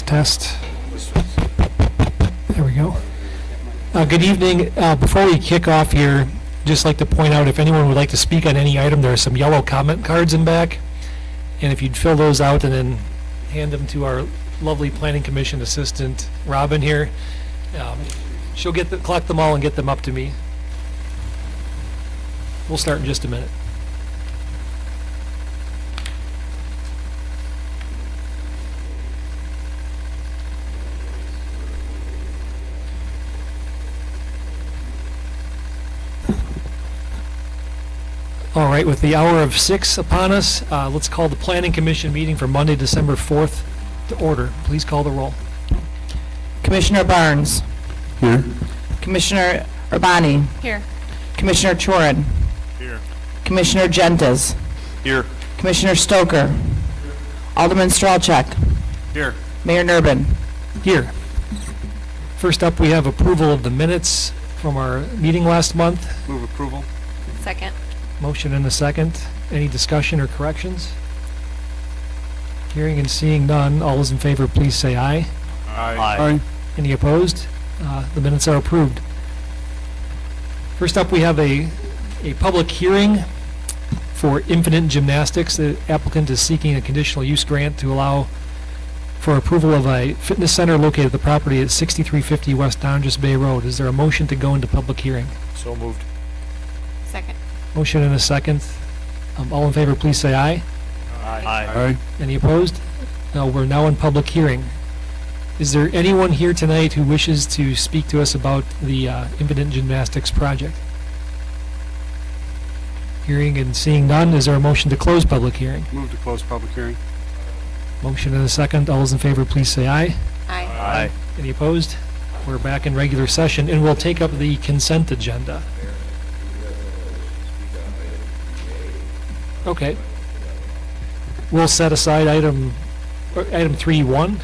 Test. There we go. Good evening. Before we kick off here, just like to point out if anyone would like to speak on any item, there are some yellow comment cards in back. And if you'd fill those out and then hand them to our lovely Planning Commission assistant, Robin here, she'll collect them all and get them up to me. We'll start in just a minute. All right, with the hour of 6 upon us, let's call the Planning Commission meeting for Monday, December 4th to order. Please call the roll. Commissioner Barnes. Here. Commissioner Urbani. Here. Commissioner Chorin. Here. Commissioner Gentes. Here. Commissioner Stoker. Alderman Stralchek. Here. Mayor Nurbin. Here. First up, we have approval of the minutes from our meeting last month. Move approval. Second. Motion and a second. Any discussion or corrections? Hearing and seeing none, all those in favor, please say aye. Aye. Any opposed? The minutes are approved. First up, we have a public hearing for Infinite Gymnastics. The applicant is seeking a conditional use grant to allow for approval of a fitness center located at the property at 6350 West Donges Bay Road. Is there a motion to go into public hearing? So moved. Second. Motion and a second. All in favor, please say aye. Aye. Any opposed? No, we're now in public hearing. Is there anyone here tonight who wishes to speak to us about the Infinite Gymnastics project? Hearing and seeing none, is there a motion to close public hearing? Move to close public hearing. Motion and a second. All those in favor, please say aye. Aye. Any opposed? We're back in regular session, and we'll take up the consent agenda. Okay. We'll set aside item 3.1.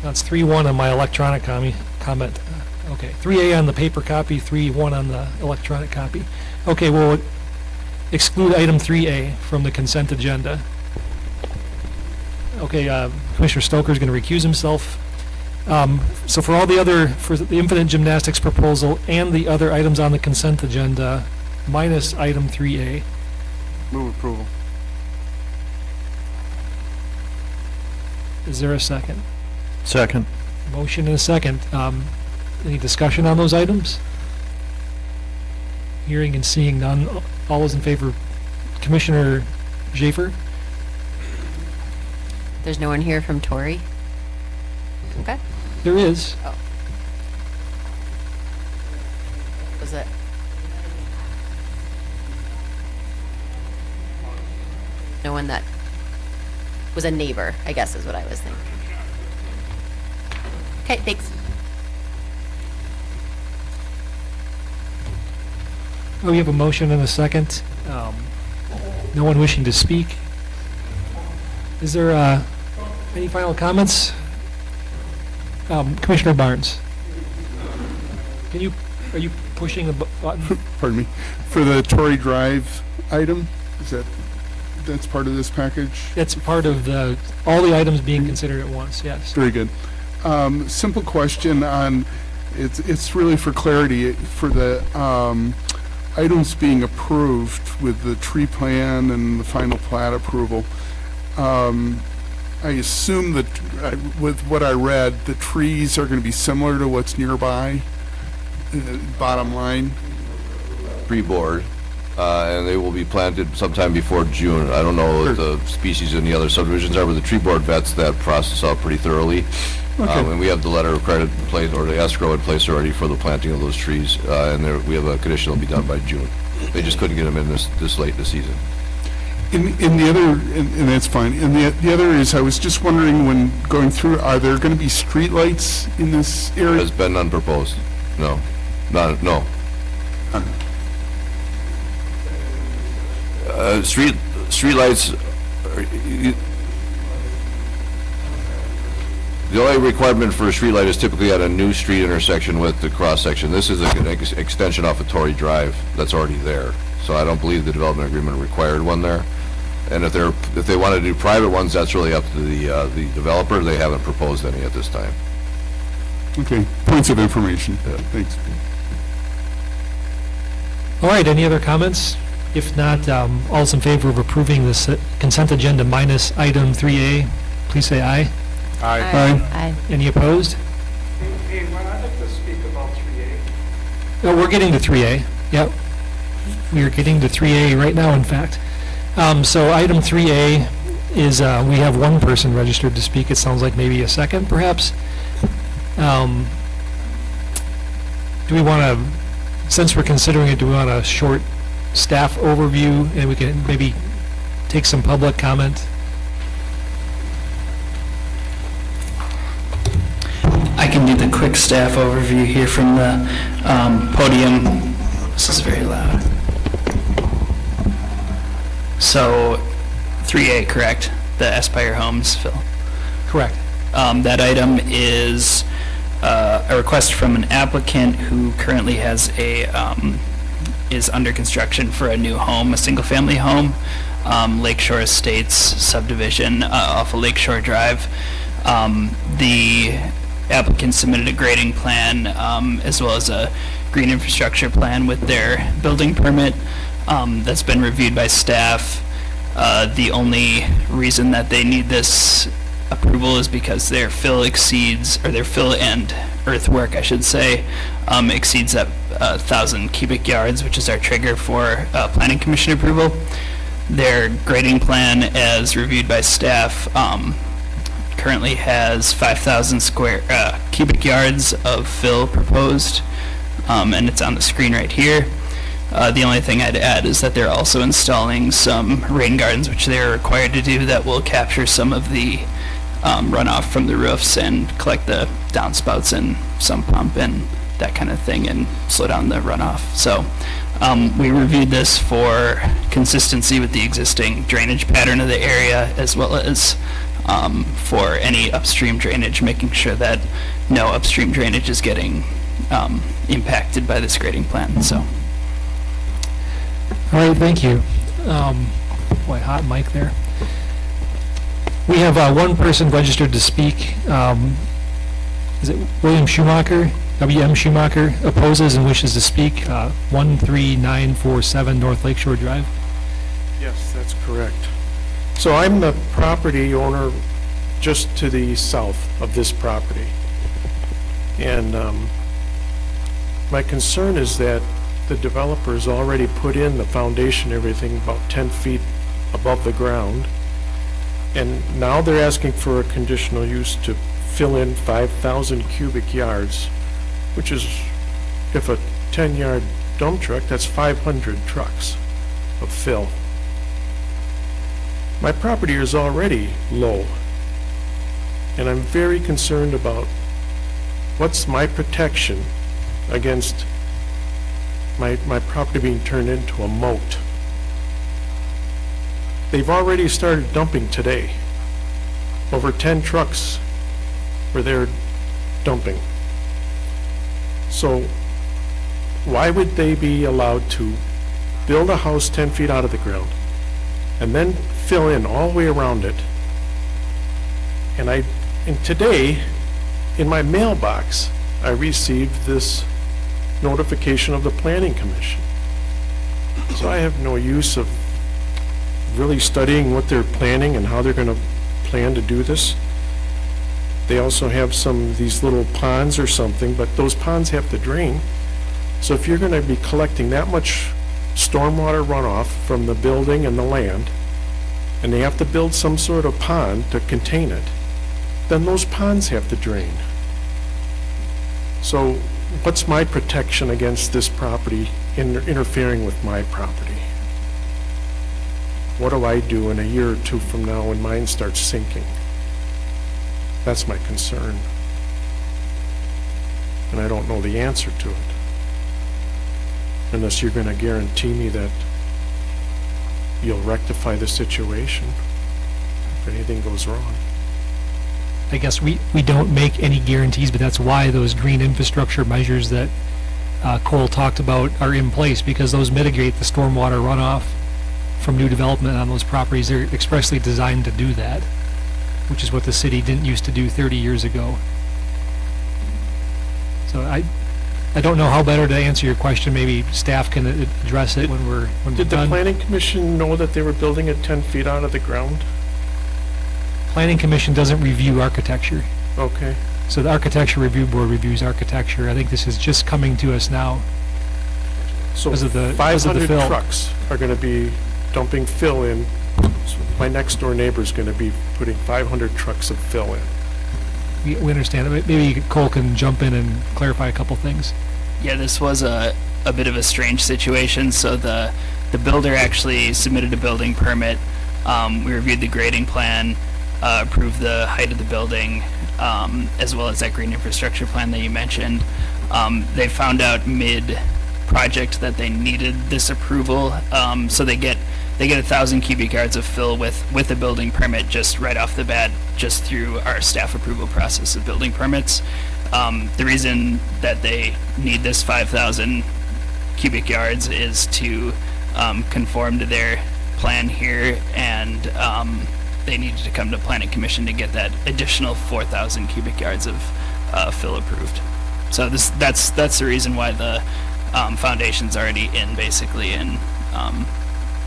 That's 3.1 on my electronic comment. Okay, 3A on the paper copy, 3.1 on the electronic copy. Okay, we'll exclude item 3A from the consent agenda. Okay, Commissioner Stoker is going to recuse himself. So for the Infinite Gymnastics proposal and the other items on the consent agenda, minus item 3A. Move approval. Is there a second? Second. Motion and a second. Any discussion on those items? Hearing and seeing none. All those in favor, Commissioner Schaefer? There's no one here from Tory? Okay. There is. Oh. Was it? No one that was a neighbor, I guess is what I was thinking. Okay, thanks. Oh, we have a motion and a second. No one wishing to speak. Is there any final comments? Commissioner Barnes, are you pushing the button? Pardon me. For the Torrey Drive item, that's part of this package? That's part of all the items being considered at once, yes. Very good. Simple question on, it's really for clarity, for the items being approved with the tree plan and the final plat approval. I assume that with what I read, the trees are going to be similar to what's nearby, bottom line. Tree board, and they will be planted sometime before June. I don't know what the species in the other subdivisions are, but the tree board vets that process out pretty thoroughly. Okay. And we have the letter of credit in place, or the escrow in place already for the planting of those trees, and we have a condition that'll be done by June. They just couldn't get them in this late in the season. In the other, and that's fine. And the other is, I was just wondering, when going through, are there going to be streetlights in this area? Has been unproposed. No. No. Streetlights. The only requirement for a streetlight is typically at a new street intersection with the cross section. This is an extension off of Torrey Drive that's already there. So I don't believe the development agreement required one there. And if they want to do private ones, that's really up to the developer. They haven't proposed any at this time. Okay, points of information. Thanks. All right, any other comments? If not, all's in favor of approving this consent agenda minus item 3A, please say aye. Aye. Any opposed? Hey, when I'd like to speak about 3A. No, we're getting to 3A. Yep. We are getting to 3A right now, in fact. So item 3A is, we have one person registered to speak. It sounds like maybe a second, perhaps. Do we want to, since we're considering it, do we want a short staff overview, and we can maybe take some public comment? I can do the quick staff overview here from the podium. This is very loud. So, 3A, correct? The Aspire Homes, Phil. Correct. That item is a request from an applicant who currently has is under construction for a new home, a single-family home, Lakeshore Estates subdivision off of Lakeshore Drive. The applicant submitted a grading plan as well as a green infrastructure plan with their building permit that's been reviewed by staff. The only reason that they need this approval is because their fill and earthwork, I should say, exceeds 1,000 cubic yards, which is our trigger for planning commission approval. Their grading plan, as reviewed by staff, currently has 5,000 cubic yards of fill proposed, and it's on the screen right here. The only thing I'd add is that they're also installing some rain gardens, which they're required to do, that will capture some of the runoff from the roofs and collect the downspouts and sump pump and that kind of thing and slow down the runoff. So we reviewed this for consistency with the existing drainage pattern of the area, as well as for any upstream drainage, making sure that no upstream drainage is getting impacted by this grading plan. So. All right, thank you. Boy, hot mic there. We have one person registered to speak. Is it William Schumacher? W.M. Schumacher opposes and wishes to speak. 13947 North Lakeshore Drive. Yes, that's correct. So I'm the property owner just to the south of this property. And my concern is that the developers already put in the foundation, everything about 10 feet above the ground. And now they're asking for a conditional use to fill in 5,000 cubic yards, which is, if a 10-yard dump truck, that's 500 trucks of fill. My property is already low, and I'm very concerned about what's my protection against my property being turned into a moat. They've already started dumping today. Over 10 trucks were there dumping. So why would they be allowed to build a house 10 feet out of the ground and then fill in all the way around it? And today, in my mailbox, I received this notification of the Planning Commission. So I have no use of really studying what they're planning and how they're going to plan to do this. They also have some of these little ponds or something, but those ponds have to drain. So if you're going to be collecting that much stormwater runoff from the building and the land, and they have to build some sort of pond to contain it, then those ponds have to drain. So what's my protection against this property interfering with my property? What do I do in a year or two from now when mine starts sinking? That's my concern. And I don't know the answer to it. Unless you're going to guarantee me that you'll rectify the situation if anything goes wrong. I guess we don't make any guarantees, but that's why those green infrastructure measures that Cole talked about are in place because those mitigate the stormwater runoff from new development on those properties. They're expressly designed to do that, which is what the city didn't used to do 30 years ago. So I don't know how better to answer your question. Maybe staff can address it when we're Did the done. planning commission know that they were building it 10 feet out of the ground? Planning Commission doesn't review architecture. Okay. So the Architecture Review Board reviews architecture. I think this is just coming to us now. So Because of the 500 fill. trucks are going to be dumping fill in. My next door neighbor's going to be putting 500 trucks of fill in. We understand it. Maybe Cole can jump in and clarify a couple things. Yeah, this was a bit of a strange situation. So the builder actually submitted a building permit. We reviewed the grading plan, approved the height of the building, as well as that green infrastructure plan that you mentioned. They found out mid-project that they needed this approval, so they get 1,000 cubic yards of fill with a building permit just right off the bat, just through our staff approval process of building permits. The reason that they need this 5,000 cubic yards is to conform to their plan here, and they needed to come to Planning Commission to get that additional 4,000 cubic yards of fill approved. So that's the reason why the foundation's already in, basically, and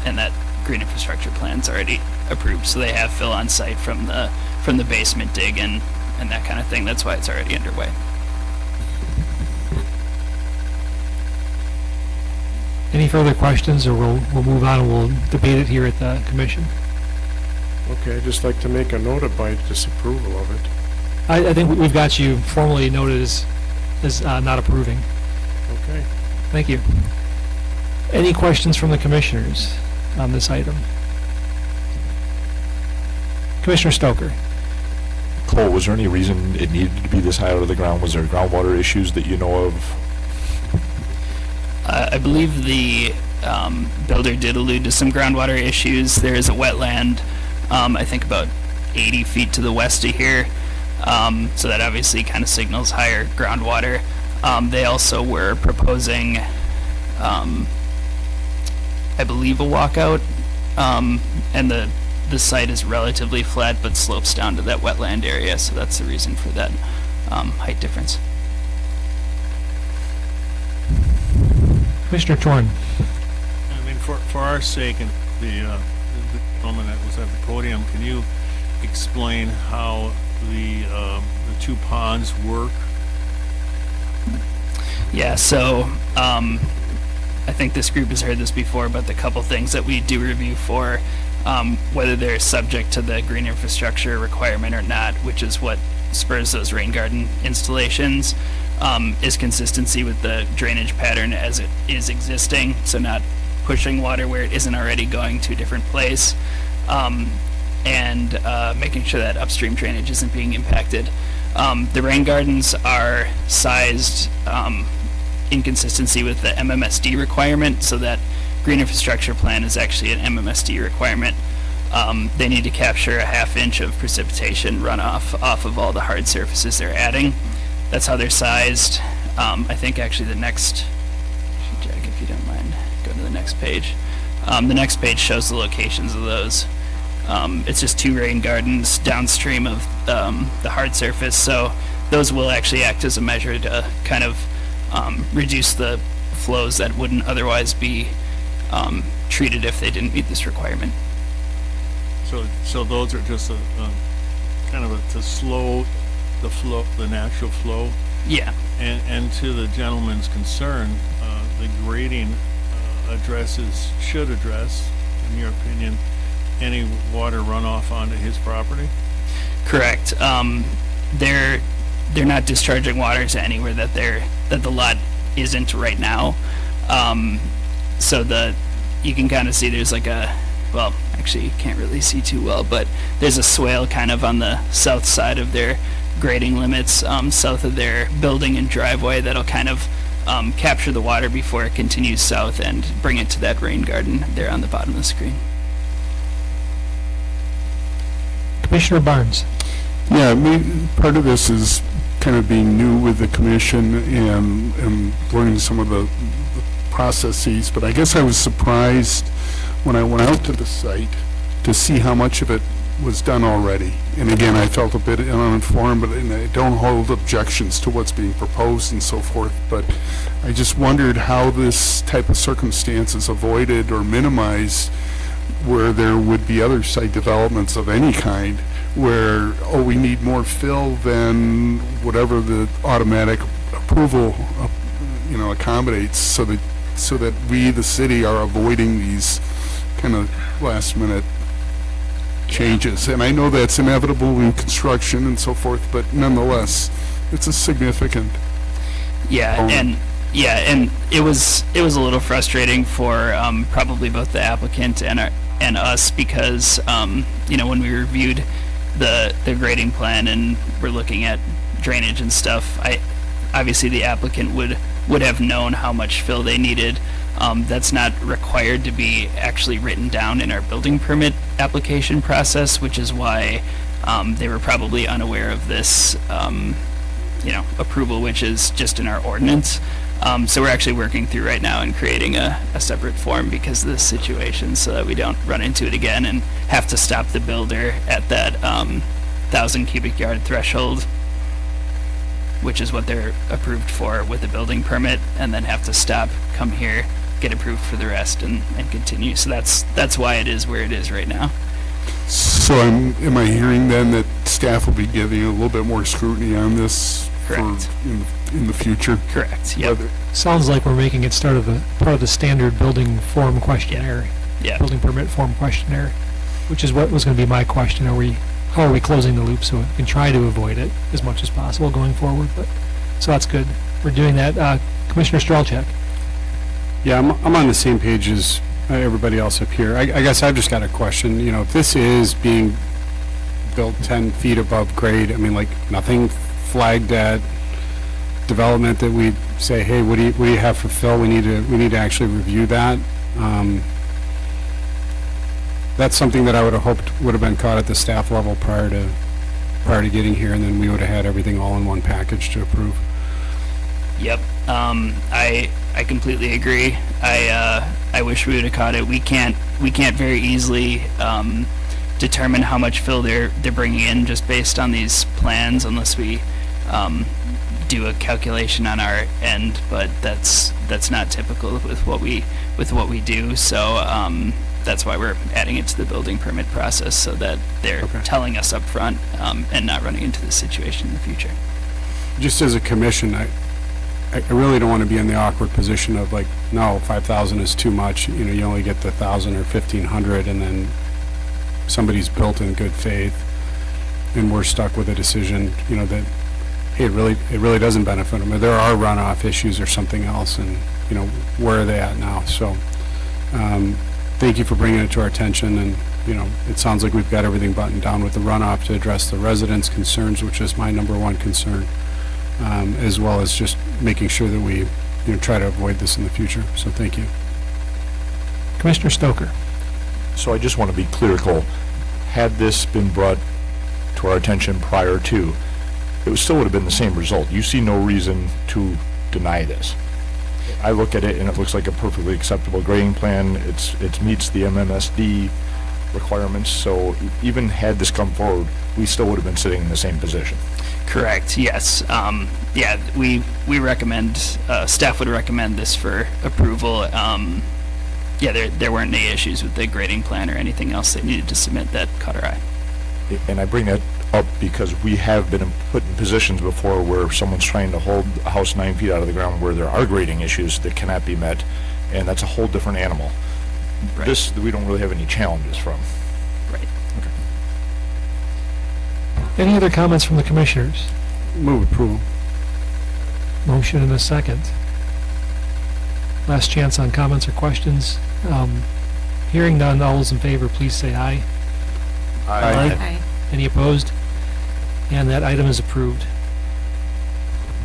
that green infrastructure plan's already approved. So they have fill on site from the basement dig and that kind of thing. That's why it's already underway. Any further questions, or we'll move on and we'll debate it here at the commission? Okay, I'd just like to make a note of my disapproval of it. I think we've got you formally noted as not approving. Okay. Thank you. Any questions from the commissioners on this item? Commissioner Stoker. Cole, was there any reason it needed to be this high out of the ground? Was there groundwater issues that you know of? I believe the builder did allude to some groundwater issues. There is a wetland, I think about 80 feet to the west of here, so that obviously kind of signals higher groundwater. They also were proposing, I believe, a walkout, and the site is relatively flat but slopes down to that wetland area, so that's the reason for that height difference. Commissioner Torn. I mean, for our sake and the gentleman that was at the podium, can you explain how the two ponds work? Yeah, so I think this group has heard this before, but the couple things that we do review for, whether they're subject to the green infrastructure requirement or not, which is what spurs those rain garden installations, is consistency with the drainage pattern as it is existing, so not pushing water where it isn't already going to a different place, and making sure that upstream drainage isn't being impacted. The rain gardens are sized in consistency with the MMSD requirement, so that green infrastructure plan is actually an MMSD requirement. They need to capture a ½ inch of precipitation runoff off of all the hard surfaces they're adding. That's how they're sized. I think actually the next, Jack, if you don't mind, go to the next page. The next page shows the locations of those. It's just 2 rain gardens downstream of the hard surface, so those will actually act as a measure to kind of reduce the flows that wouldn't otherwise be treated if they didn't meet this requirement. So those are just a kind of to slow the flow, the natural flow. Yeah. And to the gentleman's concern, the grading should address, in your opinion, any water runoff onto his property? Correct. They're not discharging water to anywhere that the lot isn't right now. So you can kind of see there's like well, actually you can't really see too well, but there's a swale kind of on the south side of their grading limits, south of their building and driveway, that'll kind of capture the water before it continues south and bring it to that rain garden there on the bottom of the screen. Commissioner Barnes. Yeah, part of this is kind of being new with the commission and learning some of the processes, but I guess I was surprised when I went out to the site to see how much of it was done already. And again, I felt a bit uninformed, but and I don't hold objections to what's being proposed and so forth, but I just wondered how this type of circumstance is avoided or minimized where there would be other site developments of any kind where, oh, we need more fill than whatever the automatic approval, accommodates, so that we, the city, are avoiding these kind of last-minute changes. And I know that's inevitable in construction and so forth, but nonetheless, it's a significant. Yeah, and it was a little frustrating for probably both the applicant and us because when we reviewed the grading plan and we're looking at drainage and stuff, obviously the applicant would have known how much fill they needed. That's not required to be actually written down in our building permit application process, which is why they were probably unaware of this, approval, which is just in our ordinance. So we're actually working through right now and creating a separate form because of this situation so that we don't run into it again and have to stop the builder at that 1,000 cubic yard threshold, which is what they're approved for with the building permit, and then have to stop, come here, get approved for the rest, and continue. So that's why it is where it is right now. So am I hearing then that staff will be giving a little bit more scrutiny on this Correct. in the future? Correct, yep. Sounds like we're making it part of the standard building form questionnaire, Yeah. building permit form questionnaire, which is what was going to be my question. How are we closing the loop so we can try to avoid it as much as possible going forward? But so that's good. We're doing that. Commissioner Strelchak. Yeah, I'm on the same page as everybody else up here. I guess I've just got a question. If this is being built 10 feet above grade, I mean, like, nothing flagged at development that we say, hey, what do you have for fill? We need to actually review that. That's something that I would have hoped would have been caught at the staff level prior to getting here, and then we would have had everything all in one package to approve. Yep. I completely agree. I wish we would have caught it. We can't very easily determine how much fill they're bringing in just based on these plans unless we do a calculation on our end. But that's not typical with what we do. So that's why we're adding it to the building permit process so that they're telling us up front and not running into this situation in the future. Just as a commission, I really don't want to be in the awkward position of like, no, 5,000 is too much. You only get the 1,000 or 1,500, and then somebody's built in good faith, and we're stuck with a decision, that hey, it really doesn't benefit them. Or there are runoff issues or something else, and where are they at now? So, thank you for bringing it to our attention, and it sounds like we've got everything buttoned down with the runoff to address the residents' concerns, which is my number one concern. As well as just making sure that we try to avoid this in the future. So thank you. Commissioner Stoker. So I just want to be clear, Cole. Had this been brought to our attention prior to, it still would have been the same result. You see no reason to deny this. I look at it and it looks like a perfectly acceptable grading plan. It meets the MMSD requirements. So even had this come forward, we still would have been sitting in the same position. Correct, yes. We recommend, staff would recommend this for approval. There weren't any issues with the grading plan or anything else they needed to submit that caught our eye. And I bring that up because we have been put in positions before where someone's trying to hold a house 9 feet out of the ground where there are grading issues that cannot be met, and that's a whole different animal. Right. This, we don't really have any challenges from. Right. Any other comments from the commissioners? Move approval. Motion and a second. Last chance on comments or questions. Hearing none, all those in favor, please say aye. Aye. Any opposed? And that item is approved.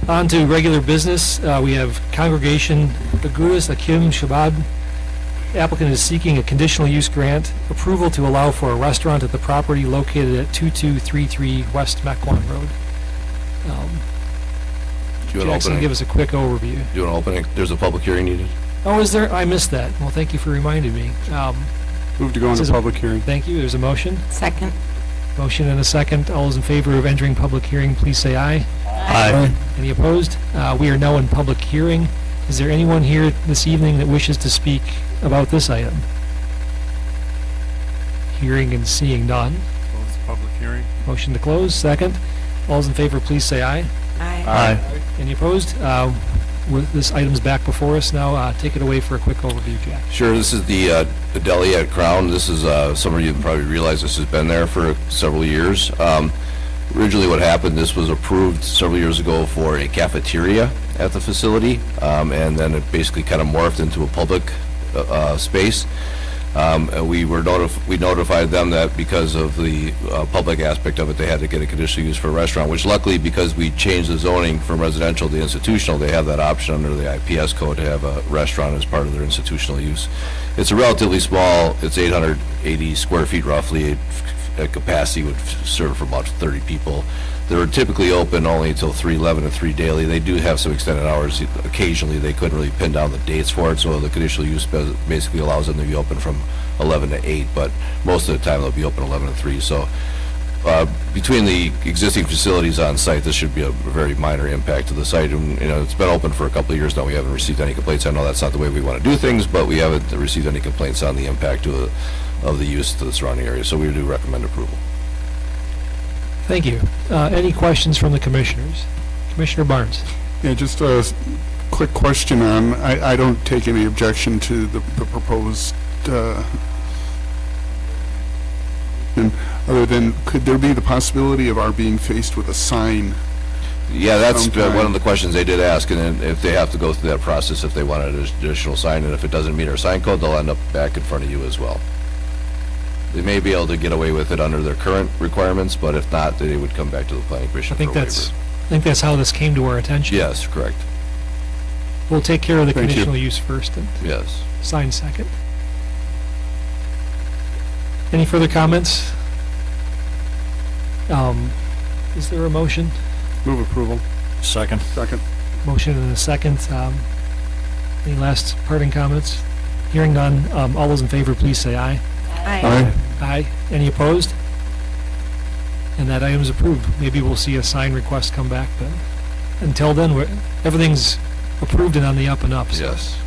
On to regular business. We have Congregation Agudas Akim Shabbat. Applicant is seeking a conditional use grant approval to allow for a restaurant at the property located at 2233 West Mequon Road. Do you want Jackson to give open us a quick overview. it? Do you want to open it? There's a public hearing needed. Oh, is there? I missed that. Well, thank you for reminding me. Move to go This into is a- public hearing. Thank you. There's a motion. Second. Motion and a second. All those in favor of entering public hearing, please say aye. Aye. Any opposed? We are now in public hearing. Is there anyone here this evening that wishes to speak about this item? Hearing and seeing none. Close the public hearing. Motion to close, second. All those in favor, please say aye. Aye. Any opposed? This item's back before us now. Take it away for a quick overview, Jack. Sure, this is the deli at Crown. This is, some of you probably realize this has been there for several years. Originally what happened, this was approved several years ago for a cafeteria at the facility, and then it basically kind of morphed into a public space. And we notified them that because of the public aspect of it, they had to get a conditional use for a restaurant, which luckily, because we changed the zoning from residential to institutional, they have that option under the IPS code to have a restaurant as part of their institutional use. It's a relatively small, it's 880 square feet roughly, at capacity would serve for about 30 people. They're typically open only until 3:11 and 3 daily. They do have some extended hours. Occasionally, they couldn't really pin down the dates for it, so the conditional use basically allows them to be open from 11 to 8, but most of the time they'll be open 11 to 3. So between the existing facilities on site, this should be a very minor impact to the site. And, it's been open for a couple of years now. We haven't received any complaints. I know that's not the way we want to do things, but we haven't received any complaints on the impact of the use to the surrounding area. So we do recommend approval. Thank you. Any questions from the commissioners? Commissioner Barnes? Yeah, just a quick question on, I don't take any objection to the proposed, other than, could there be the possibility of our being faced with a sign? Yeah, that's Sometime. one of the questions they did ask, and then if they have to go through that process, if they want an additional sign, and if it doesn't meet our sign code, they'll end up back in front of you as well. They may be able to get away with it under their current requirements, but if not, they would come back to the planning I commission for a think waiver. I think that's how this came to our attention. Yes, correct. We'll take care of the Thank you. conditional use first and Yes. sign second. Any further comments? Is there a motion? Move approval. Second. Second. Motion and a second. Any last parting comments? Hearing none, all those in favor, please say aye. Aye. Aye. Any opposed? And that item is approved. Maybe we'll see a sign request come back, but until then, everything's approved and on the up and up. So. Yes.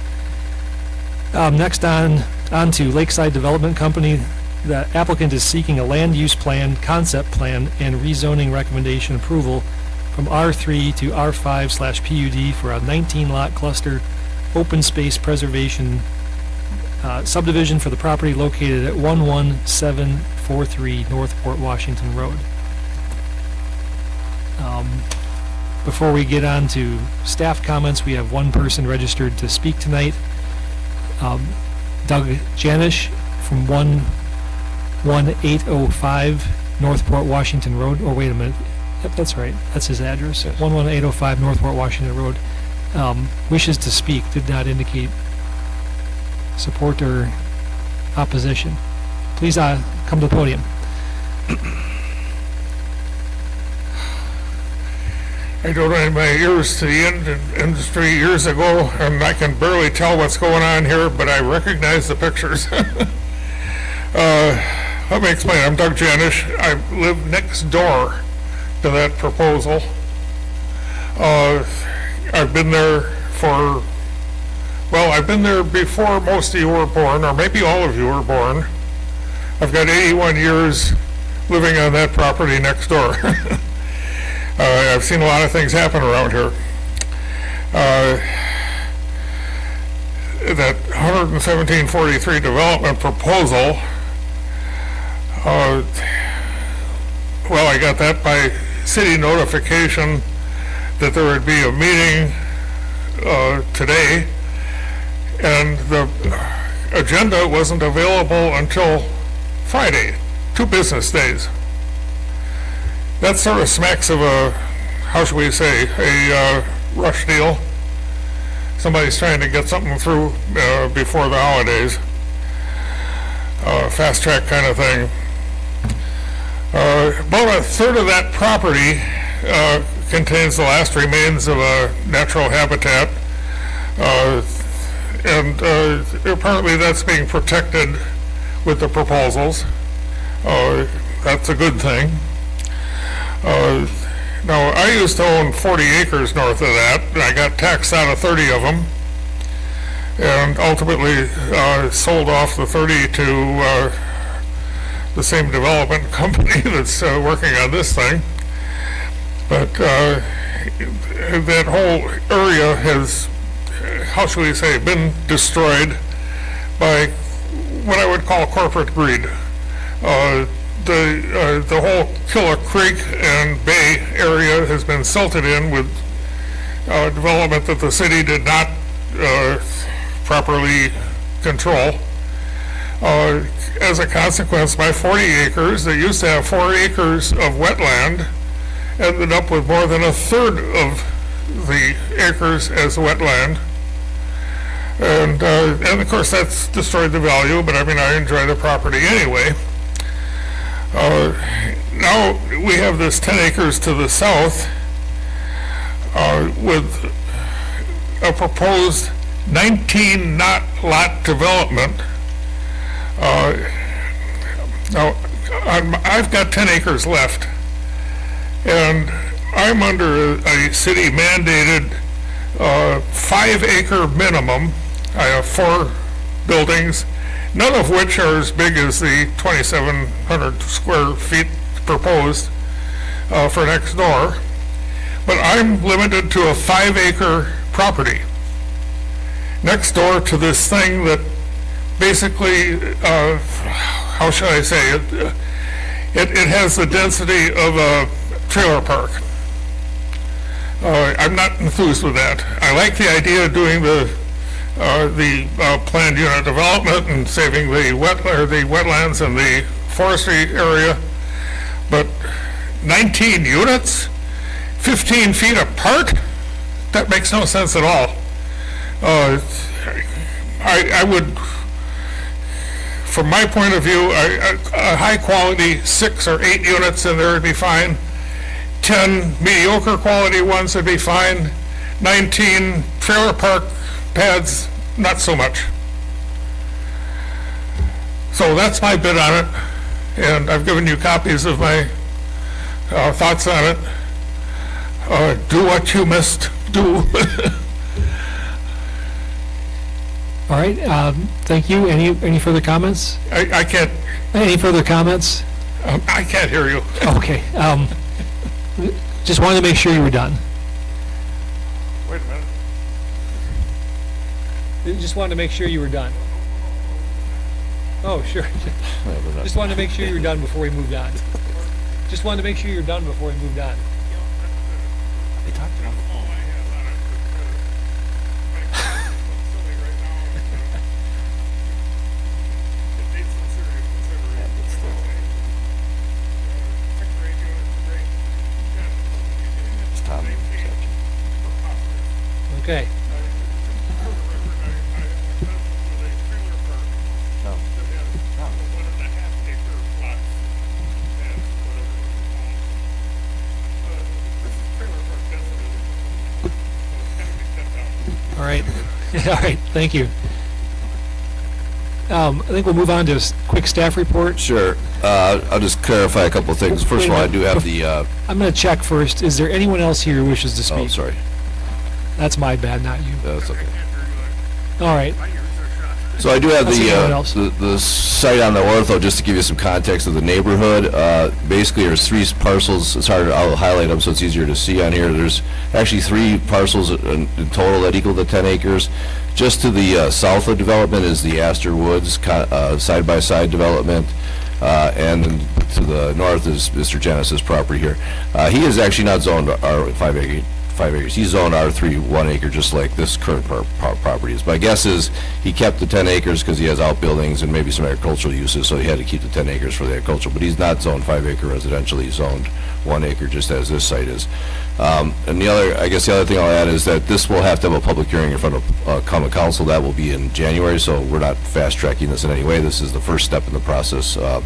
Next on to Lakeside Development Company. The applicant is seeking a land use plan, concept plan, and rezoning recommendation approval from R3 to R5/PUD for a 19-lot cluster open space preservation subdivision for the property located at 11743 Northport Washington Road. Before we get on to staff comments, we have one person registered to speak tonight. Doug Janish from 11805 Northport Washington Road. Or wait a minute. Yep, that's right. That's his address. Yes. 11805 Northport Washington Road. Wishes to speak, did not indicate support or opposition. Please come to the podium. I donated my ears to the industry years ago, and I can barely tell what's going on here, but I recognize the pictures. Let me explain. I'm Doug Janish. I live next door to that proposal. I've been there I've been there before most of you were born, or maybe all of you were born. I've got 81 years living on that property next door. I've seen a lot of things happen around here. That 11743 development proposal, I got that by city notification that there would be a meeting today, and the agenda wasn't available until Friday, 2 business days. That sort of smacks of a, how should we say, a rush deal. Somebody's trying to get something through before the holidays. Fast track kind of thing. About a third of that property contains the last remains of a natural habitat. And apparently that's being protected with the proposals. That's a good thing. Now, I used to own 40 acres north of that, and I got taxed out of 30 of them, and ultimately sold off the 30 to the same development company that's working on this thing. But that whole area has, how should we say, been destroyed by what I would call corporate greed. The whole Killer Creek and Bay area has been silted in with development that the city did not properly control. As a consequence, my 40 acres, that used to have 4 acres of wetland, ended up with more than a third of the acres as wetland. And of course, that's destroyed the value, but I mean, I enjoy the property anyway. Now we have this 10 acres to the south with a proposed 19 lot development. Now, I've got 10 acres left, and I'm under a city mandated 5 acre minimum. I have 4 buildings, none of which are as big as the 2,700 square feet proposed for next door, but I'm limited to a 5 acre property next door to this thing that basically, how should I say it, it has the density of a trailer park. I'm not enthused with that. I like the idea of doing the planned unit development and saving the wetlands and the forestry area, but 19 units, 15 feet apart? That makes no sense at all. I would, from my point of view, a high quality 6 or 8 units in there would be fine. 10 mediocre quality ones would be fine. 19 trailer park pads, not so much. So that's my bid on it, and I've given you copies of my thoughts on it. Do what you must do. All right, thank you. Any further comments? I can't, Any further comments? I can't hear you. Okay, just wanted to make sure you were done. Wait a minute. Just wanted to make sure you were done. Oh, sure. Just wanted to make sure you were done before we moved on. Just wanted to make sure you were done before we moved on. Okay. All right. All right, thank you. I think we'll move on to a quick staff report. Sure. I'll just clarify a couple of things. First of all, I do have the, I'm going to check first. Is there anyone else here who wishes to speak? oh, sorry. That's my bad, not you. That's okay. All right. So I do have Let's see what else. the site on the ortho, just to give you some context of the neighborhood. Basically, there's 3 parcels. It's hard, I'll highlight them so it's easier to see on here. There's actually 3 parcels in total that equal to 10 acres. Just to the south of development is the Astor Woods side-by-side development. And then to the north is Mr. Genesis' property here. He is actually not zoned R5 acres. He's zoned R3 1 acre, just like this current property is. My guess is he kept the 10 acres because he has outbuildings and maybe some agricultural uses, so he had to keep the 10 acres for the agricultural. But he's not zoned 5 acre residential. He's zoned 1 acre, just as this site is. And the other thing I'll add is that this will have to have a public hearing in front of common council. That will be in January, so we're not fast tracking this in any way. This is the first step in the process to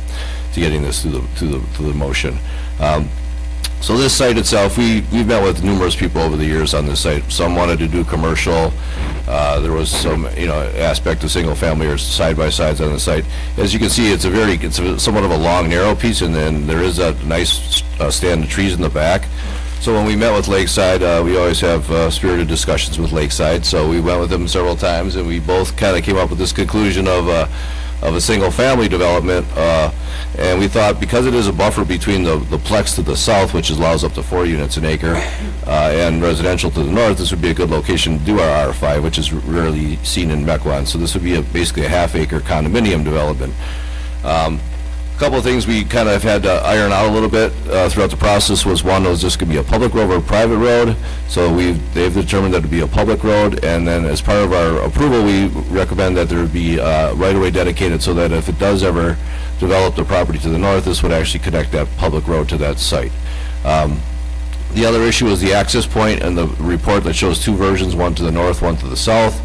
getting this to the motion. So this site itself, we've met with numerous people over the years on this site. Some wanted to do commercial. There was some, aspect of single family or side by sides on the site. As you can see, it's somewhat of a long, narrow piece, and then there is a nice stand of trees in the back. So when we met with Lakeside, we always have spirited discussions with Lakeside. So we went with them several times, and we both kind of came up with this conclusion of a single-family development, and we thought because it is a buffer between the plex to the south, which allows up to 4 units an acre, and residential to the north, this would be a good location to do our R5, which is rarely seen in Mequon. So this would be basically a half-acre condominium development. A couple of things we kind of had to iron out a little bit throughout the process was, one, was this going to be a public road or a private road? So they've determined that it would be a public road, and then as part of our approval, we recommend that there would be right-of-way dedicated so that if it does ever develop the property to the north, this would actually connect that public road to that site. The other issue is the access point and the report that shows two versions, one to the north, one to the south.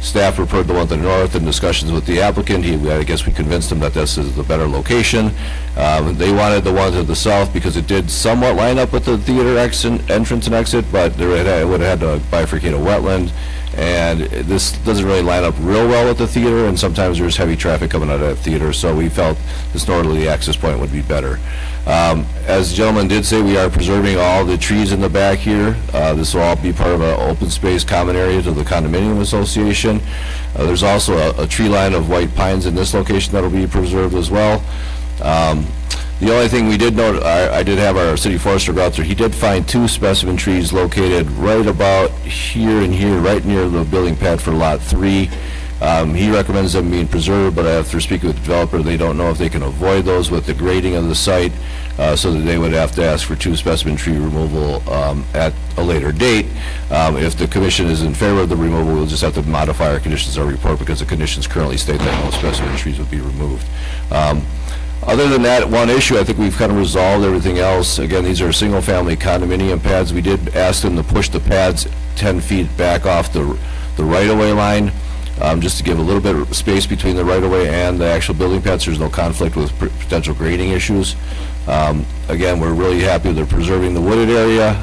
Staff referred the one to the north in discussions with the applicant. I guess we convinced him that this is the better location. They wanted the one to the south because it did somewhat line up with the theater entrance and exit, but it would have had to bifurcate a wetland, and this doesn't really line up real well with the theater, and sometimes there's heavy traffic coming out of that theater, so we felt this northerly access point would be better. As the gentleman did say, we are preserving all the trees in the back here. This will all be part of an open space common area to the condominium association. There's also a tree line of white pines in this location that will be preserved as well. The only thing we did note, I did have our city forester go out there. He did find 2 specimen trees located right about here and here, right near the building pad for Lot 3. He recommends them being preserved, but after speaking with the developer, they don't know if they can avoid those with the grading of the site, so that they would have to ask for 2 specimen tree removal at a later date. If the commission is in favor of the removal, we'll just have to modify our conditions of our report because the conditions currently state that no specimen trees would be removed. Other than that one issue, I think we've kind of resolved everything else. Again, these are single-family condominium pads. We did ask them to push the pads 10 feet back off the right-of-way line, just to give a little bit of space between the right-of-way and the actual building pads. There's no conflict with potential grading issues. Again, we're really happy they're preserving the wooded area,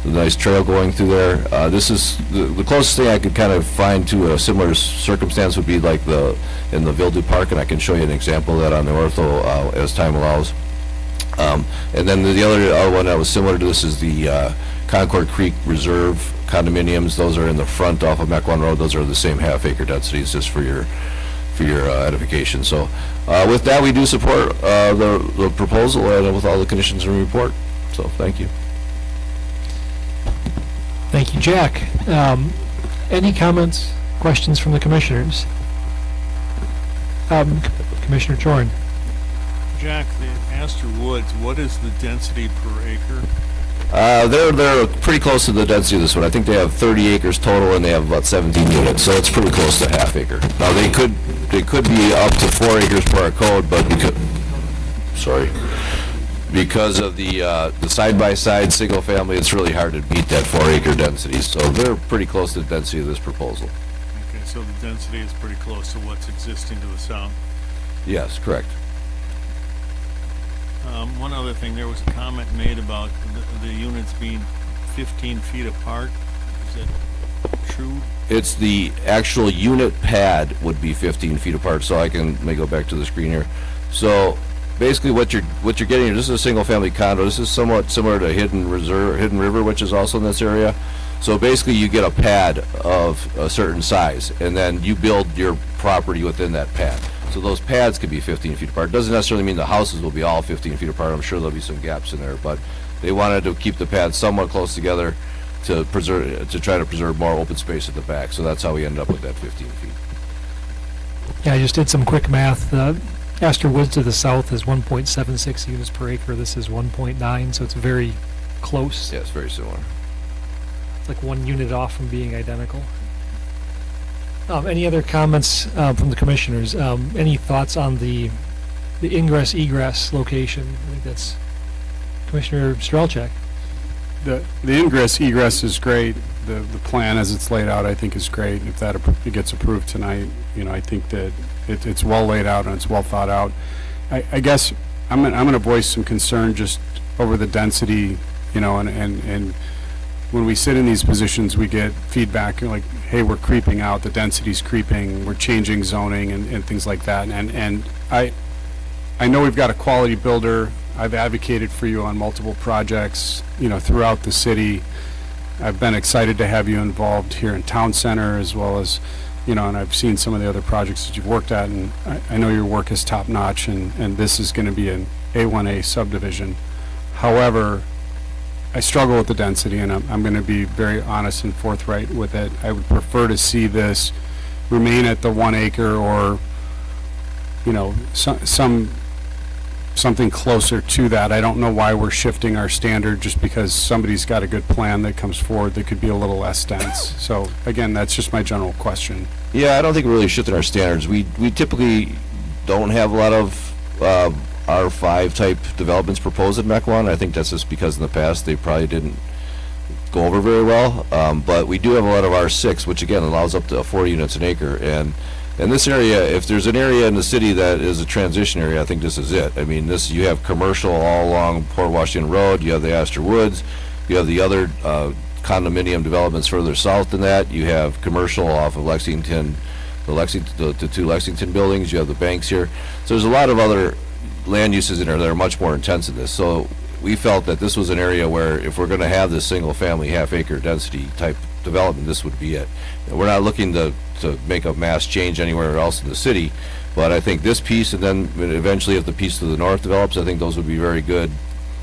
the nice trail going through there. This is the closest thing I could kind of find to a similar circumstance would be like in the Vildu Park, and I can show you an example of that on the ortho as time allows. And then the other one that was similar to this is the Concord Creek Reserve condominiums. Those are in the front off of Mequon Road. Those are the same half-acre densities, just for your edification. So with that, we do support the proposal and with all the conditions in the report. So thank you. Thank you, Jack. Any comments, questions from the commissioners? Commissioner Chorin. Jack, the Astor Woods, what is the density per acre? They're pretty close to the density of this one. I think they have 30 acres total, and they have about 17 units, so it's pretty close to half acre. Now, they could be up to 4 acres per our code, but because of the side-by-side single family, it's really hard to beat that 4 acre density, so they're pretty close to the density of this proposal. Okay, so the density is pretty close to what's existing to the south. Yes, correct. One other thing, there was a comment made about the units being 15 feet apart. Is that true? It's the actual unit pad would be 15 feet apart, so I may go back to the screen here. So basically what you're getting here, this is a single family condo. This is somewhat similar to Hidden River, which is also in this area. So basically you get a pad of a certain size, and then you build your property within that pad. So those pads could be 15 feet apart. Doesn't necessarily mean the houses will be all 15 feet apart. I'm sure there'll be some gaps in there, but they wanted to keep the pads somewhat close together to try to preserve more open space at the back. So that's how we ended up with that 15 feet. Yeah, I just did some quick math. Astor Woods to the south is 1.76 units per acre. This is 1.9, so it's very close. Yeah, it's very similar. It's like 1 unit off from being identical. Any other comments from the commissioners? Any thoughts on the ingress-egress location? I think that's Commissioner Strelchak. The ingress egress is great. The plan as it's laid out, I think, is great. If that it gets approved tonight, I think that it's well laid out and it's well thought out. I guess I'm going to voice some concern just over the density, and when we sit in these positions, we get feedback like, hey, we're creeping out, the density's creeping, we're changing zoning and things like that. And I know we've got a quality builder. I've advocated for you on multiple projects, throughout the city. I've been excited to have you involved here in Town Center as well as, and I've seen some of the other projects that you've worked at, and I know your work is top-notch, and this is going to be an A1A subdivision. However, I struggle with the density, and I'm going to be very honest and forthright with it. I would prefer to see this remain at the 1 acre or, something closer to that. I don't know why we're shifting our standard just because somebody's got a good plan that comes forward that could be a little less dense. So again, that's just my general question. Yeah, I don't think we're really shifting our standards. We typically don't have a lot of R5 type developments proposed in Mequon. I think that's just because in the past they probably didn't go over very well. But we do have a lot of R6, which again allows up to 4 units an acre. And in this area, if there's an area in the city that is a transition area, I think this is it. I mean, you have commercial all along Port Washington Road, you have the Astor Woods, you have the other condominium developments further south than that, you have commercial off of Lexington, the 2 Lexington buildings, you have the banks here. So there's a lot of other land uses in there that are much more intense than this. So we felt that this was an area where if we're going to have this single family half-acre density type development, this would be it. And we're not looking to make a mass change anywhere else in the city, but I think this piece, and then eventually if the piece to the north develops, I think those would be very good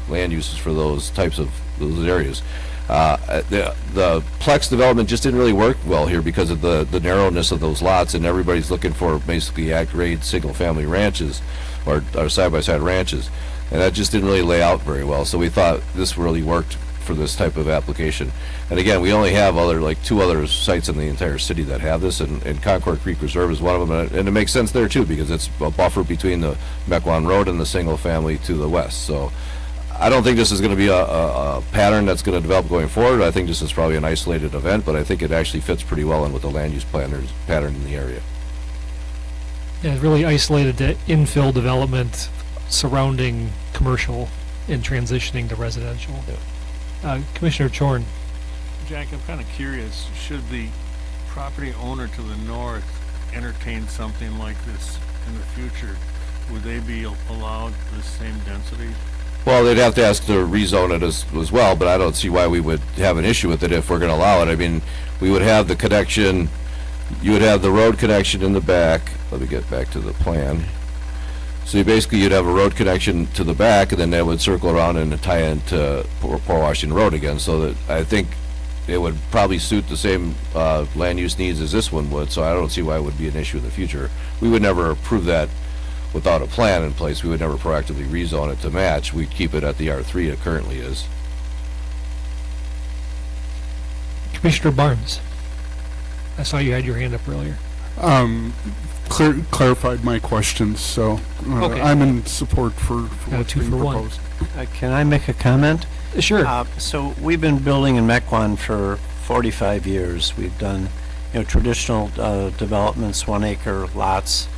land uses for those types of those areas. The Plex development just didn't really work well here because of the narrowness of those lots, and everybody's looking for basically at-grade single-family ranches or side-by-side ranches, and that just didn't really lay out very well. So we thought this really worked for this type of application. And again, we only have 2 other sites in the entire city that have this, and Concord Creek Reserve is one of them, and it makes sense there too because it's a buffer between the Mequon Road and the single family to the west. So I don't think this is going to be a pattern that's going to develop going forward. I think this is probably an isolated event, but I think it actually fits pretty well in with the land use planners pattern in the area. Yeah, it's really isolated to infill development surrounding commercial and transitioning to residential. Commissioner Chorn. Jack, I'm kind of curious, should the property owner to the north entertain something like this in the future, would they be allowed the same density? Well, they'd have to ask to rezone it as well, but I don't see why we would have an issue with it if we're going to allow it. I mean, we would have the connection, you would have the road connection in the back. Let me get back to the plan. So you'd have a road connection to the back, and then that would circle around and tie into Port Washington Road again. So that I think it would probably suit the same land use needs as this one would. So I don't see why it would be an issue in the future. We would never approve that without a plan in place. We would never proactively rezone it to match. We'd keep it at the R3 it currently is. Commissioner Barnes. I saw you had your hand up earlier. Clarified my questions, so Okay. I'm in support for Got a what's 2 being for 1. proposed. Can I make a comment? Sure. So we've been building in Mequon for 45 years. We've done, traditional developments, 1 acre lots.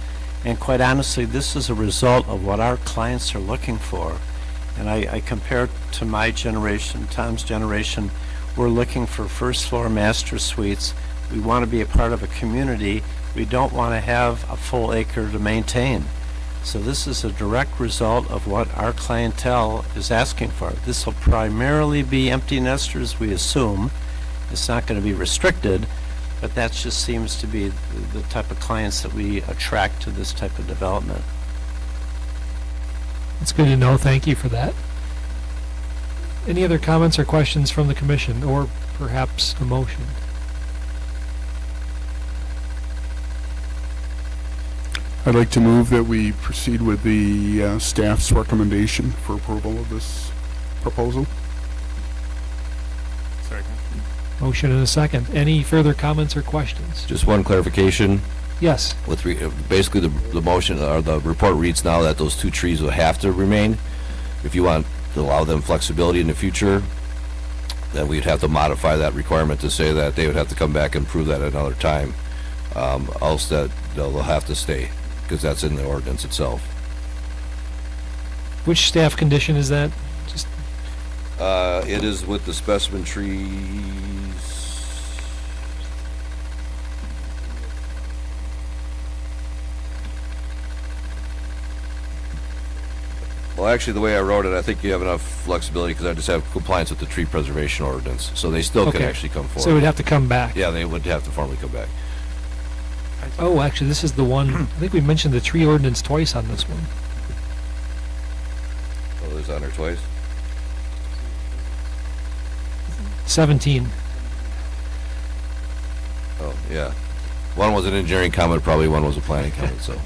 And quite honestly, this is a result of what our clients are looking for. And I compare it to my generation, Tom's generation. We're looking for first floor master suites. We want to be a part of a community. We don't want to have a full acre to maintain. So this is a direct result of what our clientele is asking for. This will primarily be empty nesters, we assume. It's not going to be restricted, but that just seems to be the type of clients that we attract to this type of development. It's good to know. Thank you for that. Any other comments or questions from the commission, or perhaps a motion? I'd like to move that we proceed with the staff's recommendation for approval of this proposal. Second. Motion and a second. Any further comments or questions? Just one clarification. Yes. With basically the motion or the report reads now that those 2 trees will have to remain. If you want to allow them flexibility in the future, then we'd have to modify that requirement to say that they would have to come back and prove that another time. Else that they'll have to stay, because that's in the ordinance itself. Which staff condition is that? Just It is with the specimen trees. Well, actually, the way I wrote it, I think you have enough flexibility because I just have compliance with the tree preservation ordinance, so they still could Okay. actually come forward. So it would have to come back. Yeah, they would have to formally come back. Oh, actually, this is the one, I think we mentioned the tree ordinance twice on this one. Oh, it was on there twice? 17. Oh, yeah. One was an engineering comment, probably one was a planning comment, so.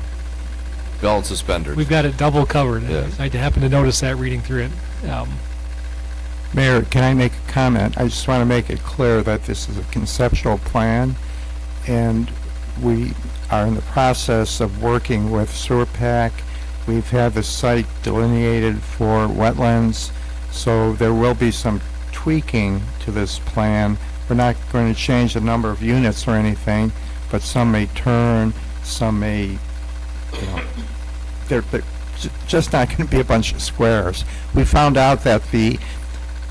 Belt and suspenders. We've got it double covered. Yes. I happened to notice that reading through it. Mayor, can I make a comment? I just want to make it clear that this is a conceptual plan, and we are in the process of working with Sewer Pack. We've had the site delineated for wetlands, so there will be some tweaking to this plan. We're not going to change the number of units or anything, but some may turn, some may, they're just not going to be a bunch of squares. We found out that the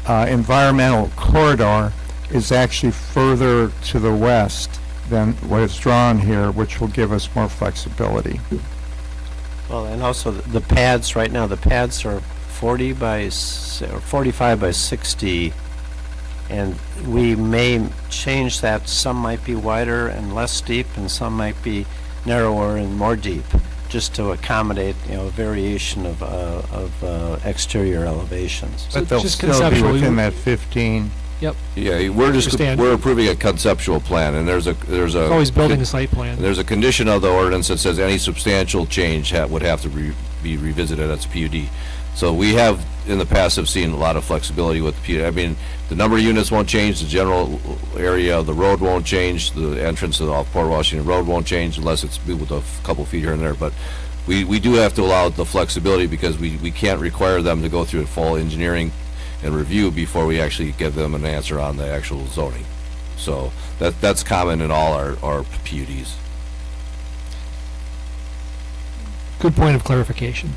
environmental corridor is actually further to the west than what is drawn here, which will give us more flexibility. Well, and also the pads, right now, the pads are 40 by, or 45 by 60, and we may change that. Some might be wider and less steep, and some might be narrower and more deep, just to accommodate, a variation of exterior elevations. So But they'll just still be conceptually, within that 15. Yeah, we're approving a conceptual plan, and there's a. always building a site plan. There's a condition of the ordinance that says any substantial change would have to be revisited as a PUD. So we have, in the past, have seen a lot of flexibility with the PUD. I mean, the number of units won't change, the general area of the road won't change, the entrance to the Port Washington Road won't change unless it's moved a couple feet here and there, but we do have to allow the flexibility because we can't require them to go through a full engineering and review before we actually give them an answer on the actual zoning. So that's common in all our PUDs. Good point of clarification.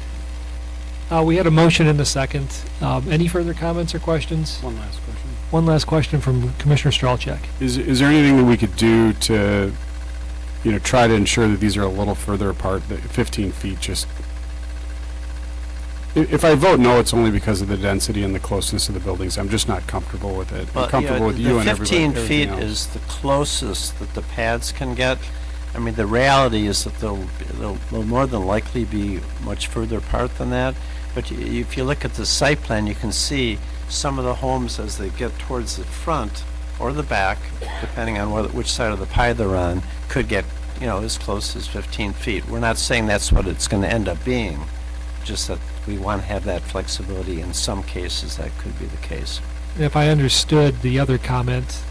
We had a motion in the second. Any further comments or questions? One last question. One last question from Commissioner Stralchek. Is there anything that we could do to, try to ensure that these are a little further apart, that 15 feet just... If I vote no, it's only because of the density and the closeness of the buildings. I'm just not comfortable with it. I'm comfortable with you and everybody. The 15 feet is the closest that the pads can get. I mean, the reality is that they'll more than likely be much further apart than that. But if you look at the site plan, you can see some of the homes as they get towards the front or the back, depending on which side of the pie they're on, could get, as close as 15 feet. We're not saying that's what it's going to end up being, just that we want to have that flexibility. In some cases, that could be the case. If I understood the other comment,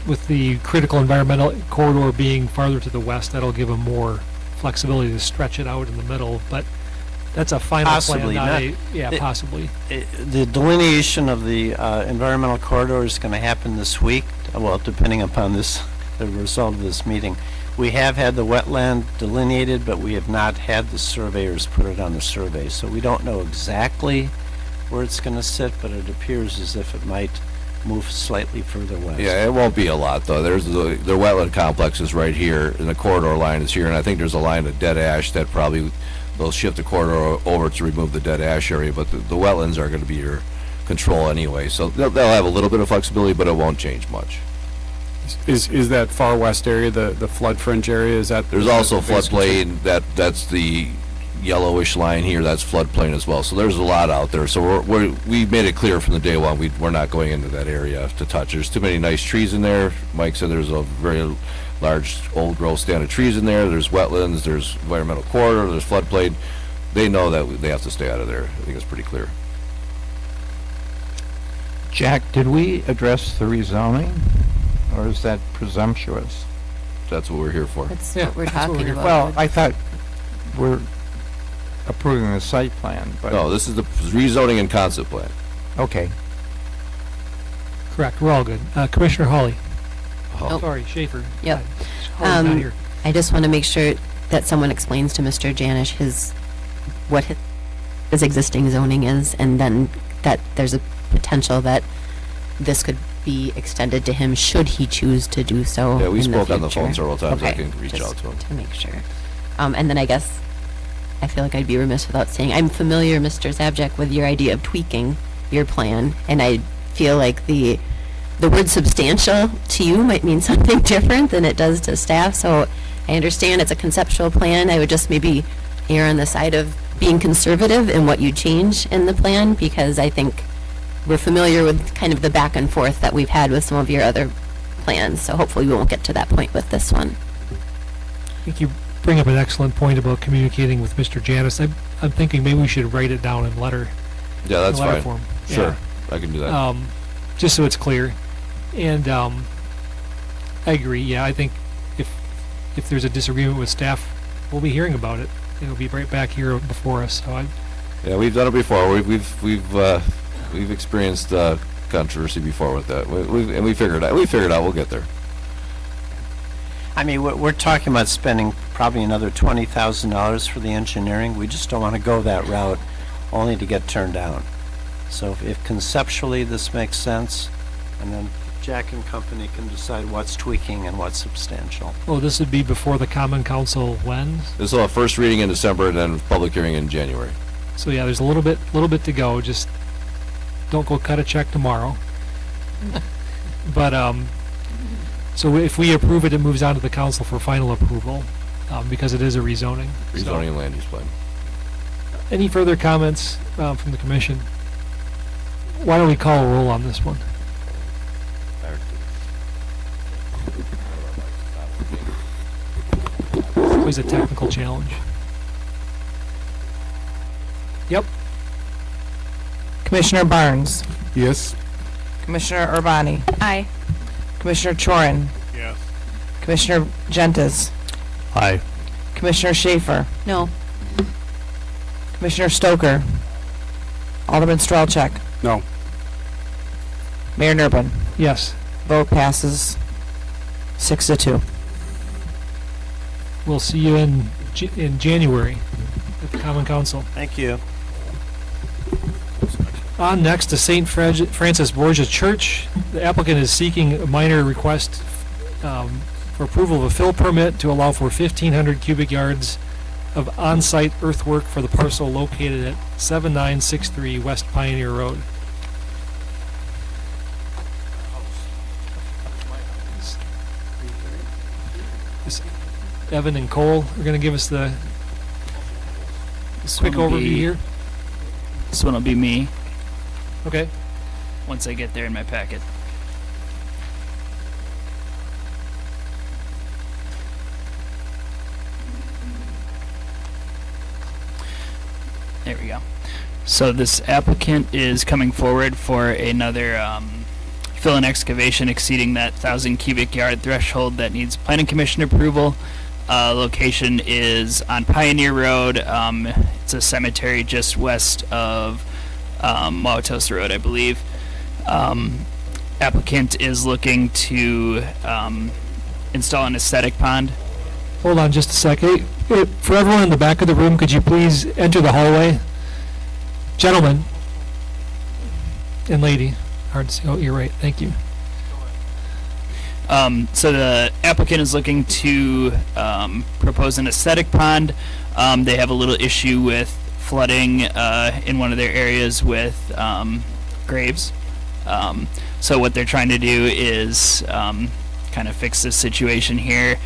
with the critical environmental corridor being farther to the west, that'll give them more flexibility to stretch it out in the middle, but that's a final Possibly, plan, not- possibly. The delineation of the environmental corridor is going to happen this week, well, depending upon the result of this meeting. We have had the wetland delineated, but we have not had the surveyors put it on the survey, so we don't know exactly where it's going to sit, but it appears as if it might move slightly further west. Yeah, it won't be a lot, though. There's the wetland complex is right here, and the corridor line is here, and I think there's a line of dead ash that probably they'll shift the corridor over to remove the dead ash area, but the wetlands are going to be your control anyway, so they'll have a little bit of flexibility, but it won't change much. Is that far west area, the flood fringe area, is that... There's also the biggest concern? floodplain, that's the yellowish line here, that's floodplain as well, so there's a lot out there. So we made it clear from the day one, we're not going into that area to touch. There's too many nice trees in there. Mike said there's a very large old growth stand of trees in there. There's wetlands, there's environmental corridor, there's floodplain. They know that they have to stay out of there. I think it's pretty clear. Jack, did we address the rezoning, or is that presumptuous? That's what we're here for. That's Yeah, what we're that's what talking we're- about. Well, I thought we're approving the site plan, but... No, this is the rezoning and concept plan. Okay. Correct, we're all good. Commissioner Hawley. Nope. Sorry, Schaefer. Yep. Hawley's not here. I just want to make sure that someone explains to Mr. Janish what his existing zoning is, and then that there's a potential that this could be extended to him should he choose to do so Yeah, we in the spoke on the phone future? several times. I Okay, can reach just out to him. to make sure. And then I guess I feel like I'd be remiss without saying I'm familiar, Mr. Zabjek, with your idea of tweaking your plan, and I feel like the word substantial to you might mean something different than it does to staff. So I understand it's a conceptual plan. I would just maybe err on the side of being conservative in what you change in the plan, because I think we're familiar with kind of the back and forth that we've had with some of your other plans. So hopefully we won't get to that point with this one. I think you bring up an excellent point about communicating with Mr. Janis. I'm thinking maybe we should write it down in letter. Yeah, that's letter fine. form. Sure, I can do that. Just so it's clear. And I agree. Yeah, I think if there's a disagreement with staff, we'll be hearing about it. It'll be right back here before us. So Yeah, we've done it before. We've experienced controversy before with that. We figured out. We'll get there. I mean, we're talking about spending probably another $20,000 for the engineering. We just don't want to go that route only to get turned down. So if conceptually this makes sense, and then Jack and company can decide what's tweaking and what's substantial. well, this would be before the Common Council when? This will have first reading in December and then public hearing in January. So yeah, there's a little bit to go. Just don't go cut a check tomorrow. But so if we approve it, it moves on to the council for final approval, because it is a rezoning. So, Rezoning and land use plan. any further comments from the commission? Why don't we call a roll on this one? Always a technical challenge. Yep. Commissioner Barnes, Yes? Commissioner Urbani, Aye. Commissioner Chorin, Yes. Commissioner Gentis, Aye. Commissioner Schaefer, No. Commissioner Stoker, Alderman Strelchek, No. Mayor Nurbin. Yes. Vote passes 6-2. We'll see you in January at the Common Council. Thank you. On next to St. Francis Borgia Church. The applicant is seeking a minor request for approval of a fill permit to allow for 1,500 cubic yards of on-site earthwork for the parcel located at 7963 West Pioneer Road. Evan and Cole are going to give us the This quick one will overview be- here. This one will be me, Okay. once I get there in my packet. There we go. So this applicant is coming forward for another fill and excavation exceeding that 1,000 cubic yard threshold that needs planning commission approval. Location is on Pioneer Road. It's a cemetery just west of Wauwatosa Road, I believe. Applicant is looking to install an aesthetic pond. Hold on just a second. For everyone in the back of the room, could you please enter the hallway? Gentlemen and lady. Hard to see. Oh, you're right. Thank you. So the applicant is looking to propose an aesthetic pond. They have a little issue with flooding in one of their areas with graves. So what they're trying to do is kind of fix this situation here.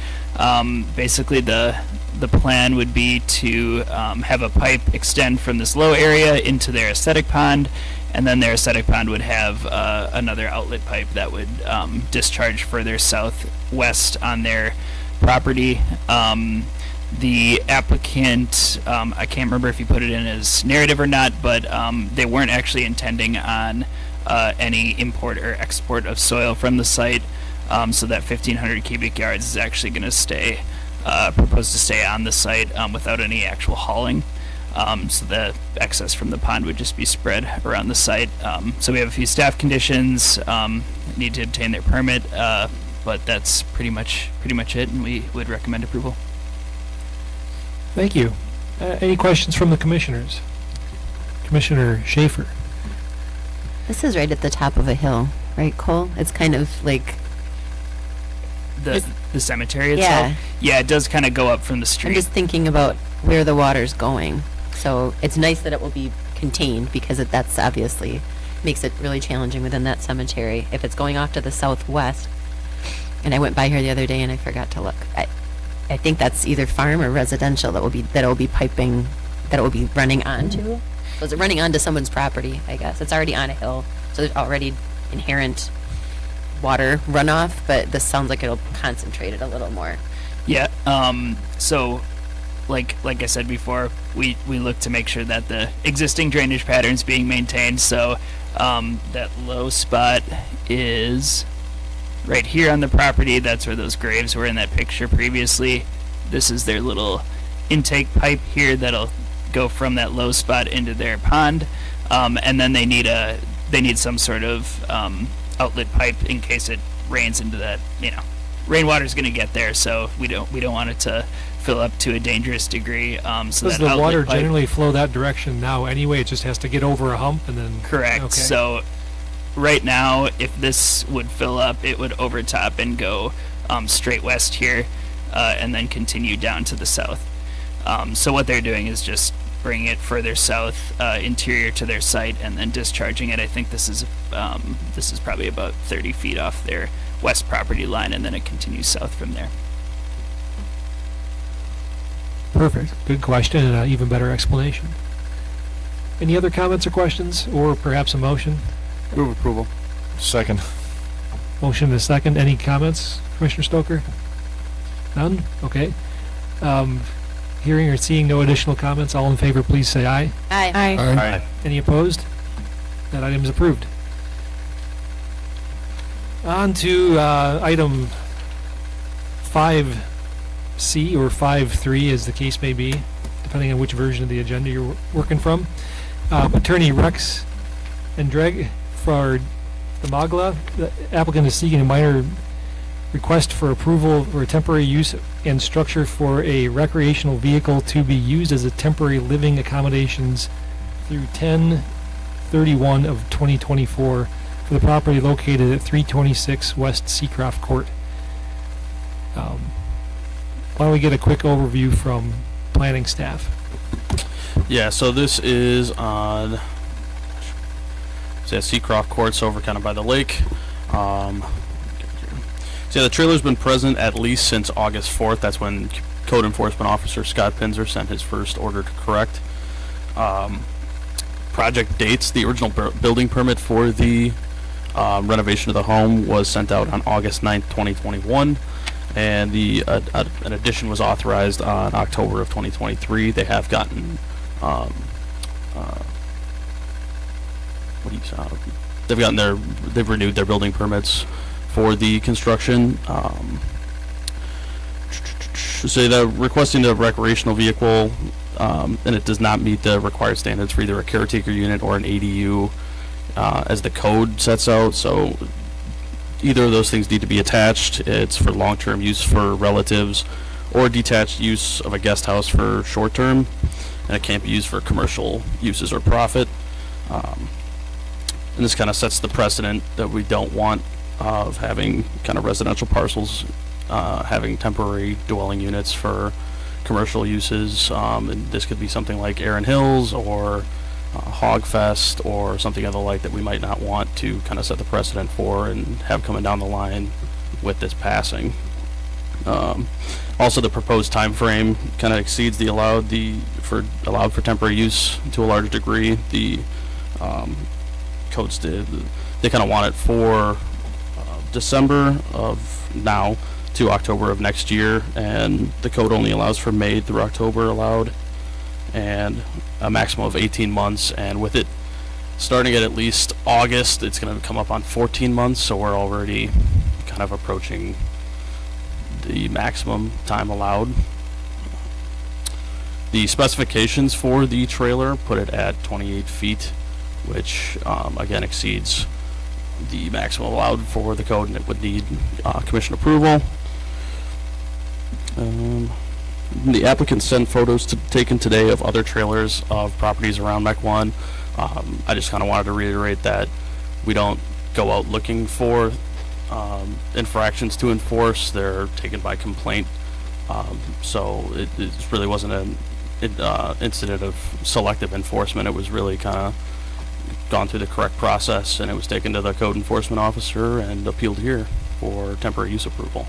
Basically, the plan would be to have a pipe extend from this low area into their aesthetic pond, and then their aesthetic pond would have another outlet pipe that would discharge further southwest on their property. The applicant, I can't remember if he put it in his narrative or not, but they weren't actually intending on any import or export of soil from the site, so that 1,500 cubic yards is actually going to stay, proposed to stay on the site without any actual hauling. So the excess from the pond would just be spread around the site. So we have a few staff conditions, need to obtain their permit, but that's pretty much it, and we would recommend approval. Thank you. Any questions from the commissioners? Commissioner Schaefer. This is right at the top of a hill, right, Cole? It's kind of like, The cemetery itself? Yeah, it does kind of go up from the I'm street. just thinking about where the water's going. So it's nice that it will be contained because that's obviously makes it really challenging within that cemetery. If it's going off to the southwest, and I went by here the other day and I forgot to look. I think that's either farm or residential that it will be piping, that it will be running onto. So is it running onto someone's property, I guess? It's already on a hill, so there's already inherent water runoff, but this sounds like it'll concentrate it a little more. Yeah, so, like I said before, we look to make sure that the existing drainage pattern's being maintained, so, that low spot is right here on the property. That's where those graves were in that picture previously. This is their little intake pipe here that'll go from that low spot into their pond, and then they need some sort of outlet pipe in case it rains into that. Rainwater's going to get there, so we don't want it to fill up to a dangerous degree. So Does that the outlet water pipe- generally flow that direction now anyway? It just has to get over a hump and then... Correct. Okay. So right now, if this would fill up, it would overtop and go straight west here, and then continue down to the south. So what they're doing is just bringing it further south, interior to their site, and then discharging it. I think this is probably about 30 feet off their west property line, and then it continues south from there. Perfect. Good question and an even better explanation. Any other comments or questions, or perhaps a motion? Move approval. Second. Motion and a second. Any comments, Commissioner Stoker? None? Okay. Hearing or seeing no additional comments, all in favor, please say aye. Aye. Aye. Any opposed? That item is approved. On to item 5C or 5.3, as the case may be, depending on which version of the agenda you're working from. Attorney Rex Endreg for the Magla. The applicant is seeking a minor request for approval for a temporary use and structure for a recreational vehicle to be used as a temporary living accommodations through 10/31 of 2024 for the property located at 326 West Seacroft Court. Why don't we get a quick overview from planning staff? Yeah, so this is on Seacroft Courts over kind of by the lake. So yeah, the trailer's been present at least since August 4th. That's when Code Enforcement Officer Scott Pinzer sent his first order to correct. Project dates: the original building permit for the renovation of the home was sent out on August 9th, 2021, and an addition was authorized on October of 2023. They have gotten they've renewed their building permits for the construction. So they're requesting a recreational vehicle, and it does not meet the required standards for either a caretaker unit or an ADU, as the code sets out. So either of those things need to be attached. It's for long-term use for relatives, or detached use of a guest house for short-term, and it can't be used for commercial uses or profit. And this kind of sets the precedent that we don't want of having kind of residential parcels having temporary dwelling units for commercial uses. And this could be something like Erin Hills or Hogfest or something of the like that we might not want to kind of set the precedent for and have coming down the line with this passing. Also, the proposed time frame kind of exceeds the allowed for temporary use to a large degree. The codes they kind of want it for December of now to October of next year, and the code only allows for May through October allowed, and a maximum of 18 months. And with it starting at least August, it's going to come up on 14 months, so we're already kind of approaching the maximum time allowed. The specifications for the trailer put it at 28 feet, which again exceeds the maximum allowed for the code, and it would need commission approval. The applicant sent photos taken today of other trailers of properties around Mequon. I just kind of wanted to reiterate that We don't go out looking for infractions to enforce. They're taken by complaint. So it really wasn't an incident of selective enforcement. It was really kind of gone through the correct process, and it was taken to the code enforcement officer and appealed here for temporary use approval.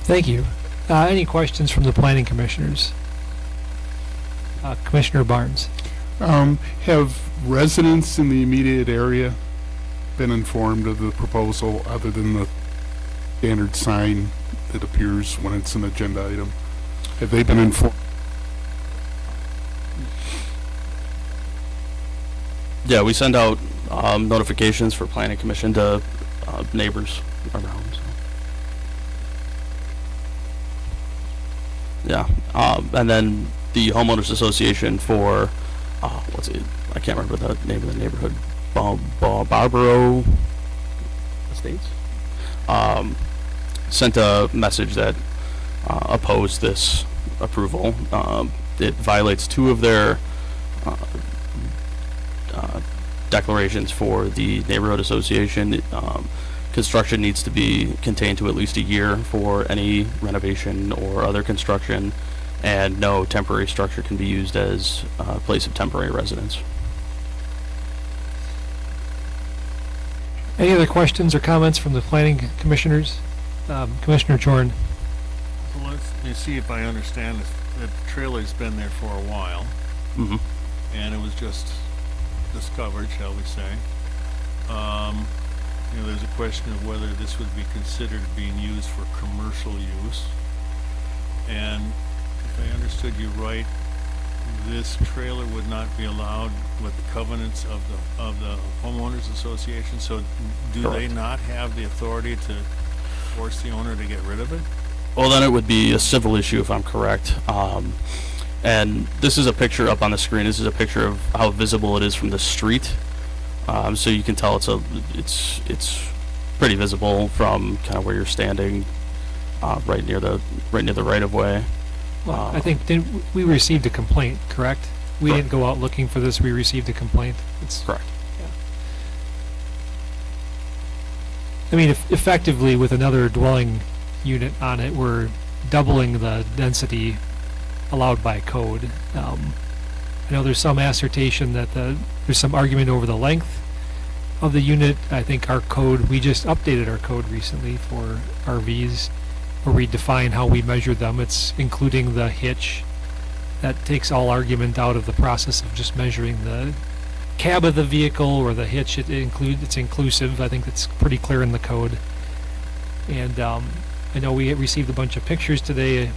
Thank you. Any questions from the planning commissioners? Commissioner Barnes. Have residents in the immediate area been informed of the proposal other than the standard sign that appears when it's an agenda item? Have they been informed? Yeah, we send out notifications for planning commission to neighbors around. So. Yeah, and then the homeowners association for what's it? I can't remember the name of the neighborhood. Barbaro Estates. Sent a message that opposed this approval. It violates two of their declarations for the neighborhood association. Construction needs to be contained to at least a year for any renovation or other construction, and no temporary structure can be used as a place of temporary residence. Any other questions or comments from the planning commissioners? Commissioner Jordan. So let me see if I understand this. The trailer's been there for a while, Mm-hmm. and it was just discovered, shall we say. There's a question of whether this would be considered being used for commercial use. And if I understood you right, this trailer would not be allowed with the covenants of the homeowners association. So do they Correct. not have the authority to force the owner to get rid of it? Well, then it would be a civil issue if I'm correct. And this is a picture up on the screen. This is a picture of how visible it is from the street. So you can tell it's pretty visible from kind of where you're standing, right near the right of way. Well, I think we received a complaint, correct? We Correct. didn't go out looking for this. We received a complaint. It's Correct. I mean, effectively, with another dwelling unit on it, we're doubling the density allowed by code. I know there's some assertion that there's some argument over the length of the unit. I think our code, we just updated our code recently for RVs, where we define how we measure them. It's including the hitch. That takes all argument out of the process of just measuring the cab of the vehicle or the hitch. It's inclusive. I think that's pretty clear in the code. And I know we received a bunch of pictures today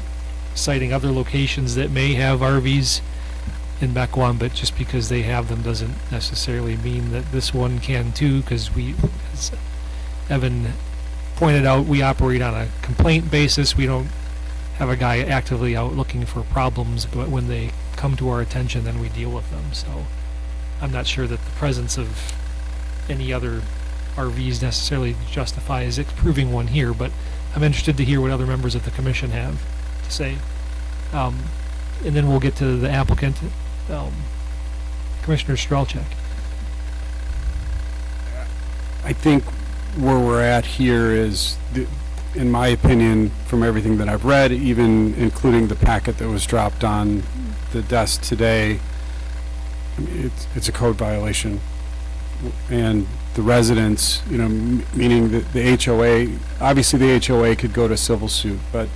citing other locations that may have RVs in Mequon, but just because they have them doesn't necessarily mean that this one can too, because we, as Evan pointed out, we operate on a complaint basis. We don't have a guy actively out looking for problems, but when they come to our attention, then we deal with them. So I'm not sure that the presence of any other RVs necessarily justifies approving one here, but I'm interested to hear what other members of the commission have to say. And then we'll get to the applicant, Commissioner Strelchak. I think where we're at here is, in my opinion, from everything that I've read, even including the packet that was dropped on the desk today, I mean, it's a code violation. And the residents, meaning the HOA, obviously the HOA could go to civil suit, but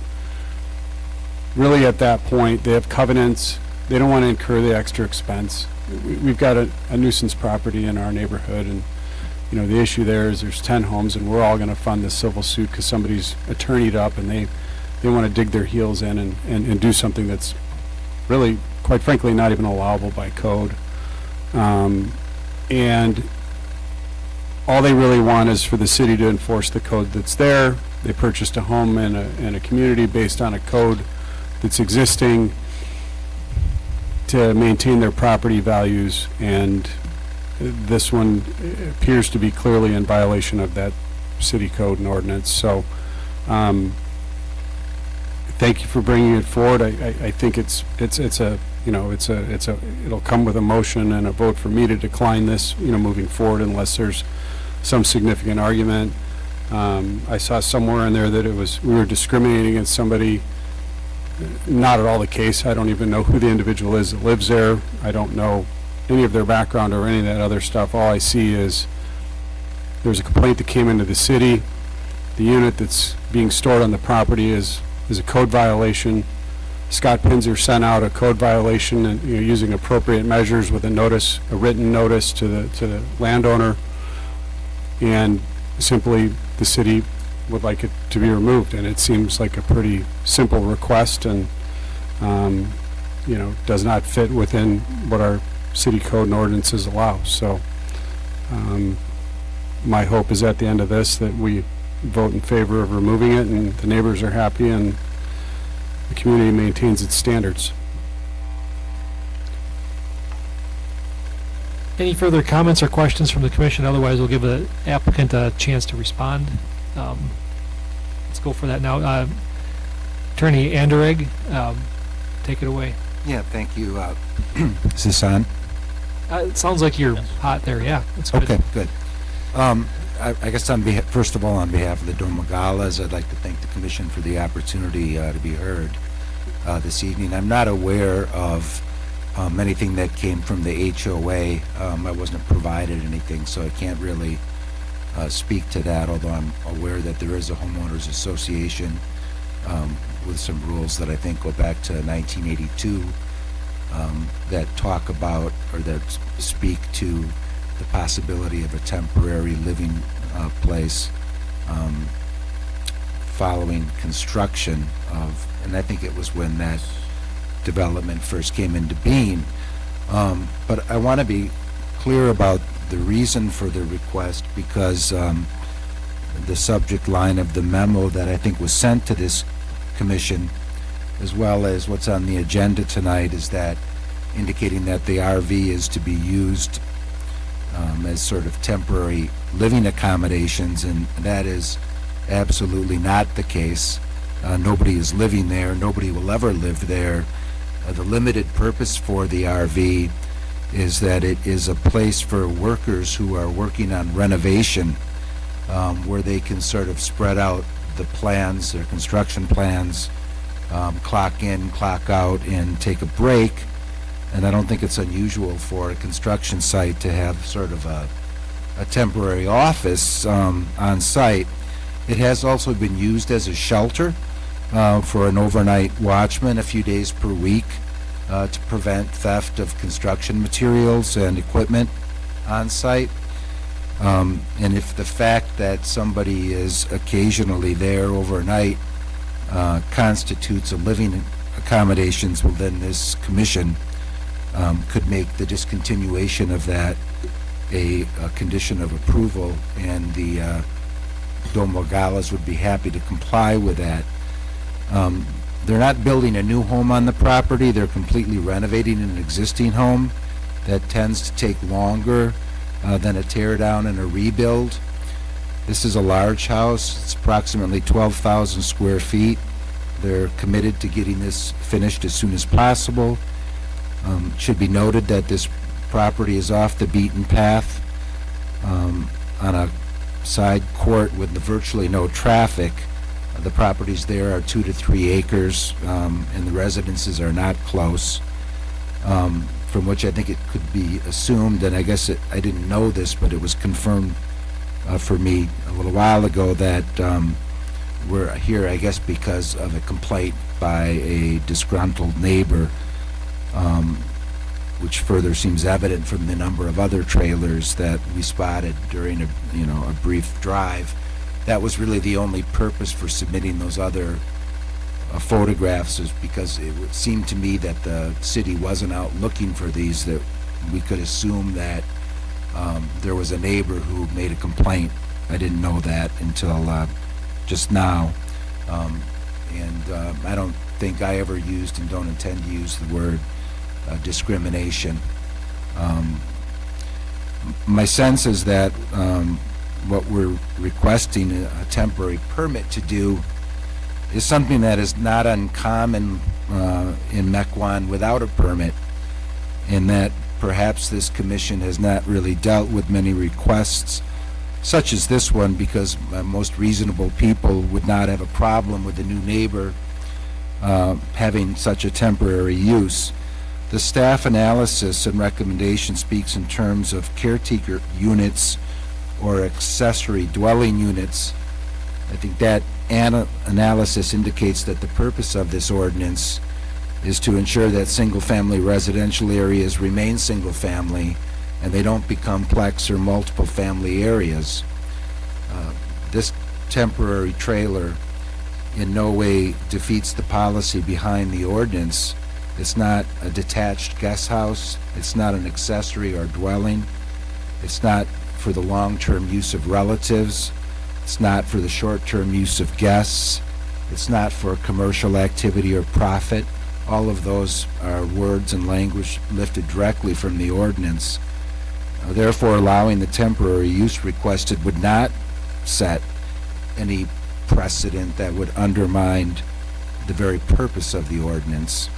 really at that point, they have covenants. They don't want to incur the extra expense. We've got a nuisance property in our neighborhood, and the issue there is there's 10 homes, and we're all going to fund the civil suit because somebody's attorneyed up and they want to dig their heels in and do something that's really, quite frankly, not even allowable by code. And all they really want is for the city to enforce the code that's there. They purchased a home in a community based on a code that's existing to maintain their property values, and this one appears to be clearly in violation of that city code and ordinance. So thank you for bringing it forward. I think it's you know, it'll come with a motion and a vote for me to decline this, you know, moving forward unless there's some significant argument. I saw somewhere in there that we were discriminating against somebody. Not at all the case. I don't even know who the individual is that lives there. I don't know any of their background or any of that other stuff. All I see is there's a complaint that came into the city. The unit that's being stored on the property is a code violation. Scott Pinzer sent out a code violation and, you know, using appropriate measures with a written notice to the landowner, and simply the city would like it to be removed. And it seems like a pretty simple request, and you know, does not fit within what our city code and ordinances allow. So my hope is at the end of this that we vote in favor of removing it, and the neighbors are happy, and the community maintains its standards. Any further comments or questions from the commission? Otherwise, we'll give the applicant a chance to respond. Let's go for that now. Attorney Anderegg, take it away. Yeah, thank you. Is this on? It sounds like you're hot there. Yeah, that's good. Okay, good. I guess first of all, on behalf of the Domagalas, I'd like to thank the commission for the opportunity to be heard this evening. I'm not aware of anything that came from the HOA. I wasn't provided anything, so I can't really speak to that, although I'm aware that there is a homeowners association with some rules that I think go back to 1982 that talk about, or that speak to the possibility of a temporary living place following construction of, and I think it was when that development first came into being. But I want to be clear about the reason for the request, because the subject line of the memo that I think was sent to this commission, as well as what's on the agenda tonight, is that indicating that the RV is to be used as sort of temporary living accommodations, and that is absolutely not the case. Nobody is living there. Nobody will ever live there. The limited purpose for the RV is that it is a place for workers who are working on renovation, where they can sort of spread out the plans, their construction plans, clock in, clock out, and take a break. And I don't think it's unusual for a construction site to have sort of a temporary office on site. It has also been used as a shelter for an overnight watchman a few days per week to prevent theft of construction materials and equipment on site. And if the fact that somebody is occasionally there overnight constitutes a living accommodations, well, then this commission could make the discontinuation of that a condition of approval, and the Domagalas would be happy to comply with that. They're not building a new home on the property. They're completely renovating an existing home that tends to take longer than a tear down and a rebuild. This is a large house. It's approximately 12,000 square feet. They're committed to getting this finished as soon as possible. It should be noted that this property is off the beaten path on a side court with virtually no traffic. The properties there are 2 to 3 acres, and the residences are not close, from which I think it could be assumed, and I guess I didn't know this, but it was confirmed for me a little while ago, that we're here, I guess, because of a complaint by a disgruntled neighbor, which further seems evident from the number of other trailers that we spotted during a brief drive. That was really the only purpose for submitting those other photographs, is because it would seem to me that the city wasn't out looking for these, that we could assume that there was a neighbor who made a complaint. I didn't know that until just now. And I don't think I ever used, and don't intend to use, the word discrimination. My sense is that what we're requesting a temporary permit to do is something that is not uncommon in Mequon without a permit, and that perhaps this commission has not really dealt with many requests such as this one, because most reasonable people would not have a problem with the new neighbor having such a temporary use. The staff analysis and recommendation speaks in terms of caretaker units or accessory dwelling units. I think that analysis indicates that the purpose of this ordinance is to ensure that single-family residential areas remain single-family and they don't become plex or multiple family areas. This temporary trailer in no way defeats the policy behind the ordinance. It's not a detached guest house. It's not an accessory or dwelling. It's not for the long-term use of relatives. It's not for the short-term use of guests. It's not for commercial activity or profit. All of those are words and language lifted directly from the ordinance. Therefore, allowing the temporary use requested would not set any precedent that would undermine the very purpose of the ordinance.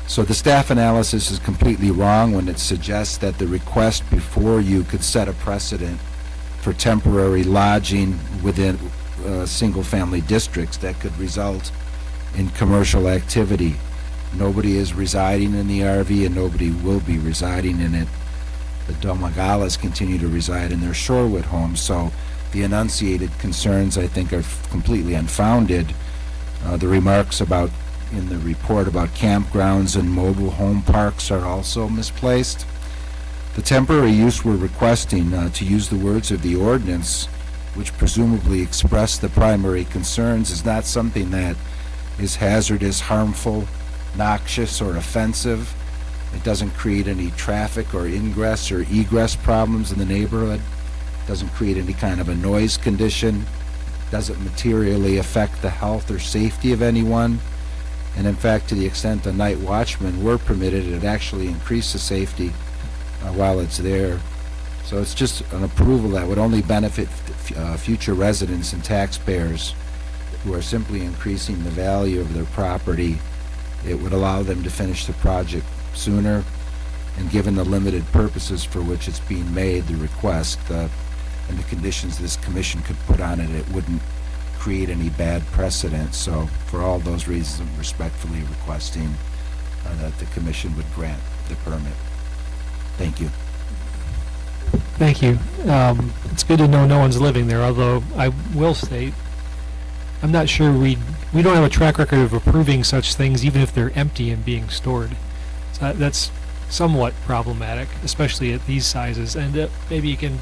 So the staff analysis is completely wrong when it suggests that the request before you could set a precedent for temporary lodging within single-family districts that could result in commercial activity. Nobody is residing in the RV and nobody will be residing in it. The Domagalas continue to reside in their Shorewood homes, so the enunciated concerns, I think, are completely unfounded. The remarks about in the report about campgrounds and mobile home parks are also misplaced. The temporary use we're requesting, to use the words of the ordinance, which presumably express the primary concerns, is not something that is hazardous, harmful, noxious, or offensive. It doesn't create any traffic or ingress or egress problems in the neighborhood. Doesn't create any kind of a noise condition. Doesn't materially affect the health or safety of anyone. And in fact, to the extent the night watchmen were permitted, it actually increases safety while it's there. So it's just an approval that would only benefit future residents and taxpayers who are simply increasing the value of their property. It would allow them to finish the project sooner, and given the limited purposes for which it's being made, the request, and the conditions this commission could put on it, it wouldn't create any bad precedent. So for all those reasons, I'm respectfully requesting that the commission would grant the permit. Thank you. Thank you. It's good to know no one's living there, although I will state, I'm not sure we don't have a track record of approving such things even if they're empty and being stored. So that's somewhat problematic, especially at these sizes. And maybe you can,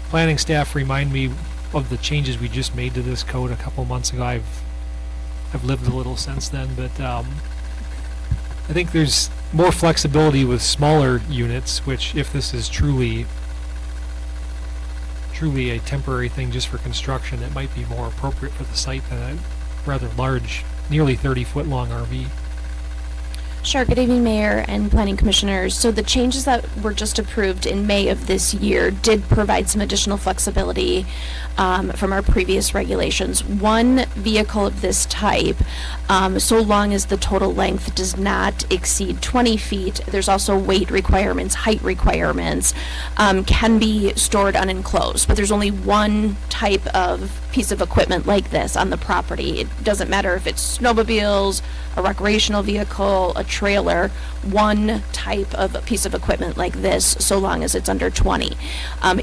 planning staff, remind me of the changes we just made to this code a couple months ago. I've lived a little since then, but I think there's more flexibility with smaller units, which, if this is truly a temporary thing just for construction, it might be more appropriate for the site than a rather large, nearly 30-foot long RV. Sure. Good evening, Mayor and Planning Commissioners. So the changes that were just approved in May of this year did provide some additional flexibility from our previous regulations. One vehicle of this type, so long as the total length does not exceed 20 feet, there's also weight requirements, height requirements, can be stored unenclosed. But there's only one type of piece of equipment like this on the property. It doesn't matter if it's snowmobiles, a recreational vehicle, a trailer, one type of a piece of equipment like this, so long as it's under 20,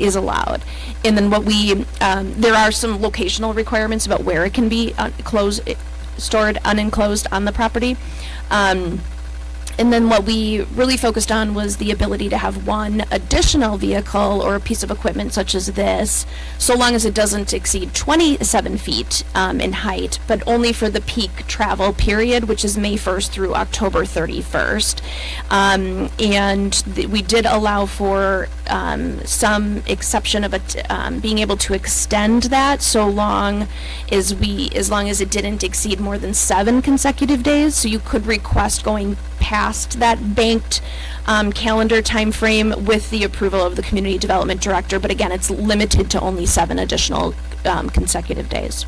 is allowed. And then what we, there are some locational requirements about where it can be stored unenclosed on the property. And then what we really focused on was the ability to have one additional vehicle or a piece of equipment such as this, so long as it doesn't exceed 27 feet in height, but only for the peak travel period, which is May 1st through October 31st. We did allow for some exception of being able to extend that so long as it didn't exceed more than 7 consecutive days. So you could request going past that banked calendar time frame with the approval of the community development director, but again, it's limited to only 7 additional consecutive days.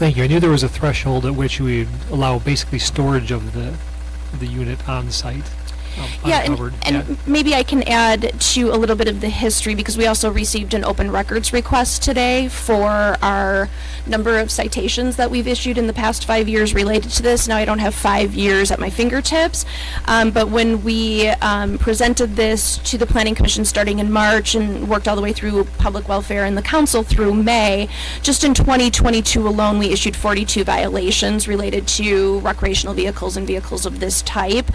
Thank you. I knew there was a threshold at which we would allow basically storage of the unit on site. Yeah, Uncovered. and maybe I can add to a little bit of the history, because we also received an open records request today for our number of citations that we've issued in the past 5 years related to this. Now, I don't have 5 years at my fingertips, but when we presented this to the Planning Commission starting in March and worked all the way through Public Welfare and the Council through May, just in 2022 alone, we issued 42 violations related to recreational vehicles and vehicles of this type.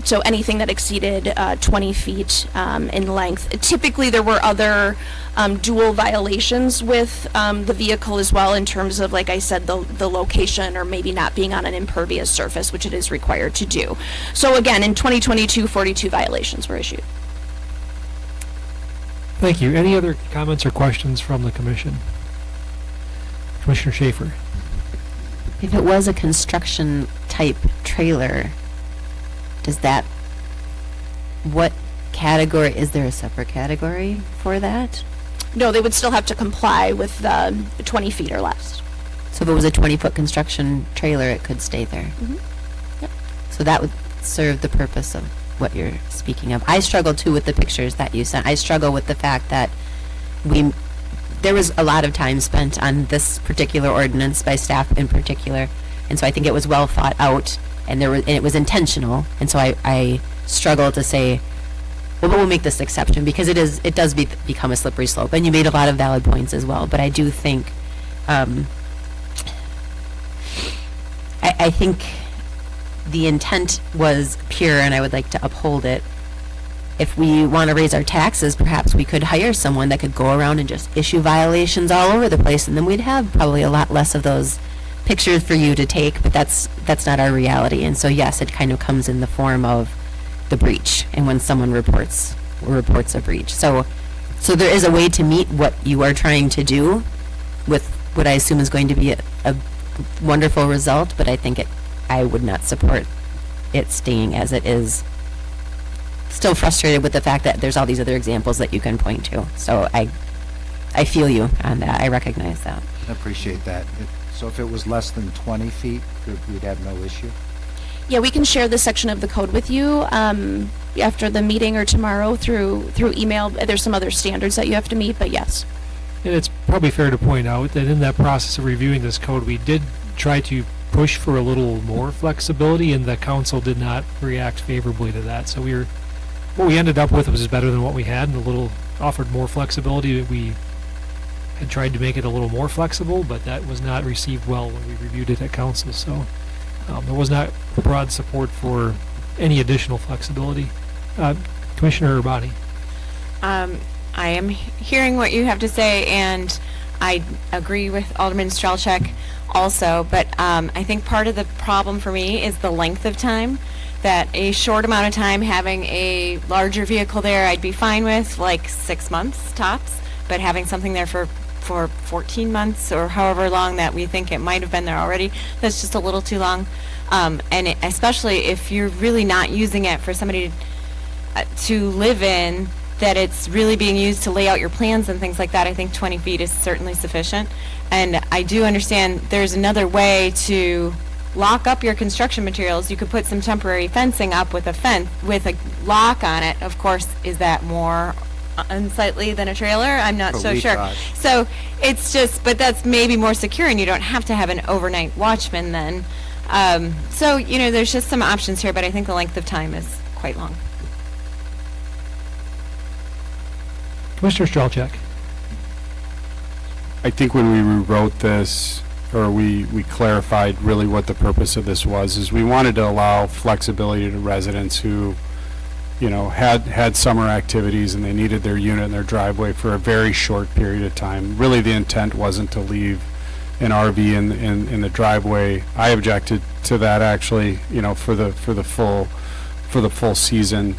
So anything that exceeded 20 feet in length. Typically, there were other dual violations with the vehicle as well, in terms of, like I said, the location, or maybe not being on an impervious surface, which it is required to do. So again, in 2022, 42 violations were issued. Thank you. Any other comments or questions from the commission? Commissioner Schaefer. If it was a construction type trailer, what category, is there a separate category for that? No, they would still have to comply with the 20 feet or less. So if it was a 20-foot construction trailer, it could stay there? Mhm. Yep. So that would serve the purpose of what you're speaking of. I struggle too with the pictures that you sent. I struggle with the fact that there was a lot of time spent on this particular ordinance by staff in particular, and so I think it was well thought out, and it was intentional, and so I struggle to say, well, we'll make this exception, because it does become a slippery slope, and you made a lot of valid points as well, but I do think, I think the intent was pure, and I would like to uphold it. If we want to raise our taxes, perhaps we could hire someone that could go around and just issue violations all over the place, and then we'd have probably a lot less of those pictures for you to take, but that's not our reality. And so yes, it kind of comes in the form of the breach, and when someone reports a breach. So there is a way to meet what you are trying to do with what I assume is going to be a wonderful result, but I think I would not support it staying as it is. Still frustrated with the fact that there's all these other examples that you can point to. So I feel you on that. I recognize that. I appreciate that. So if it was less than 20 feet, we'd have no issue? Yeah, we can share this section of the code with you after the meeting or tomorrow through email. There's some other standards that you have to meet, but yes. And it's probably fair to point out that in that process of reviewing this code, we did try to push for a little more flexibility, and the council did not react favorably to that. So what we ended up with was better than what we had, and offered more flexibility. We had tried to make it a little more flexible, but that was not received well when we reviewed it at council. So there was not broad support for any additional flexibility. Commissioner Urbani. I am hearing what you have to say, and I agree with Alderman Strelchek also, but I think part of the problem for me is the length of time. That a short amount of time having a larger vehicle there I'd be fine with, like 6 months tops, but having something there for 14 months or however long that we think it might have been there already, that's just a little too long. Especially if you're really not using it for somebody to live in, that it's really being used to lay out your plans and things like that, I think 20 feet is certainly sufficient. And I do understand there's another way to lock up your construction materials. You could put some temporary fencing up with a lock on it. Of course, is that more unsightly than a trailer? I'm not so sure. So it's just, but that's maybe more secure, and you don't have to have an overnight watchman then. So, there's just some options here, but I think the length of time is quite long. Commissioner Strelchek. I think when we rewrote this, or we clarified really what the purpose of this was, is we wanted to allow flexibility to residents who, had summer activities and they needed their unit in their driveway for a very short period of time. Really, the intent wasn't to leave an RV in the driveway. I objected to that actually, for the full season.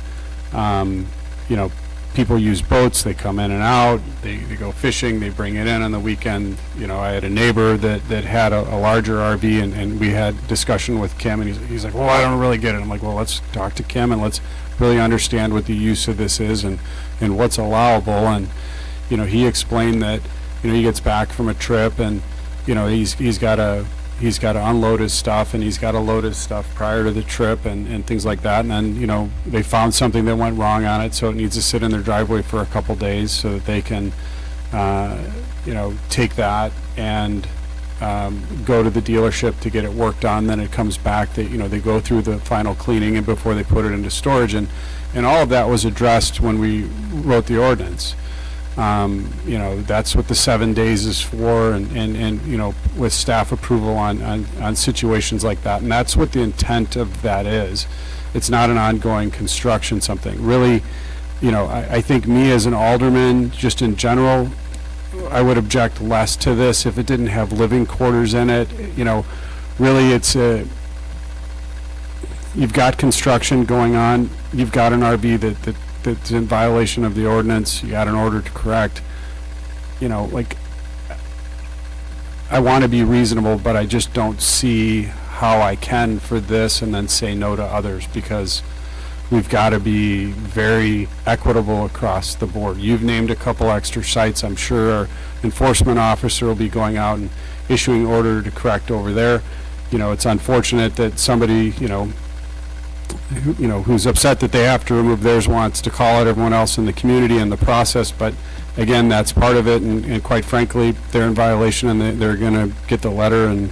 People use boats, they come in and out, they go fishing, they bring it in on the weekend. I had a neighbor that had a larger RV, and we had discussion with Kim, and he's like, well, I don't really get it. I'm like, well, let's talk to Kim and let's really understand what the use of this is and what's allowable. And he explained that he gets back from a trip and you know, he's got to unload his stuff, and he's got to load his stuff prior to the trip and things like that. And then, you know, they found something that went wrong on it, so it needs to sit in their driveway for a couple days so that they can, you know, take that and go to the dealership to get it worked on. Then it comes back that, you know, they go through the final cleaning and before they put it into storage. And all of that was addressed when we wrote the ordinance. You know, that's what the 7 days is for, and you know, with staff approval on situations like that. And that's what the intent of that is. It's not an ongoing construction something. Really, you know, I think me as an alderman, just in general, I would object less to this if it didn't have living quarters in it. You know, really it's you've got construction going on, you've got an RV that's in violation of the ordinance, you got an order to correct. You know, like, I want to be reasonable, but I just don't see how I can for this and then say no to others, because we've got to be very equitable across the board. You've named a couple extra sites. I'm sure our enforcement officer will be going out and issuing order to correct over there. You know, it's unfortunate that somebody, who's upset that they have to remove theirs wants to call out everyone else in the community in the process, but again, that's part of it, and quite frankly, they're in violation, and they're going to get the letter, and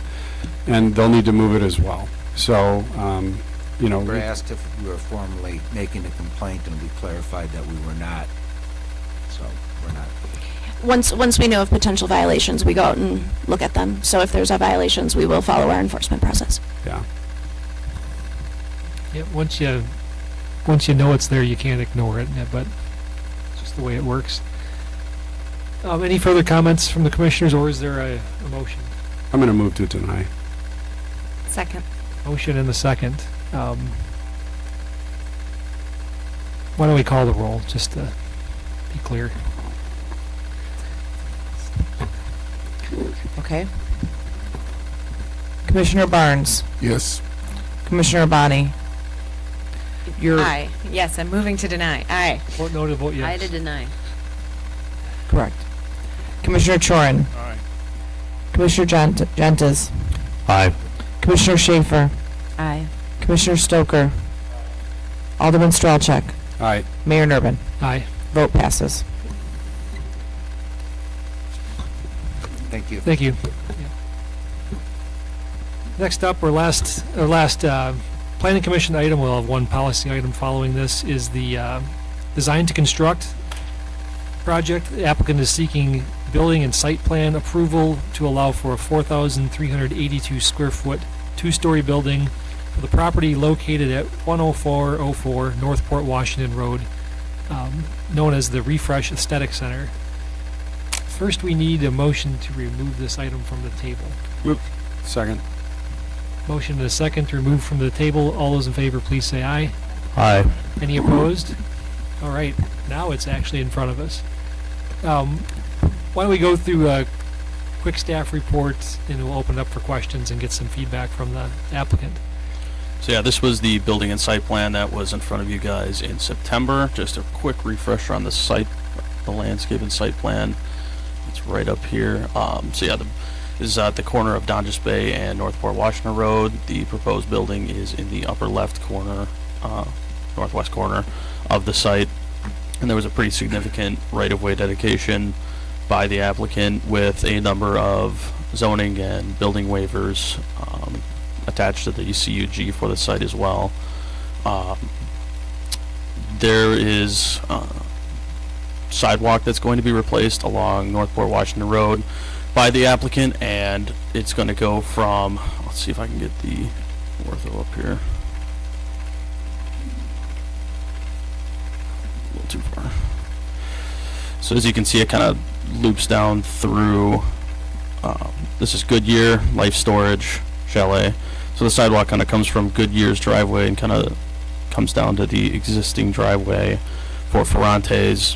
they'll need to move it as well. So, We were asked if we were formally making a complaint, and we clarified that we were not. So we're not. Once we know of potential violations, we go out and look at them. So if there's violations, we will follow our enforcement process. Yeah. Yeah, once you know it's there, you can't ignore it, but it's just the way it works. Any further comments from the commissioners, or is there a motion? I'm going to move to deny. Second. Motion and the second. Why don't we call the roll, just to be clear? Okay. Commissioner Barnes, Yes. Commissioner Abadi. Aye. Yes, I'm moving to deny. Aye. Vote no to vote yes. I to deny. Correct. Commissioner Chorin. Aye. Commissioner Gentes. Aye. Commissioner Schaefer. Aye. Commissioner Stoker. Alderman Strelchek. Aye. Mayor Nerben. Aye. Vote passes. Thank you. Thank you. Next up, our last Planning Commission item, we'll have one policy item following this, is the design to construct project. The applicant is seeking building and site plan approval to allow for a 4,382 square foot two-story building for the property located at 10404 Northport Washington Road, known as the Refresh Aesthetic Center. First, we need a motion to remove this item from the table. Second. Motion and a second to remove from the table. All those in favor, please say aye. Aye. Any opposed? All right, now it's actually in front of us. Why don't we go through a quick staff report, and we'll open it up for questions and get some feedback from the applicant. So yeah, this was the building and site plan that was in front of you guys in September. Just a quick refresher on the site, the landscape and site plan. It's right up here. So yeah, this is at the corner of Donges Bay and Northport Washington Road. The proposed building is in the upper left corner, northwest corner of the site. And there was a pretty significant right-of-way dedication by the applicant with a number of zoning and building waivers attached to the CUG for the site as well. There is sidewalk that's going to be replaced along Northport Washington Road by the applicant, and it's going to go from, let's see if I can get the ortho up here. A little too far. So as you can see, it kind of loops down through, this is Goodyear, Life Storage, Chalet. So the sidewalk kind of comes from Goodyear's driveway and kind of comes down to the existing driveway for Ferrante's,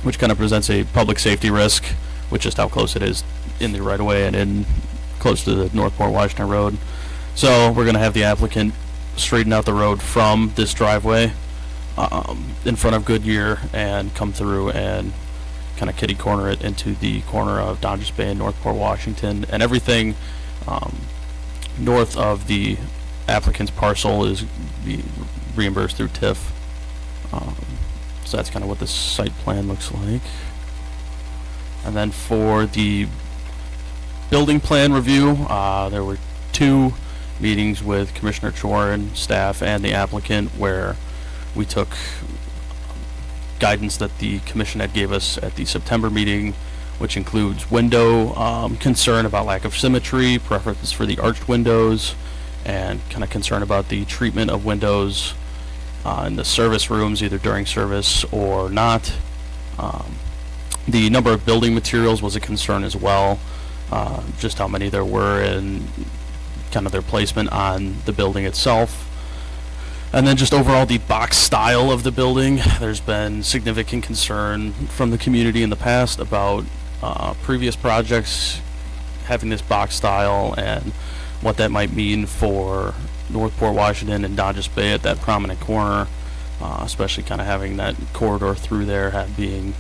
which kind of presents a public safety risk, which is how close it is in the right of way and in close to the Northport Washington Road. So we're going to have the applicant straighten out the road from this driveway in front of Goodyear and come through and kind of kitty corner it into the corner of Dodgers Bay and Northport, Washington, and everything north of the applicant's parcel is be reimbursed through TIF. So that's kind of what the site plan looks like. And then for the building plan review, there were 2 meetings with Commissioner Chorin, staff, and the applicant where we took guidance that the commission had gave us at the September meeting, which includes window concern about lack of symmetry, preference for the arched windows, and kind of concern about the treatment of windows in the service rooms, either during service or not. The number of building materials was a concern as well, just how many there were and kind of their placement on the building itself. And then just overall the box style of the building. There's been significant concern from the community in the past about previous projects having this box style and what that might mean for Northport, Washington and Dodgers Bay at that prominent corner, especially kind of having that corridor through there being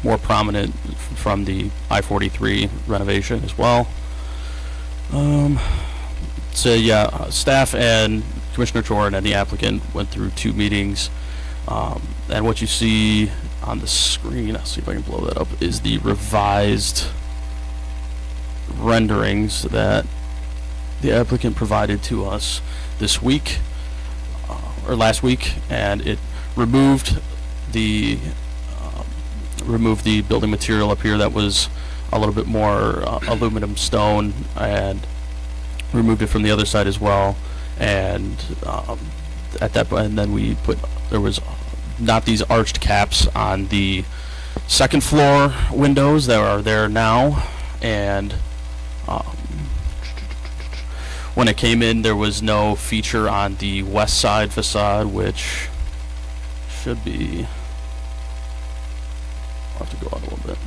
more prominent from the I-43 renovation as well. So yeah, staff and Commissioner Chorin and the applicant went through 2 meetings, and what you see on the screen, I'll see if I can blow that up, is the revised renderings that the applicant provided to us this week, or last week, and it removed the building material up here that was a little bit more aluminum stone, and removed it from the other side as well. And at that point, and then we put, there was not these arched caps on the second floor windows that are there now. And when it came in, there was no feature on the west side facade, which should be, I'll have to go out a little bit.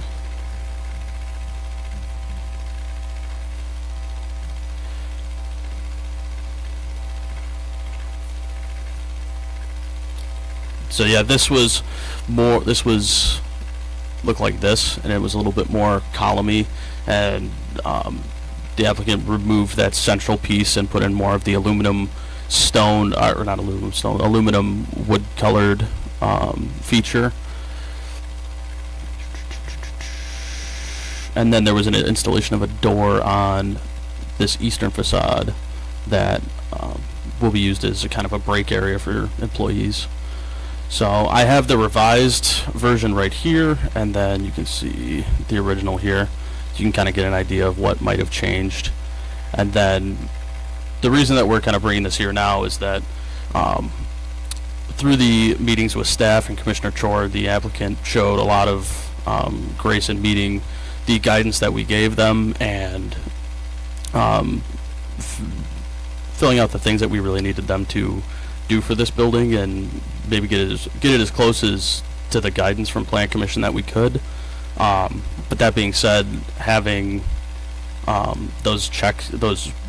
So yeah, this was looked like this, and it was a little bit more columny, and the applicant removed that central piece and put in more of the aluminum stone, or not aluminum stone, aluminum wood colored feature. And then there was an installation of a door on this eastern facade that will be used as a kind of a break area for employees. So I have the revised version right here, and then you can see the original here. So you can kind of get an idea of what might have changed. And then the reason that we're kind of bringing this here now is that through the meetings with staff and Commissioner Chor, the applicant showed a lot of grace in meeting the guidance that we gave them, and filling out the things that we really needed them to do for this building, and maybe get it as close as to the guidance from Plan Commission that we could. But that being said, having those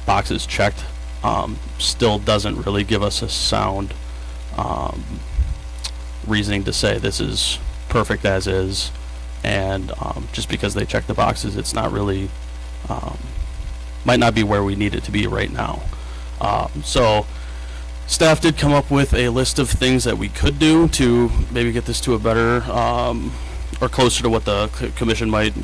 boxes checked still doesn't really give us a sound reasoning to say this is perfect as is, and just because they check the boxes, it's not really might not be where we need it to be right now. So staff did come up with a list of things that we could do to maybe get this to a better or closer to what the commission might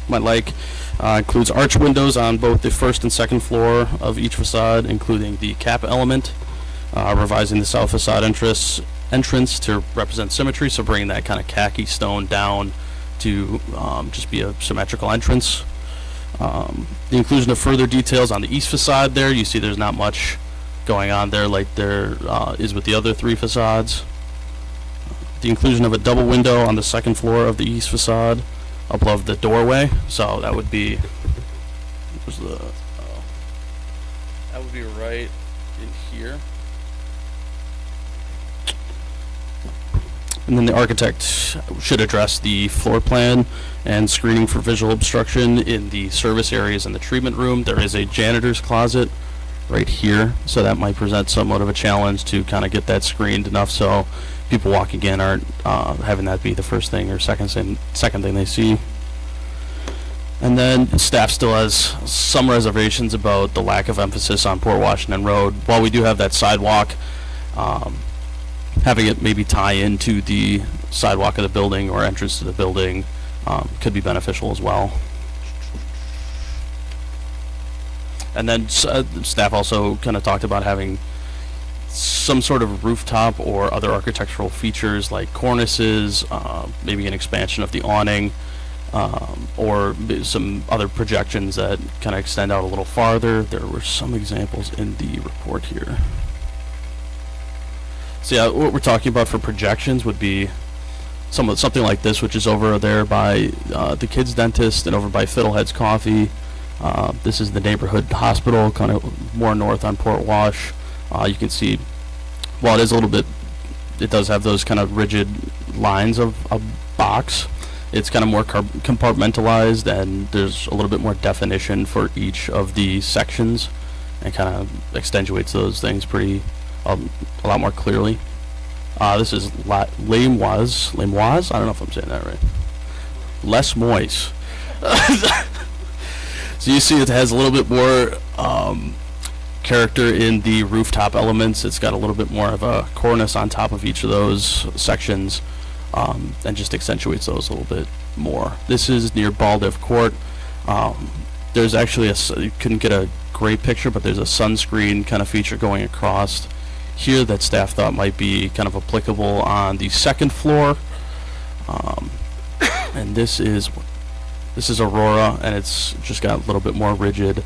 like. Includes arch windows on both the first and second floor of each facade, including the cap element, revising the south facade entrance to represent symmetry, so bringing that kind of khaki stone down to just be a symmetrical entrance. The inclusion of further details on the east facade there. You see there's not much going on there like there is with the other 3 facades. The inclusion of a double window on the second floor of the east facade above the doorway. So that would be right in here. And then the architect should address the floor plan and screening for visual obstruction in the service areas in the treatment room. There is a janitor's closet right here, so that might present somewhat of a challenge to kind of get that screened enough so people walking in aren't having that be the first thing or second thing they see. And then staff still has some reservations about the lack of emphasis on Port Washington Road. While we do have that sidewalk, having it maybe tie into the sidewalk of the building or entrance to the building could be beneficial as well. And then staff also kind of talked about having some sort of rooftop or other architectural features like cornices, maybe an expansion of the awning, or some other projections that kind of extend out a little farther. There were some examples in the report here. So yeah, what we're talking about for projections would be something like this, which is over there by the kids' dentist and over by Fiddlehead's Coffee. This is the neighborhood hospital, kind of more north on Port Wash. You can see, while it is a little bit, it does have those kind of rigid lines of a box. It's kind of more compartmentalized, and there's a little bit more definition for each of the sections, and kind of accentuates those things pretty a lot more clearly. This is Lamoise. I don't know if I'm saying that right. Les Moise. So you see it has a little bit more character in the rooftop elements. It's got a little bit more of a cornice on top of each of those sections, and just accentuates those a little bit more. This is near Baldiff Court. There's actually you couldn't get a great picture, but there's a sunscreen kind of feature going across here that staff thought might be kind of applicable on the second floor. And this is Aurora, and it's just got a little bit more rigid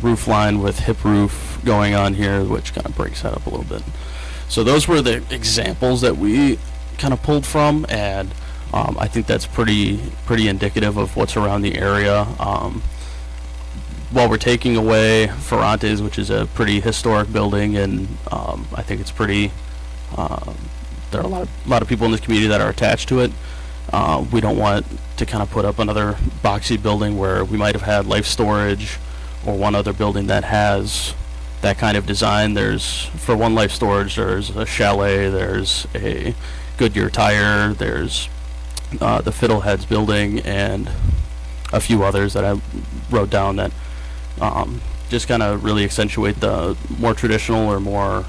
roof line with hip roof going on here, which kind of breaks that up a little bit. So those were the examples that we kind of pulled from, and I think that's pretty indicative of what's around the area. While we're taking away Ferrante's, which is a pretty historic building, and I think it's pretty, there are a lot of people in this community that are attached to it. We don't want to kind of put up another boxy building where we might have had Life Storage or one other building that has that kind of design. For one Life Storage, there's a Chalet, there's a Goodyear Tire, there's the Fiddleheads building, and a few others that I wrote down that just kind of really accentuate the more traditional or more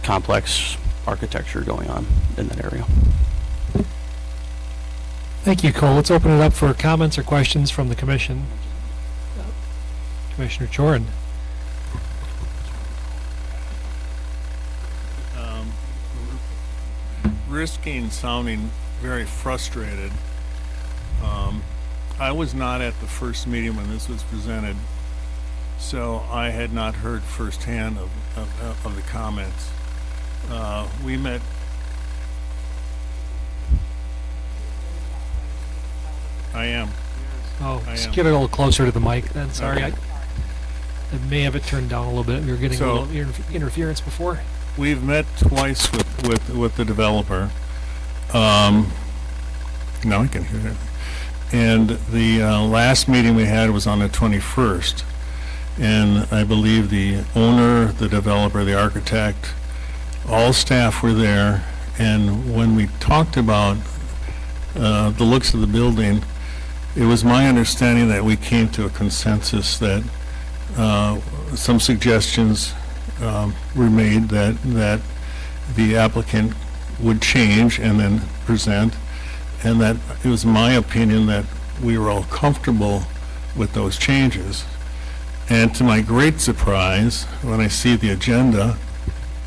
complex architecture going on in that area. Thank you, Cole. Let's open it up for comments or questions from the commission. Commissioner Chorin. Risking sounding very frustrated, I was not at the first meeting when this was presented, so I had not heard firsthand of the comments. We met. I am. Oh, I just am. get it a little closer to the mic then. Sorry, I may have it turned down a little bit. We were getting a little interference before. We've met twice with the developer. Now I can hear it. And the last meeting we had was on the 21st. And I believe the owner, the developer, the architect, all staff were there. And when we talked about the looks of the building, it was my understanding that we came to a consensus that some suggestions were made that the applicant would change and then present, and that it was my opinion that we were all comfortable with those changes. And to my great surprise, when I see the agenda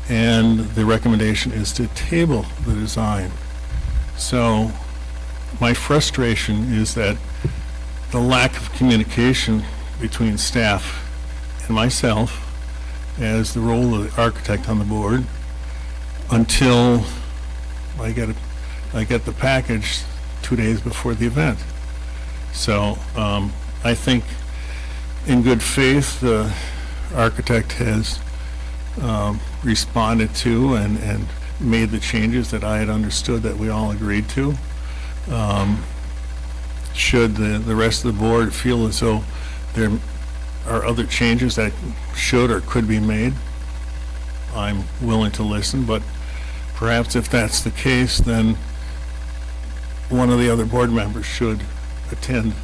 and the recommendation is to table the design. So my frustration is that the lack of communication between staff and myself as the role of the architect on the board until I get the package 2 days before the event. So I think in good faith the architect has responded to and made the changes that I had understood that we all agreed to. Should the rest of the board feel as though there are other changes that should or could be made, I'm willing to listen, but perhaps if that's the case, then one of the other board members should attend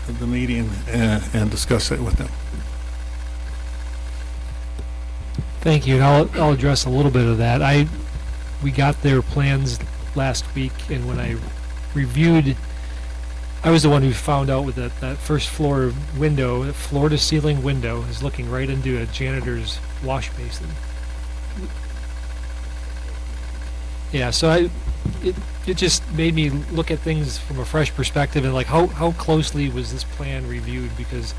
the meeting and discuss it with them. Thank you, and I'll address a little bit of that. We got their plans last week, and when I reviewed, I was the one who found out with that first floor window, that floor-to-ceiling window is looking right into a janitor's wash basin. Yeah, so it just made me look at things from a fresh perspective, and like how closely was this plan reviewed, because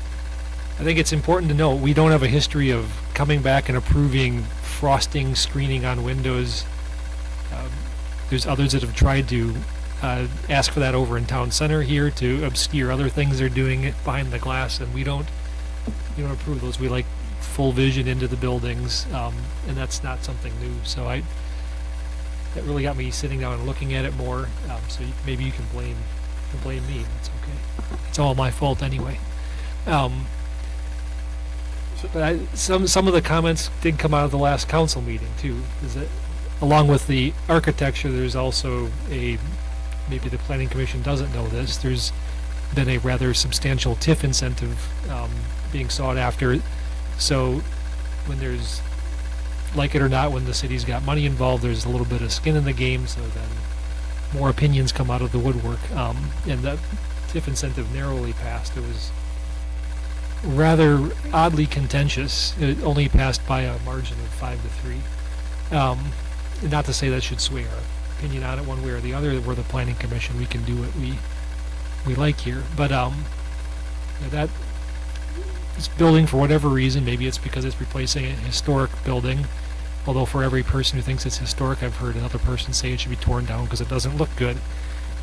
I think it's important to know we don't have a history of coming back and approving frosting, screening on windows. There's others that have tried to ask for that over in town center here to obscure other things they're doing behind the glass, and we don't approve those. We like full vision into the buildings, and that's not something new. So that really got me sitting down and looking at it more. So maybe you can blame me. That's okay. It's all my fault anyway. But some of the comments did come out of the last council meeting too. Is that along with the architecture, there's also maybe the planning commission doesn't know this. There's been a rather substantial TIF incentive being sought after. So when there's, like it or not, when the city's got money involved, there's a little bit of skin in the game. So then more opinions come out of the woodwork. And the TIF incentive narrowly passed. It was rather oddly contentious. It only passed by a margin of 5-3. Not to say that should sway our opinion on it one way or the other. We're the planning commission. We can do what we like here. But that this building, for whatever reason, maybe it's because it's replacing a historic building. Although for every person who thinks it's historic, I've heard another person say it should be torn down because it doesn't look good.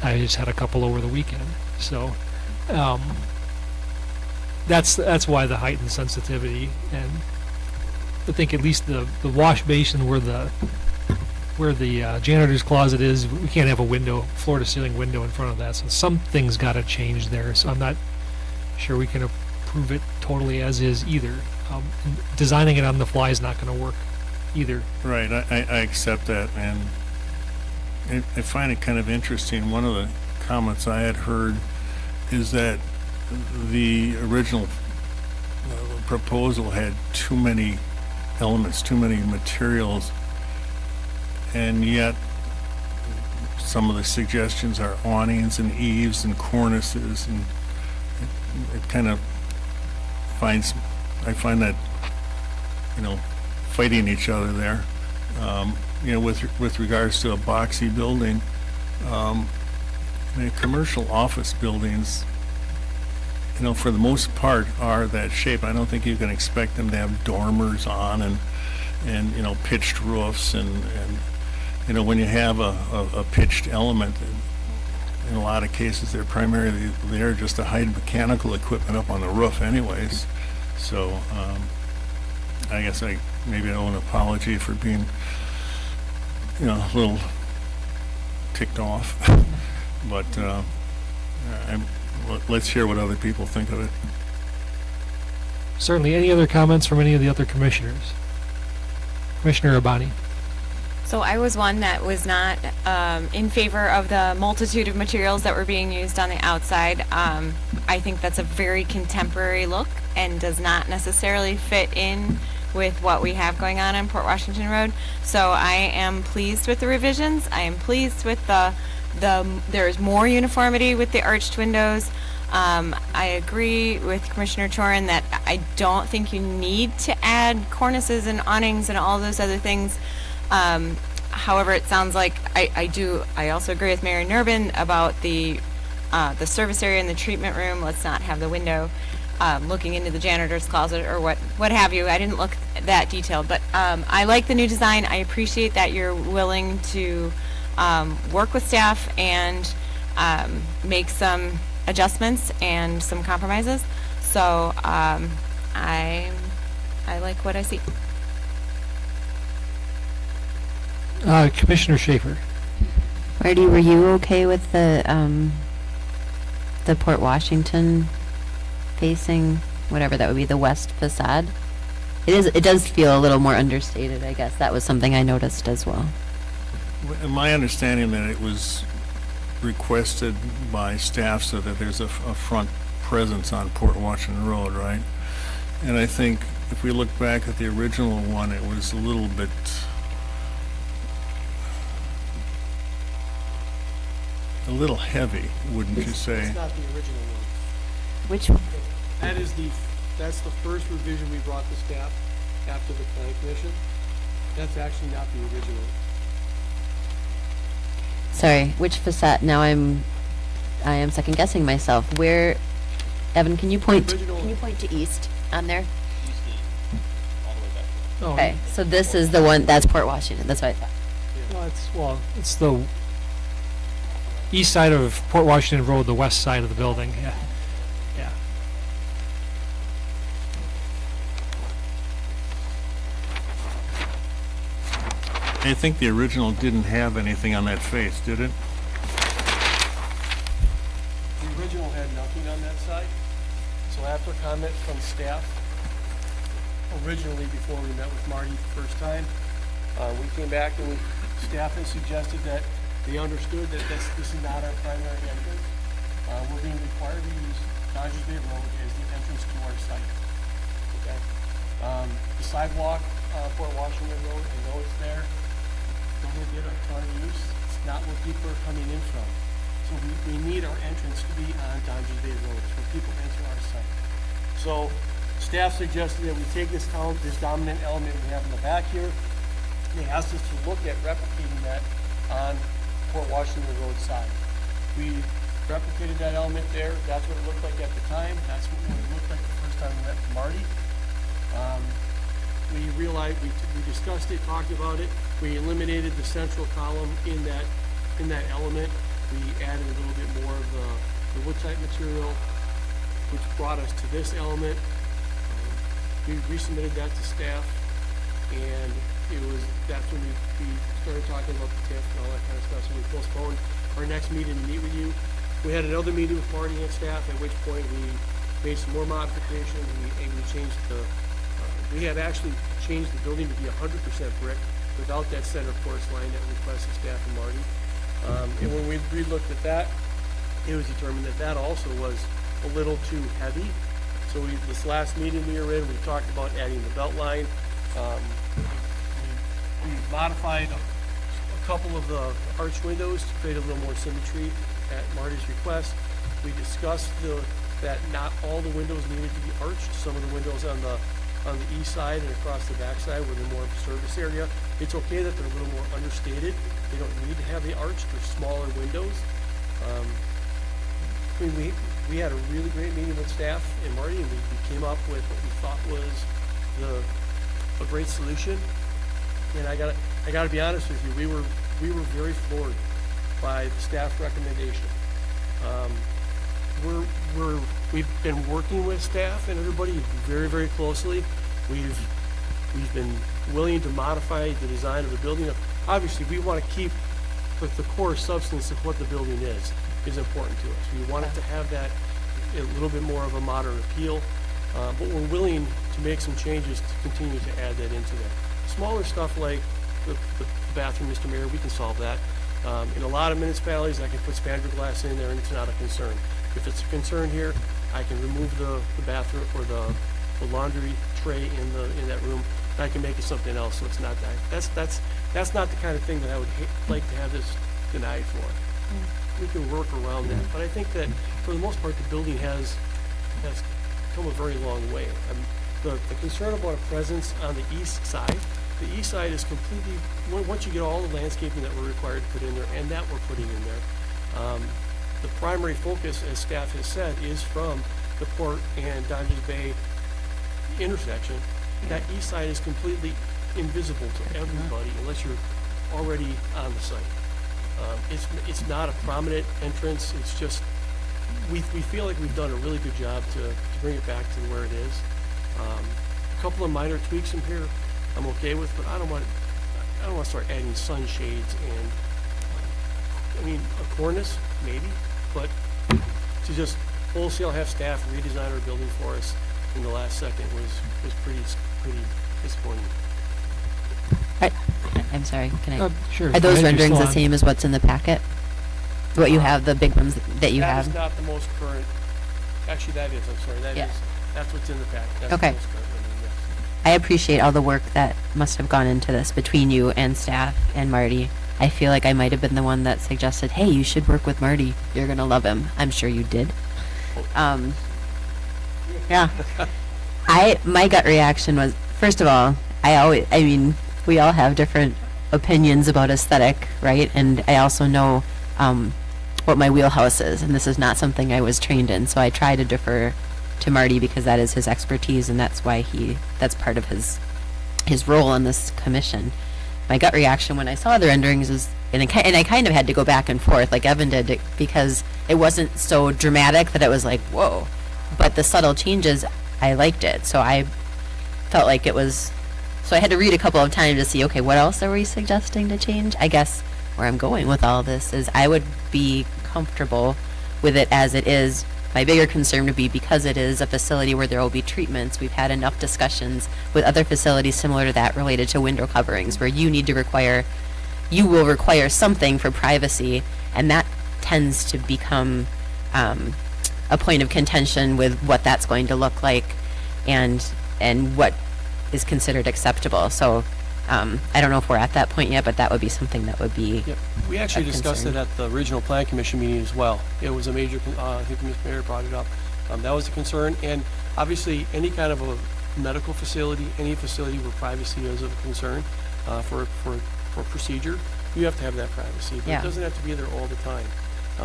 I just had a couple over the weekend. So that's why the heightened sensitivity. And I think at least the wash basin where the janitor's closet is, we can't have a window, floor-to-ceiling window in front of that. So something's got to change there. So I'm not sure we can approve it totally as is either. Designing it on the fly is not going to work either. Right, I accept that, and I find it kind of interesting. One of the comments I had heard is that the original proposal had too many elements, too many materials, and yet some of the suggestions are awnings and eaves and cornices, and it kind of I find that, fighting each other there. With regards to a boxy building, commercial office buildings, for the most part are that shape. I don't think you can expect them to have dormers on and pitched roofs and when you have a pitched element, in a lot of cases they're primarily there just to hide mechanical equipment up on the roof anyways. So I guess maybe I owe an apology for being a little ticked off. But let's hear what other people think of it. Certainly. Any other comments from any of the other commissioners? Commissioner Abani. So I was one that was not in favor of the multitude of materials that were being used on the outside. I think that's a very contemporary look and does not necessarily fit in with what we have going on Port Washington Road. So I am pleased with the revisions. I am pleased with there's more uniformity with the arched windows. I agree with Commissioner Chorin that I don't think you need to add cornices and awnings and all those other things. However, it sounds like I also agree with Mayor Nurbin about the service area and the treatment room. Let's not have the window looking into the janitor's closet or what have you. I didn't look that detailed, but I like the new design. I appreciate that you're willing to work with staff and make some adjustments and some compromises. So I like what I see. Commissioner Schaefer. Marty, were you okay with the Port Washington facing, whatever that would be, the west facade? it does feel a little more understated, I guess. That was something I noticed as well. My understanding that it was requested by staff so that there's a front presence on Port Washington Road, right? And I think if we look back at the original one, it was a little bit heavy, wouldn't you say? It's not the original one. Which one? That's the first revision we brought to staff after the planning commission. That's actually not the original. Sorry, which facade? Now I am second guessing myself. Where, Evan, can you point to east on there? Oh, Okay, so this is the one, that's Port Washington, that's what I thought. It's the east side of Port Washington Road, the west side of the building, yeah. Yeah. I think the original didn't have anything on that face, did it? The original had nothing on that side. So after comment from staff, originally before we met with Marty the first time, we came back and staff has suggested that they understood that this is not our primary entrance. We're being required to use Dodgers Bay Road as the entrance to our site. Okay? The sidewalk, Port Washington Road, I know it's there. Doesn't get a ton of use. It's not where people are coming in from. So we need our entrance to be on Dodgers Bay Road. It's where people enter our site. So staff suggested that we take this dominant element we have in the back here. They asked us to look at replicating that on Port Washington Road side. We replicated that element there. That's what it looked like at the time. That's what it looked like the first time we met with Marty. We realized, we discussed it, talked about it. We eliminated the central column in that element. We added a little bit more of the wood type material, which brought us to this element. We resubmitted that to staff, and that's when we started talking about the TIF and all that kind of stuff. So we postponed our next meeting to meet with you. We had another meeting with Marty and staff, at which point we made some more modifications. We changed we had actually changed the building to be 100% brick without that center course line that requested staff and Marty. And when we re-looked at that, it was determined that that also was a little too heavy. So this last meeting we were in, we talked about adding the belt line. We modified a couple of the arch windows to create a little more symmetry at Marty's request. We discussed that not all the windows needed to be arched. Some of the windows on the east side and across the back side were the more service area. It's okay that they're a little more understated. They don't need to have the arch. They're smaller windows. We had a really great meeting with staff and Marty, and we came up with what we thought was a great solution. And I gotta be honest with you, we were very floored by the staff recommendation. We've been working with staff and everybody very, very closely. We've been willing to modify the design of the building. Obviously, we want to keep the core substance of what the building is important to us. We want it to have that a little bit more of a modern appeal, but we're willing to make some changes to continue to add that into there. Smaller stuff like the bathroom, Mr. Mayor, we can solve that. In a lot of municipalities, I can put spandrel glass in there and it's not a concern. If it's a concern here, I can remove the bathroom or the laundry tray in that room, and I can make it something else so it's not that. That's not the kind of thing that I would like to have this denied for. We can work around that, but I think that for the most part, the building has come a very long way. The concern about a presence on the east side is completely, once you get all the landscaping that we're required to put in there and that we're putting in there, the primary focus, as staff has said, is from the Port and Dodgers Bay intersection. That east side is completely invisible to everybody unless you're already on the site. It's not a prominent entrance. It's just, we feel like we've done a really good job to bring it back to where it is. A couple of minor tweaks in here I'm okay with, but I don't want to start adding sunshades and, a cornice, maybe, but to just wholesale have staff redesign our building for us in the last second was pretty pretty disappointing. I'm sorry, can I? Sure. Are go those ahead, you're renderings still the on. same as what's in the packet? What you have, the big ones that you That is have? not the most current, actually, that is, I'm sorry, that Yeah. is, that's what's in the pack. That's Okay. the most current rendering, yes. I appreciate all the work that must have gone into this between you and staff and Marty. I feel like I might have been the one that suggested, hey, you should work with Marty. You're going to love him. I'm sure you did. Yeah. My gut reaction was, first of all, I mean, we all have different opinions about aesthetic, right? And I also know what my wheelhouse is, and this is not something I was trained in. So I try to defer to Marty because that is his expertise, and that's why that's part of his role on this commission. My gut reaction when I saw the renderings is, and I kind of had to go back and forth like Evan did, because it wasn't so dramatic that it was like, whoa. But the subtle changes, I liked it. So I felt like it was, so I had to read a couple of times to see, okay, what else are we suggesting to change? I guess where I'm going with all this is I would be comfortable with it as it is. My bigger concern would be, because it is a facility where there will be treatments, we've had enough discussions with other facilities similar to that related to window coverings, where you will require something for privacy, and that tends to become a point of contention with what that's going to look like and what is considered acceptable. So I don't know if we're at that point yet, but that would be something that would be Yep. We actually discussed it at the regional plan commission meeting as well. It was a major, I think Ms. Mayor brought it up. That was a concern, and obviously any kind of a medical facility, any facility where privacy is of concern for procedure, you have to have that privacy. But Yeah. it doesn't have to be there all the time.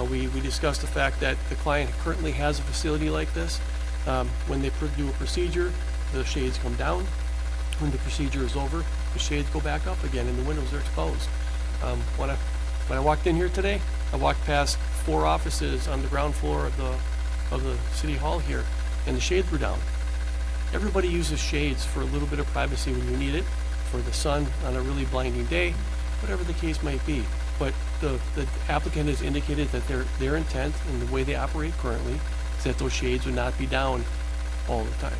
We discussed the fact that the client currently has a facility like this. When they do a procedure, the shades come down. When the procedure is over, the shades go back up again and the windows are exposed. When I walked in here today, I walked past 4 offices on the ground floor of the city hall here, and the shades were down. Everybody uses shades for a little bit of privacy when you need it, for the sun on a really blinding day, whatever the case might be. But the applicant has indicated that their intent and the way they operate currently is that those shades would not be down all the time.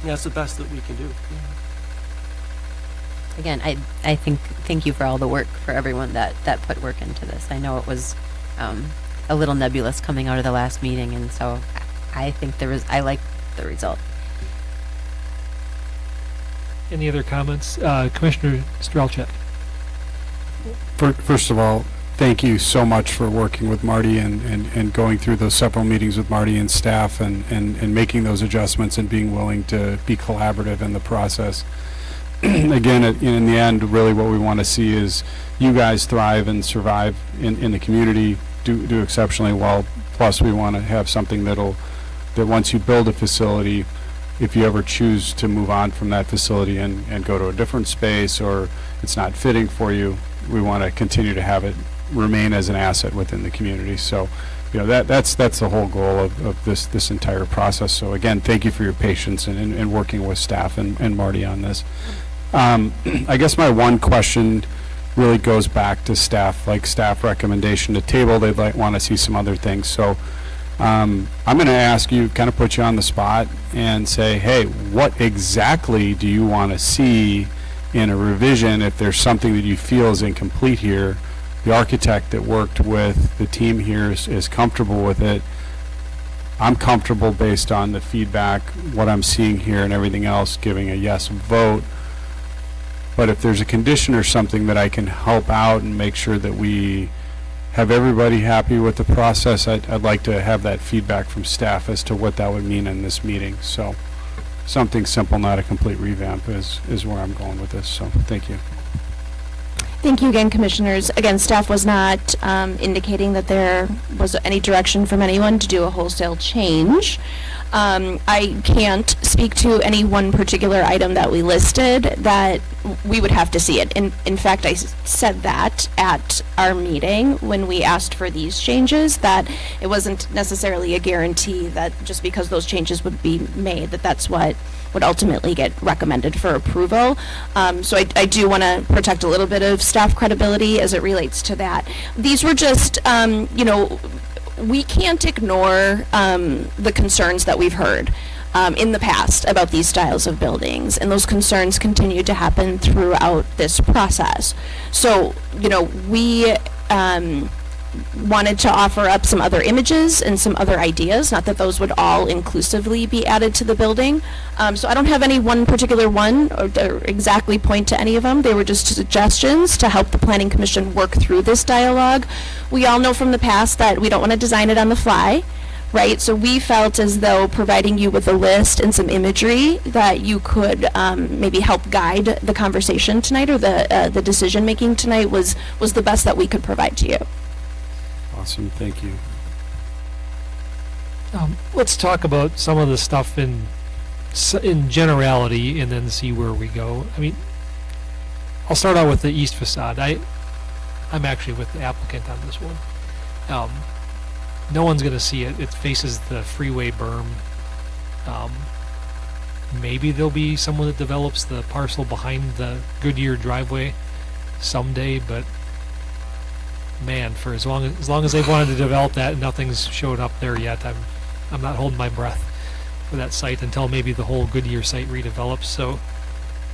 And that's the best that we can do. Again, I thank you for all the work, for everyone that put work into this. I know it was a little nebulous coming out of the last meeting, and so I think I like the result. Any other comments? Commissioner Strelchak. First of all, thank you so much for working with Marty and going through those several meetings with Marty and staff and making those adjustments and being willing to be collaborative in the process. Again, in the end, really what we want to see is you guys thrive and survive in the community, do exceptionally well. Plus, we want to have something that once you build a facility, if you ever choose to move on from that facility and go to a different space, or it's not fitting for you, we want to continue to have it remain as an asset within the community. So, that's the whole goal of this entire process. So again, thank you for your patience and working with staff and Marty on this. I guess my one question really goes back to staff recommendation to table. They'd want to see some other things. So I'm going to ask you, kind of put you on the spot and say, hey, what exactly do you want to see in a revision? If there's something that you feel is incomplete here, the architect that worked with the team here is comfortable with it. I'm comfortable based on the feedback, what I'm seeing here and everything else, giving a yes vote. But if there's a condition or something that I can help out and make sure that we have everybody happy with the process, I'd like to have that feedback from staff as to what that would mean in this meeting. So something simple, not a complete revamp, is where I'm going with this. So thank you. Thank you again, Commissioners. Again, staff was not indicating that there was any direction from anyone to do a wholesale change. I can't speak to any one particular item that we listed, that we would have to see it. In fact, I said that at our meeting when we asked for these changes, that it wasn't necessarily a guarantee that just because those changes would be made, that's what would ultimately get recommended for approval. So I do want to protect a little bit of staff credibility as it relates to that. These were just, we can't ignore the concerns that we've heard. in the past about these styles of buildings, and those concerns continue to happen throughout this process. So, we wanted to offer up some other images and some other ideas, not that those would all inclusively be added to the building. So I don't have any one particular one or exactly point to any of them. They were just suggestions to help the Planning Commission work through this dialogue. We all know from the past that we don't want to design it on the fly, right? So we felt as though providing you with a list and some imagery that you could maybe help guide the conversation tonight or the decision-making tonight was the best that we could provide to you. Awesome, thank you. Let's talk about some of the stuff in generality and then see where we go. I mean, I'll start out with the east facade. I'm actually with the applicant on this one. No one's going to see it. It faces the freeway berm. Maybe there'll be someone that develops the parcel behind the Goodyear driveway someday, but man, for as long as they've wanted to develop that, nothing's showed up there yet. I'm not holding my breath for that site until maybe the whole Goodyear site redevelops. So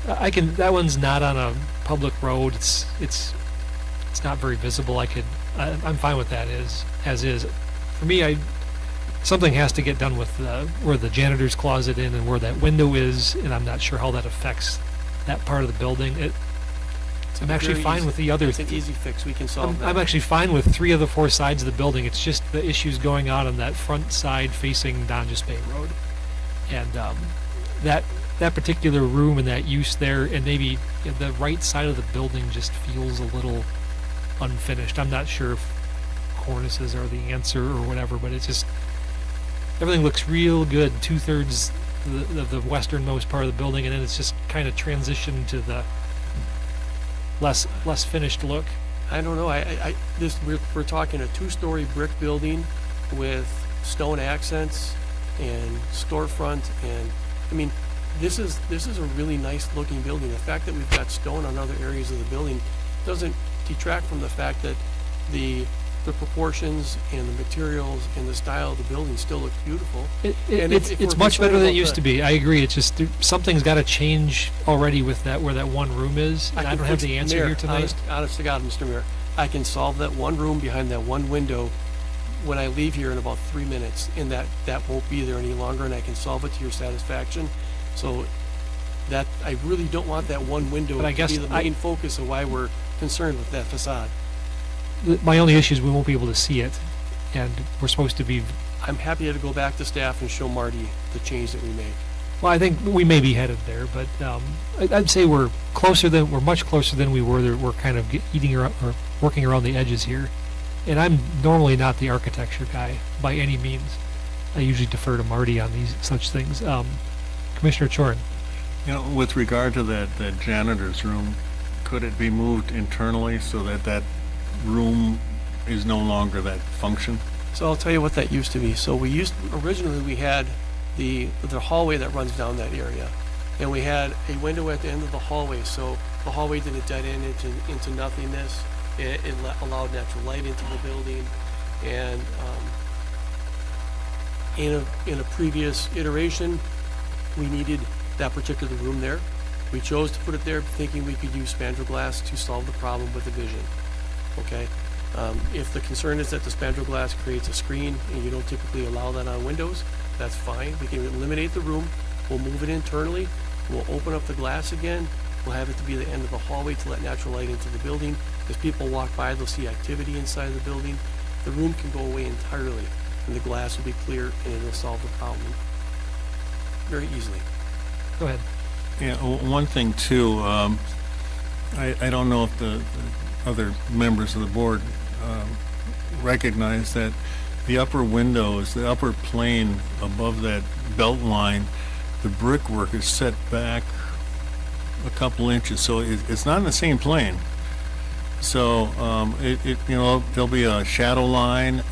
that one's not on a public road. It's not very visible. I'm fine with that as is. For me, something has to get done with where the janitor's closet is and where that window is, and I'm not sure how that affects that part of the building. I'm actually fine with the other. It's an easy fix. We can solve that. I'm actually fine with 3 of the 4 sides of the building. It's just the issues going on that front side facing Donjas Bay Road, and that particular room and that use there, and maybe the right side of the building just feels a little unfinished. I'm not sure if cornices are the answer or whatever, but it's just everything looks real good. 2/3 of the westernmost part of the building, and then it's just kind of transitioned to the less finished look. I don't know. We're talking a 2-story brick building with stone accents and storefront, and I mean, this is a really nice looking building. The fact that we've got stone on other areas of the building doesn't detract from the fact that the proportions and the materials and the style of the building still looks beautiful. It's much better than it used to be. I agree. It's just something's got to change already with that where that one room is. And I don't have the answer here tonight. Honest to God, Mr. Mayor, I can solve that one room behind that one window when I leave here in about 3 minutes, and that won't be there any longer, and I can solve it to your satisfaction. So that I really don't want that one window to be the main focus of why we're concerned with that facade. My only issue is we won't be able to see it, and we're supposed to be. I'm happy to go back to staff and show Marty the change that we made. Well, I think we may be headed there, but I'd say we're much closer than we were. We're kind of working around the edges here, and I'm normally not the architecture guy by any means. I usually defer to Marty on such things. Commissioner Chorin. With regard to that janitor's room, could it be moved internally so that room is no longer that function? So I'll tell you what that used to be. So originally we had the hallway that runs down that area, and we had a window at the end of the hallway. So the hallway didn't dead end into nothingness. It allowed natural light into the building, and in a previous iteration, we needed that particular room there. We chose to put it there thinking we could use spandrel glass to solve the problem with the vision. Okay, if the concern is that the spandrel glass creates a screen and you don't typically allow that on windows, that's fine. We can eliminate the room. We'll move it internally. We'll open up the glass again. We'll have it to be the end of the hallway to let natural light into the building. As people walk by, they'll see activity inside the building. The room can go away entirely, and the glass will be clear, and it'll solve the problem very easily. Go ahead. Yeah, one thing too, I don't know if the other members of the board recognize that the upper windows, the upper plane above that belt line, the brickwork is set back a couple inches, so it's not in the same plane. So there'll be a shadow line.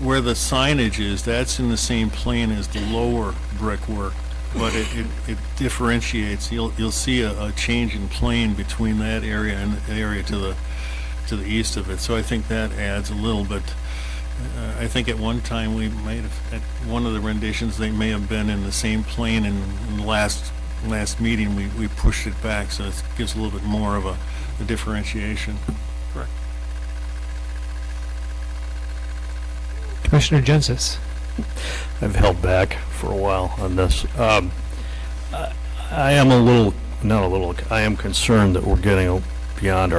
Where the signage is, that's in the same plane as the lower brickwork, but it differentiates. You'll see a change in plane between that area and the area to the east of it. So I think that adds a little bit I think at one time we might have, at one of the renditions, they may have been in the same plane, and in the last meeting, we pushed it back, so it gives a little bit more of a differentiation. Correct. Commissioner Jensis. I've held back for a while on this. I am I am concerned that we're getting beyond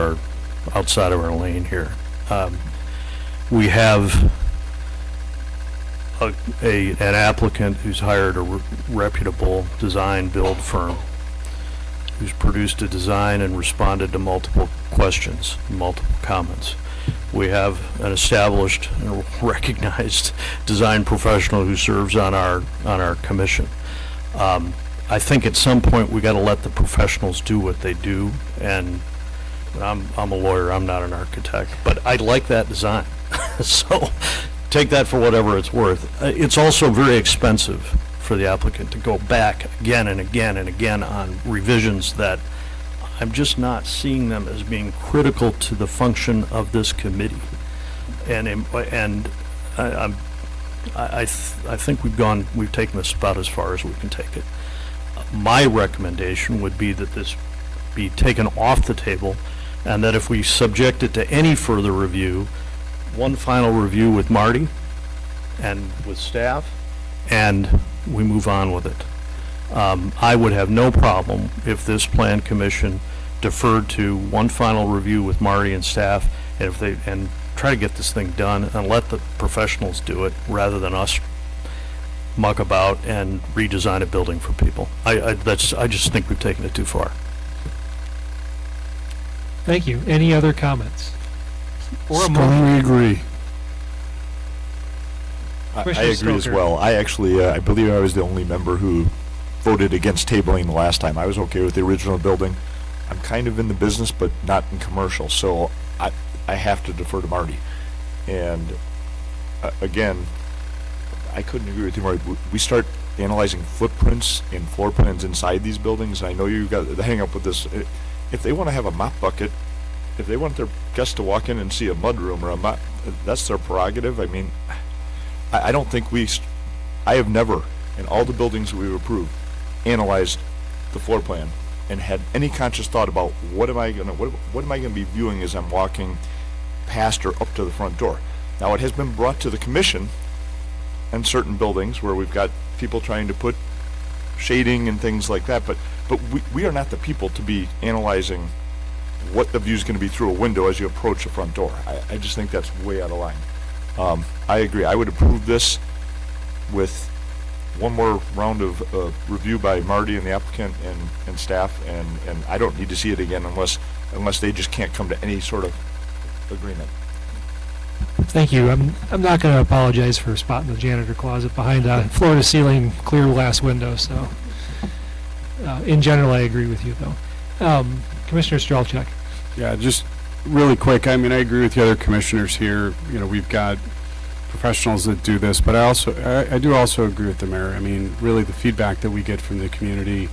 outside of our lane here. We have an applicant who's hired a reputable design build firm who's produced a design and responded to multiple questions, multiple comments. We have an established and recognized design professional who serves on our commission. I think at some point we got to let the professionals do what they do, and I'm a lawyer, I'm not an architect, but I like that design. So take that for whatever it's worth. It's also very expensive for the applicant to go back again and again and again on revisions that I'm just not seeing them as being critical to the function of this committee. And I think we've taken this about as far as we can take it. My recommendation would be that this be taken off the table, and that if we subject it to any further review, one final review with Marty and with staff, and we move on with it. I would have no problem if this plan commission deferred to one final review with Marty and staff, and try to get this thing done and let the professionals do it rather than us muck about and redesign a building for people. I just think we've taken it too far. Thank you. Any other comments? Or a motion? Strongly agree. I Commissioner agree as Stoker. well. I actually, I believe I was the only member who voted against tabling the last time. I was okay with the original building. I'm kind of in the business, but not in commercial, so I have to defer to Marty. And again, I couldn't agree with you, Marty. We start analyzing footprints and floor plans inside these buildings. I know you've got the hang up with this. If they want to have a mop bucket, if they want their guests to walk in and see a mud room or a mop, that's their prerogative. I mean, I don't think I have never, in all the buildings we've approved, analyzed the floor plan and had any conscious thought about what am I gonna be viewing as I'm walking past or up to the front door. Now, it has been brought to the commission in certain buildings where we've got people trying to put shading and things like that, but we are not the people to be analyzing what the view is going to be through a window as you approach the front door. I just think that's way out of line. I agree. I would approve this with one more round of review by Marty and the applicant and staff, and I don't need to see it again unless they just can't come to any sort of agreement. Thank you. I'm not going to apologize for spotting the janitor closet behind a floor-to-ceiling clear glass window, so in general, I agree with you, though. Commissioner Strelchuk. Yeah, just really quick, I mean, I agree with the other commissioners here. You know, we've got professionals that do this, but I do also agree with the mayor. I mean, really the feedback that we get from the community,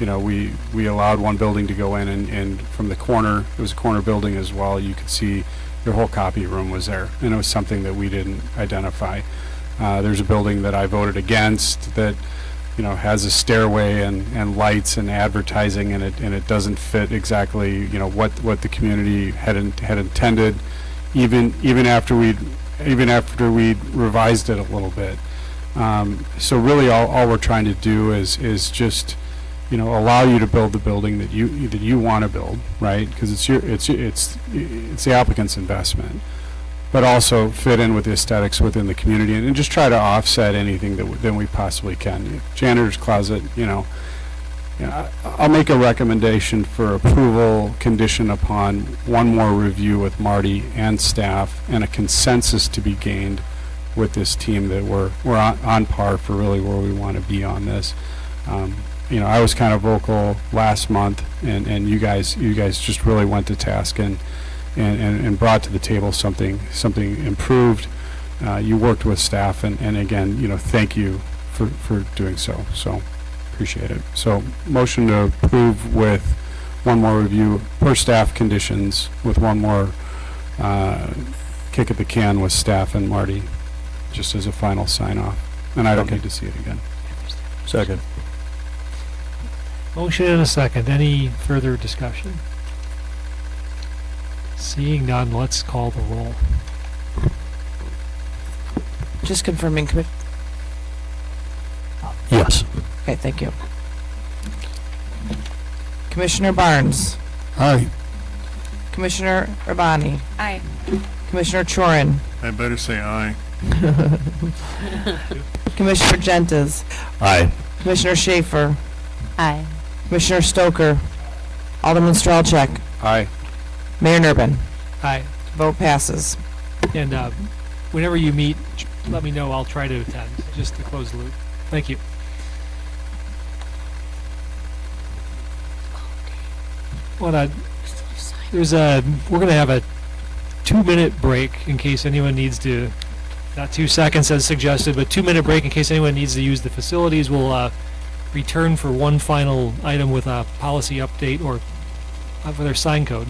you know, we allowed one building to go in, and from the corner, it was a corner building as well, you could see your whole copy room was there, and it was something that we didn't identify. There's a building that I voted against that, you know, has a stairway and lights and advertising in it, and it doesn't fit exactly, you know, what the community had intended, even after we'd revised it a little bit. So really, all we're trying to do is just, you know, allow you to build the building that you want to build, right? Because it's the applicant's investment, but also fit in with the aesthetics within the community, and just try to offset anything that we possibly can. Janitor's closet, you know, I'll make a recommendation for approval condition upon one more review with Marty and staff, and a consensus to be gained with this team that we're on par for really where we want to be on this. You know, I was kind of vocal last month, and you guys just really went to task and brought to the table something improved. You worked with staff, and again, you know, thank you for doing so. So appreciate it. So motion to approve with one more review per staff conditions with one more kick at the can with staff and Marty, just as a final sign-off. And I don't need to see it again. Second. Motion and a second. Any further discussion? Seeing none, let's call the roll. Just confirming, Yes. okay, thank you. Commissioner Barnes, Aye. Commissioner Urbani, Aye. Commissioner Chorin, I better say aye. Commissioner Gentes, Aye. Commissioner Schaefer, Aye. Commissioner Stoker, Alderman Strelcheck, Aye. Mayor Nurbin. Aye. Vote passes. And whenever you meet, let me know. I'll try to attend, just to close the loop. Thank you. We're going to have a 2-minute break in case anyone needs to, not 2 seconds as suggested, but 2-minute break in case anyone needs to use the facilities. We'll return for one final item with a policy update or with our sign code.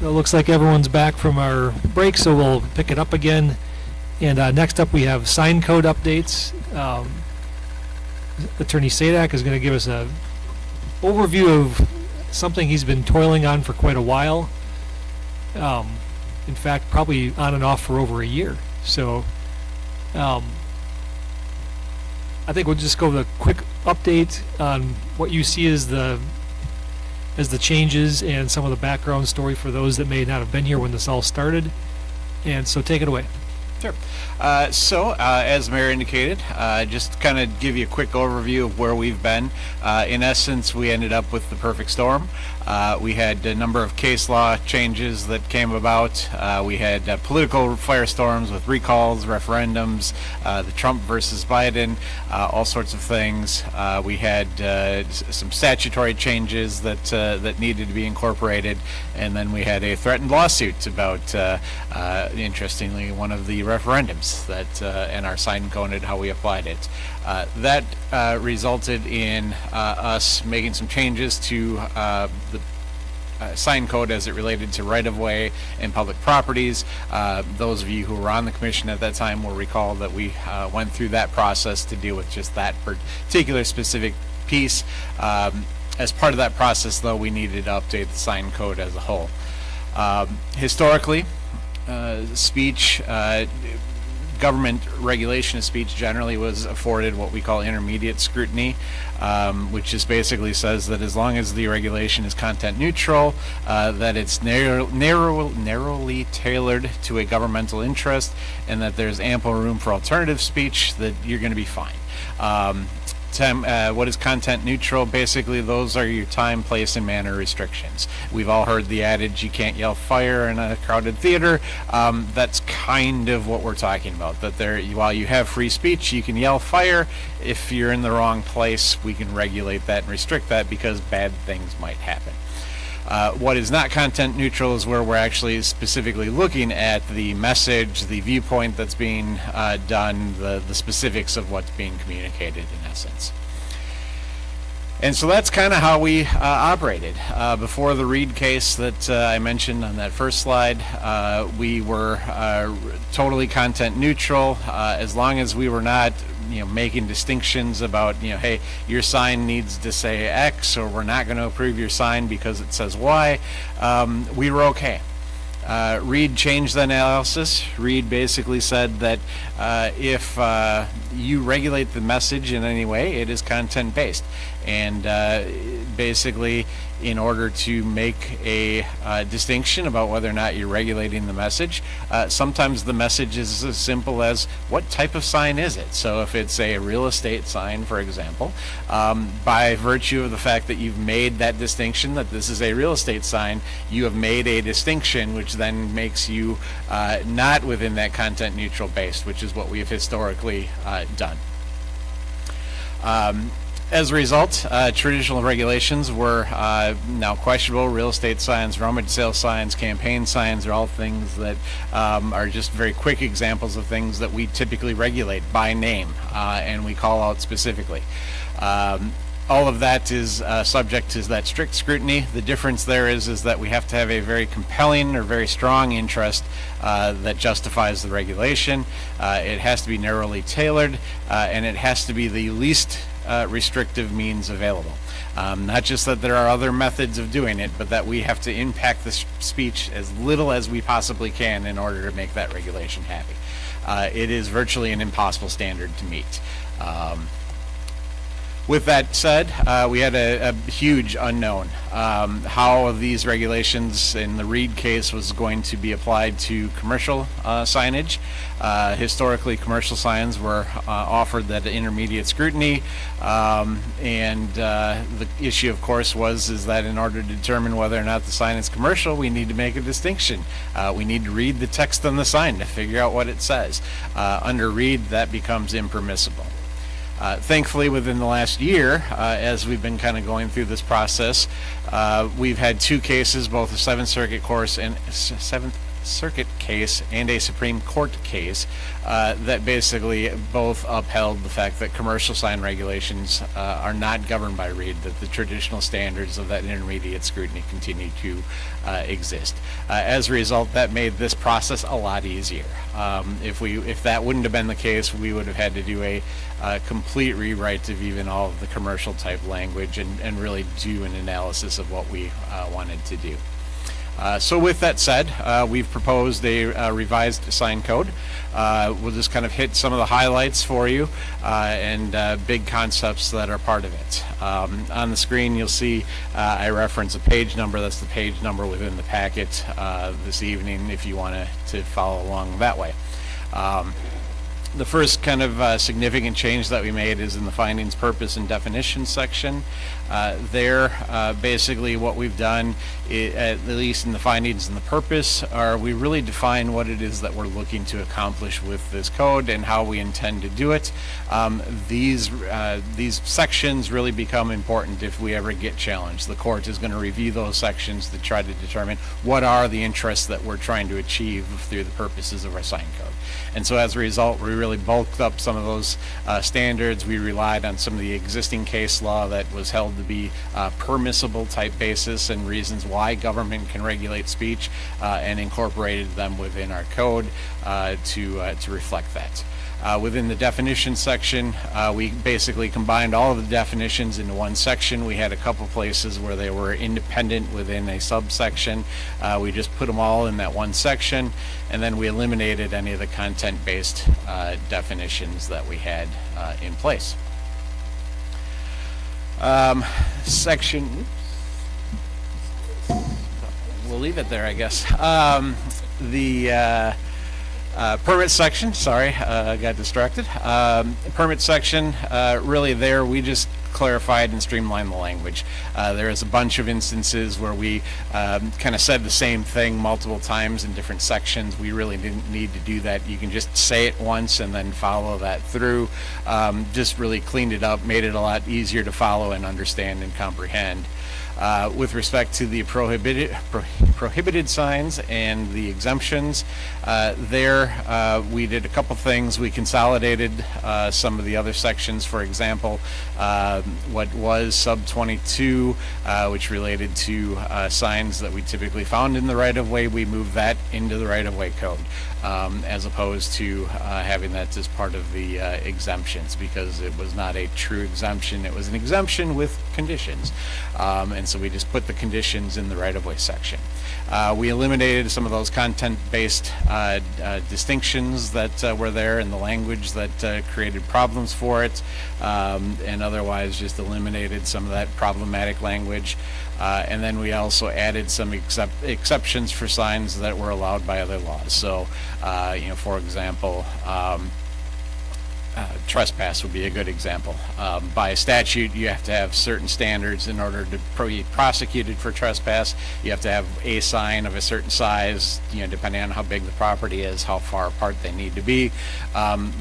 So it looks like everyone's back from our break, so we'll pick it up again. And next up, we have sign code updates. Attorney Sadak is going to give us a overview of something he's been toiling on for quite a while. In fact, probably on and off for over a year. So I think we'll just go with a quick update on what you see as the changes and some of the background story for those that may not have been here when this all started. And so take it away. Sure. As the Mayor indicated, just kind of give you a quick overview of where we've been. In essence, we ended up with the perfect storm. We had a number of case law changes that came about. We had political firestorms with recalls, referendums, the Trump versus Biden, all sorts of things. We had some statutory changes that needed to be incorporated, and then we had a threatened lawsuit about, interestingly, one of the referendums that and our sign code and how we applied it. That resulted in us making some changes to the sign code as it related to right-of-way and public properties. Those of you who were on the commission at that time will recall that we went through that process to deal with just that particular specific piece. As part of that process, though, we needed to update the sign code as a whole. Historically, speech, government regulation of speech generally was afforded what we call intermediate scrutiny, which just basically says that as long as the regulation is content neutral, that it's narrowly tailored to a governmental interest, and that there's ample room for alternative speech, that you're going to be fine. What is content neutral? Basically, those are your time, place, and manner restrictions. We've all heard the adage, you can't yell fire in a crowded theater. That's kind of what we're talking about, that while you have free speech, you can yell fire. If you're in the wrong place, we can regulate that and restrict that because bad things might happen. What is not content neutral is where we're actually specifically looking at the message, the viewpoint that's being done, the specifics of what's being communicated in essence. And so that's kind of how we operated. Before the Reed case that I mentioned on that first slide, we were totally content neutral as long as we were not making distinctions about, hey, your sign needs to say X, or we're not going to approve your sign because it says Y. We were okay. Reed changed the analysis. Reed basically said that if you regulate the message in any way, it is content-based. And basically, in order to make a distinction about whether or not you're regulating the message, sometimes the message is as simple as, what type of sign is it? So if it's a real estate sign, for example, by virtue of the fact that you've made that distinction, that this is a real estate sign, you have made a distinction which then makes you not within that content neutral base, which is what we have historically done. As a result, traditional regulations were now questionable. Real estate signs, rummage sale signs, campaign signs are all things that are just very quick examples of things that we typically regulate by name and we call out specifically. All of that is subject to that strict scrutiny. The difference there is that we have to have a very compelling or very strong interest that justifies the regulation. It has to be narrowly tailored, and it has to be the least restrictive means available. Not just that there are other methods of doing it, but that we have to impact the speech as little as we possibly can in order to make that regulation happy. It is virtually an impossible standard to meet. With that said, we had a huge unknown. How these regulations in the Reed case was going to be applied to commercial signage. Historically, commercial signs were offered that intermediate scrutiny, and the issue, of course, is that in order to determine whether or not the sign is commercial, we need to make a distinction. We need to read the text on the sign to figure out what it says. Under Reed, that becomes impermissible. Thankfully, within the last year, as we've been kind of going through this process, we've had two cases, both a Seventh Circuit case and a Supreme Court case that basically both upheld the fact that commercial sign regulations are not governed by Reed, that the traditional standards of that intermediate scrutiny continue to exist. As a result, that made this process a lot easier. If that wouldn't have been the case, we would have had to do a complete rewrite of even all of the commercial type language and really do an analysis of what we wanted to do. So with that said, we've proposed a revised sign code. We'll just kind of hit some of the highlights for you and big concepts that are part of it. On the screen you'll see I reference a page number. That's the page number within the packet this evening if you want to follow along that way. The first kind of significant change that we made is in the findings, purpose, and definition section. Basically what we've done, at least in the findings and the purpose, are we really define what it is that we're looking to accomplish with this code and how we intend to do it. These sections really become important if we ever get challenged. The court is going to review those sections to try to determine what are the interests that we're trying to achieve through the purposes of our sign code. And so as a result, we really bulked up some of those standards. We relied on some of the existing case law that was held to be permissible type basis and reasons why government can regulate speech, and incorporated them within our code to reflect that. Within the definition section, we basically combined all of the definitions into one section. We had a couple places where they were independent within a subsection. We just put them all in that one section, and then we eliminated any of the content-based definitions that we had in place. Section, we'll leave it there, I guess. Permit section, sorry, I got distracted. Permit section, really there we just clarified and streamlined the language. There is a bunch of instances where we kind of said the same thing multiple times in different sections. We really didn't need to do that. You can just say it once and then follow that through. Just really cleaned it up, made it a lot easier to follow and understand and comprehend. With respect to the prohibited signs and the exemptions, we did a couple things. We consolidated some of the other sections. For example, what was sub 22, which related to signs that we typically found in the right-of-way, we moved that into the right-of-way code, as opposed to having that as part of the exemptions, because it was not a true exemption. It was an exemption with conditions. And so we just put the conditions in the right-of-way section. We eliminated some of those content-based distinctions that were there in the language that created problems for it, and otherwise just eliminated some of that problematic language. And then we also added some exceptions for signs that were allowed by other laws. So, for example, trespass would be a good example. By statute, you have to have certain standards in order to be prosecuted for trespass. You have to have a sign of a certain size, depending on how big the property is, how far apart they need to be.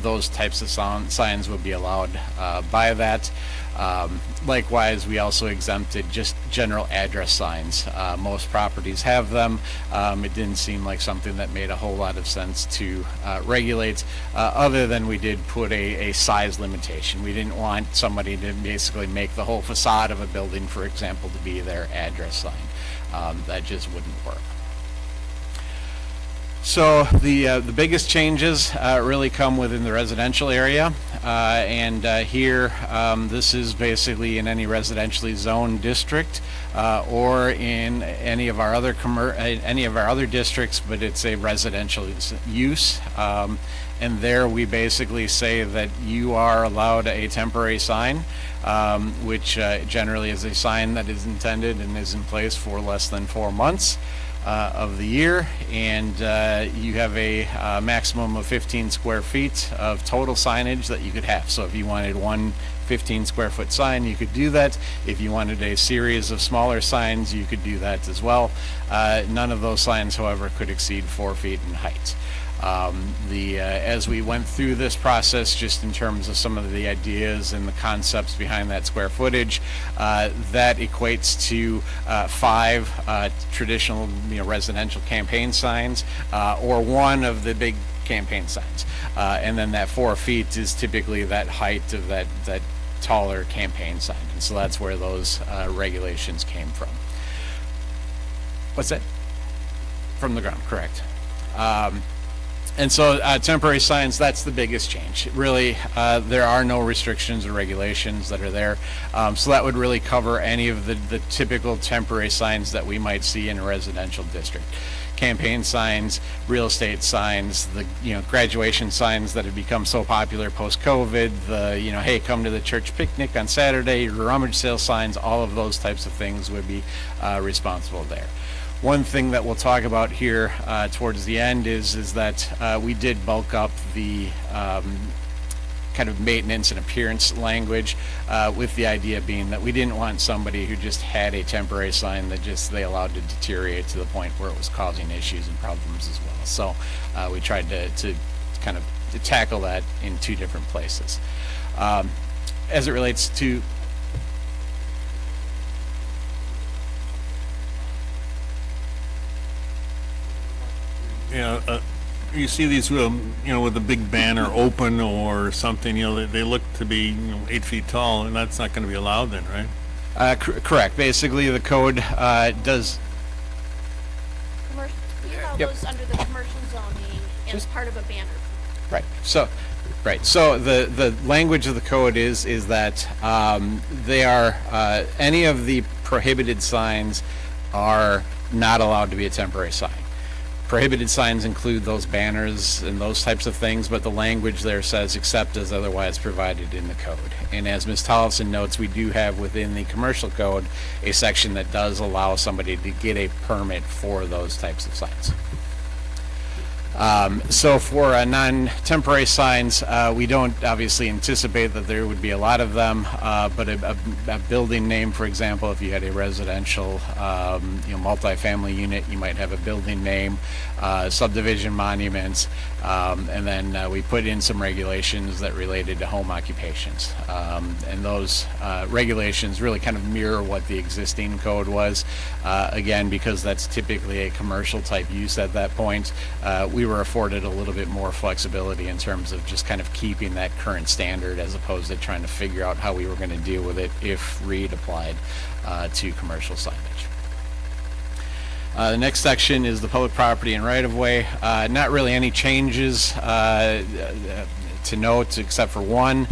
Those types of signs would be allowed by that. Likewise, we also exempted just general address signs. Most properties have them. It didn't seem like something that made a whole lot of sense to regulate, other than we did put a size limitation. We didn't want somebody to basically make the whole facade of a building, for example, to be their address sign. That just wouldn't work. So the biggest changes really come within the residential area, and here this is basically in any residentially zoned district or in any of our other districts, but it's a residential use. And there we basically say that you are allowed a temporary sign, which generally is a sign that is intended and is in place for less than 4 months of the year, and you have a maximum of 15 square feet of total signage that you could have. So if you wanted one 15 square foot sign, you could do that. If you wanted a series of smaller signs, you could do that as well. None of those signs, however, could exceed 4 feet in height. As we went through this process, just in terms of some of the ideas and the concepts behind that square footage, that equates to 5 traditional residential campaign signs, or one of the big campaign signs. And then that 4 feet is typically that height of that taller campaign sign. And so that's where those regulations came from. What's that? From the ground, correct. And so temporary signs, that's the biggest change. Really, there are no restrictions or regulations that are there. So that would really cover any of the typical temporary signs that we might see in a residential district. Campaign signs, real estate signs, the graduation signs that have become so popular post-COVID, the hey, come to the church picnic on Saturday, rummage sale signs, all of those types of things would be responsible there. One thing that we'll talk about here towards the end is that we did bulk up the kind of maintenance and appearance language, with the idea being that we didn't want somebody who just had a temporary sign that just they allowed to deteriorate to the point where it was causing issues and problems as well. So we tried to kind of to tackle that in two different places. As it relates to you see these, with a big banner open or something, they look to be 8 feet tall, and that's not going to be allowed then, right? Correct. Basically, the code does. You allow those under the commercial zoning as part of a banner. Right. So the language of the code is that they are any of the prohibited signs are not allowed to be a temporary sign. Prohibited signs include those banners and those types of things, but the language there says except as otherwise provided in the code. And as Ms. Tollefson notes, we do have within the commercial code a section that does allow somebody to get a permit for those types of signs. So for non-temporary signs, we don't obviously anticipate that there would be a lot of them, but a building name, for example, if you had a residential, multifamily unit, you might have a building name, subdivision monuments, and then we put in some regulations that related to home occupations. And those regulations really kind of mirror what the existing code was. Again, because that's typically a commercial type use at that point, we were afforded a little bit more flexibility in terms of just kind of keeping that current standard as opposed to trying to figure out how we were going to deal with it if READ applied to commercial signage. The next section is the public property and right-of-way. Not really any changes to note except for one.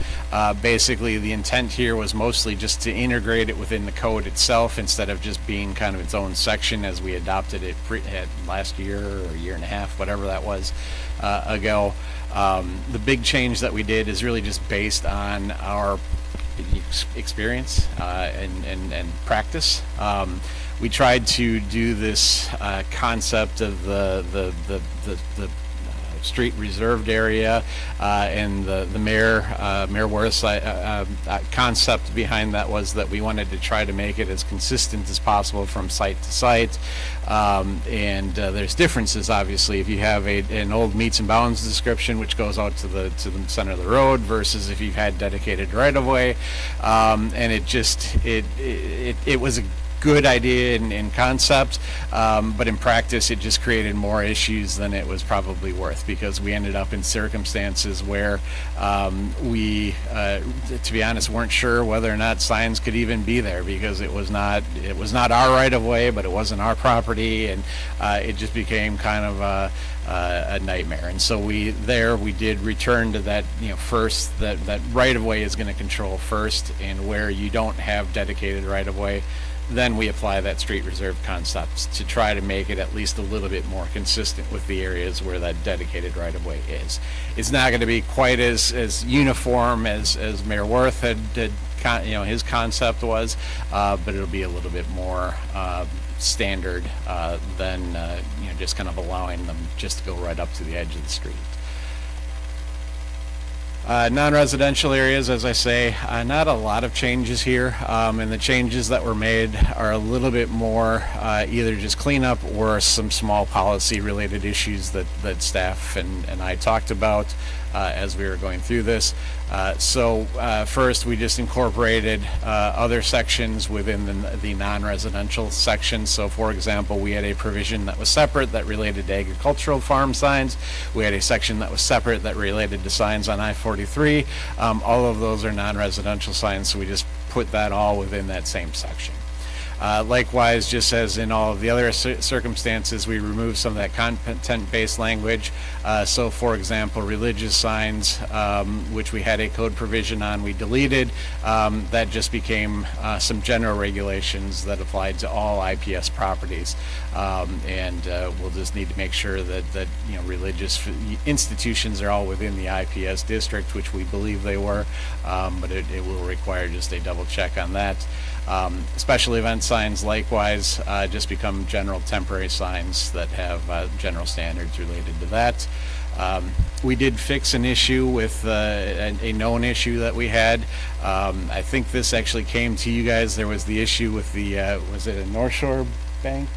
Basically, the intent here was mostly just to integrate it within the code itself instead of just being kind of its own section as we adopted it last year or a year and a half, whatever that was, ago. The big change that we did is really just based on our experience and practice. We tried to do this concept of the street reserved area and the Mayor Worth's concept behind that was that we wanted to try to make it as consistent as possible from site to site. And there's differences, obviously, if you have an old meets and bounds description which goes out to the center of the road versus if you've had dedicated right-of-way. And it was a good idea in concept, but in practice it just created more issues than it was probably worth, because we ended up in circumstances where we, to be honest, weren't sure whether or not signs could even be there, because it was not our right of way, but it wasn't our property, and it just became kind of a nightmare. And so we did return to that, first that right of way is going to control first, and where you don't have dedicated right of way, then we apply that street reserve concept to try to make it at least a little bit more consistent with the areas where that dedicated right-of-way is. It's not going to be quite as uniform as Mayor Worth had his concept was, but it'll be a little bit more standard than just kind of allowing them just to go right up to the edge of the street. Non-residential areas, as I say, not a lot of changes here, and the changes that were made are a little bit more either just cleanup or some small policy-related issues that staff and I talked about as we were going through this. So first, we just incorporated other sections within the non-residential section. So for example, we had a provision that was separate that related to agricultural farm signs. We had a section that was separate that related to signs on I-43. All of those are non-residential signs, so we just put that all within that same section. Likewise, just as in all of the other circumstances, we removed some of that content-based language. So, for example, religious signs, which we had a code provision on, we deleted. That just became some general regulations that applied to all IPS properties. And we'll just need to make sure that religious institutions are all within the IPS district, which we believe they were, but it will require just a double check on that. Special event signs likewise just become general temporary signs that have general standards related to that. We did fix an issue with a known issue that we had. I think this actually came to you guys. There was the issue with the, was it a North Shore Bank?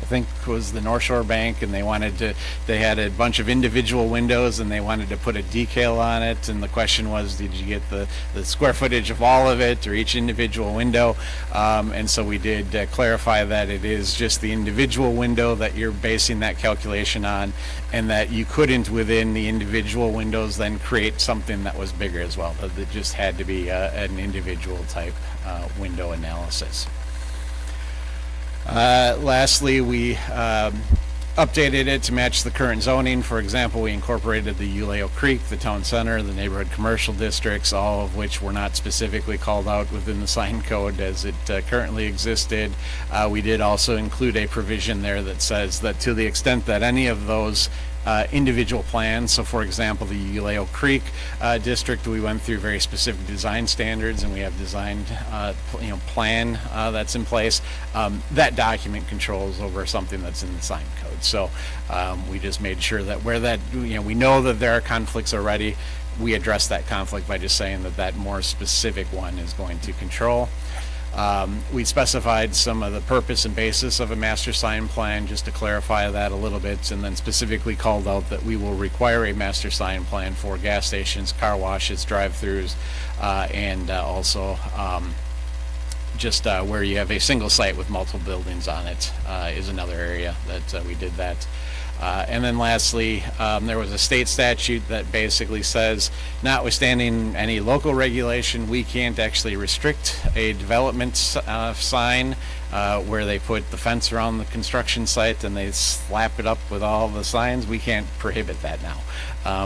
I think it was the North Shore Bank, and they had a bunch of individual windows, and they wanted to put a decal on it, and the question was, did you get the square footage of all of it, or each individual window? And so we did clarify that it is just the individual window that you're basing that calculation on, and that you couldn't, within the individual windows, then create something that was bigger as well. That it just had to be an individual type window analysis. Lastly, we updated it to match the current zoning. For example, we incorporated the Uleo Creek, the town center, the neighborhood commercial districts, all of which were not specifically called out within the sign code as it currently existed. We did also include a provision there that says that to the extent that any of those individual plans, so for example the Uleo Creek district, we went through very specific design standards, and we have designed plan that's in place. That document controls over something that's in the sign code. So we just made sure that where that, we know that there are conflicts already, we address that conflict by just saying that that more specific one is going to control. We specified some of the purpose and basis of a master sign plan, just to clarify that a little bit, and then specifically called out that we will require a master sign plan for gas stations, car washes, drive-throughs, and also just where you have a single site with multiple buildings on it is another area that we did that. And then lastly, there was a state statute that basically says, notwithstanding any local regulation, we can't actually restrict a development sign where they put the fence around the construction site and they slap it up with all the signs. We can't prohibit that now